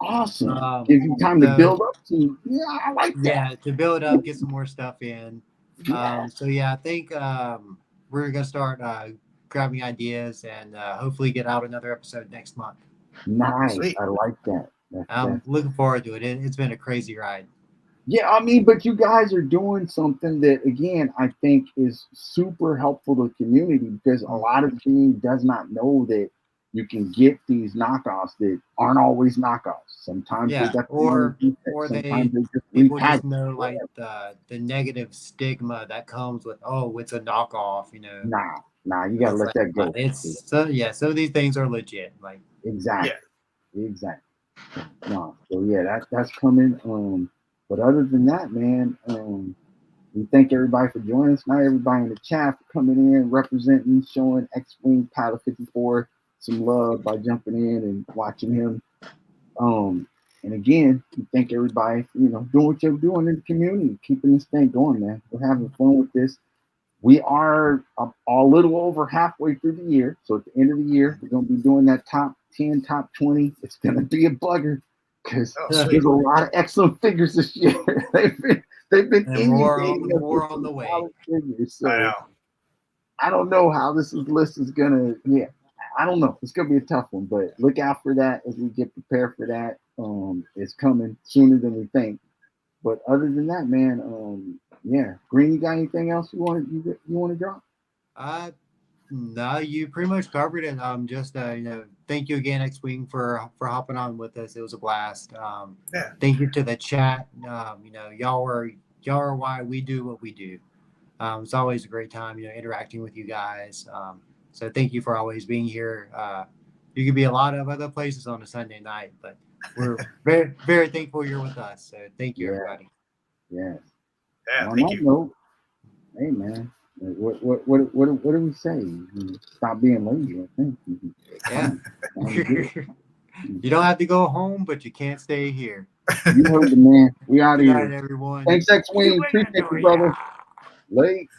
[SPEAKER 1] Awesome. Give you time to build up to. Yeah, I like that.
[SPEAKER 5] Yeah, to build up, get some more stuff in.
[SPEAKER 1] Yeah.
[SPEAKER 5] So yeah, I think we're gonna start grabbing ideas and hopefully get out another episode next month.
[SPEAKER 1] Nice.
[SPEAKER 4] Sweet.
[SPEAKER 1] I like that.
[SPEAKER 5] I'm looking forward to it. It's been a crazy ride.
[SPEAKER 1] Yeah, I mean, but you guys are doing something that, again, I think is super helpful to the community because a lot of the community does not know that you can get these knockoffs that aren't always knockoffs. Sometimes they got
[SPEAKER 5] or
[SPEAKER 1] sometimes they just
[SPEAKER 5] people
[SPEAKER 1] repackage.
[SPEAKER 5] just know like the negative stigma that comes with it's a knockoff,
[SPEAKER 1] Nah, you gotta let that go.
[SPEAKER 5] It's some of these things are legit. Like
[SPEAKER 1] exactly. No, so yeah, that's coming. But other than that, man, we thank everybody for joining us. Not everybody in the chat for coming in, representing, showing X-Wing Paddle 54 some love by jumping in and watching him. And again, we thank everybody for, doing what you're doing in the community, keeping this thing going, man. We're having fun with this. We are a little over halfway through the year. So at the end of the year, we're going to be doing that top 10, top 20. It's going to be a bugger because there's a lot of excellent figures this year. they've been
[SPEAKER 5] more on the way.
[SPEAKER 1] Figures, so I don't know how this list is going to, I don't know. It's going to be a tough one, but look out for that as we get prepared for that. It's coming sooner than we think. But other than that, man, Green, you got anything else you want to drop?
[SPEAKER 5] No, you pretty much covered it. Just thank you again, X-Wing, for hopping on with us. It was a blast. Thank you to the chat. Y'all are why we do what we do. It's always a great time, interacting with you guys. So thank you for always being here. You could be a lot of other places on a Sunday night, but we're very, very thankful you're with us. So thank you, everybody.
[SPEAKER 1] Yes.
[SPEAKER 4] Yeah,
[SPEAKER 1] on
[SPEAKER 4] thank
[SPEAKER 1] that
[SPEAKER 4] you.
[SPEAKER 1] note, hey man, what do we say? Stop being lazy. I think.
[SPEAKER 5] Yeah. You don't have to go home, but you can't stay here.
[SPEAKER 1] You heard the man. We out of
[SPEAKER 5] Good
[SPEAKER 1] here.
[SPEAKER 5] night, everyone.
[SPEAKER 1] Thanks, X-Wing. Appreciate you, brother. Late.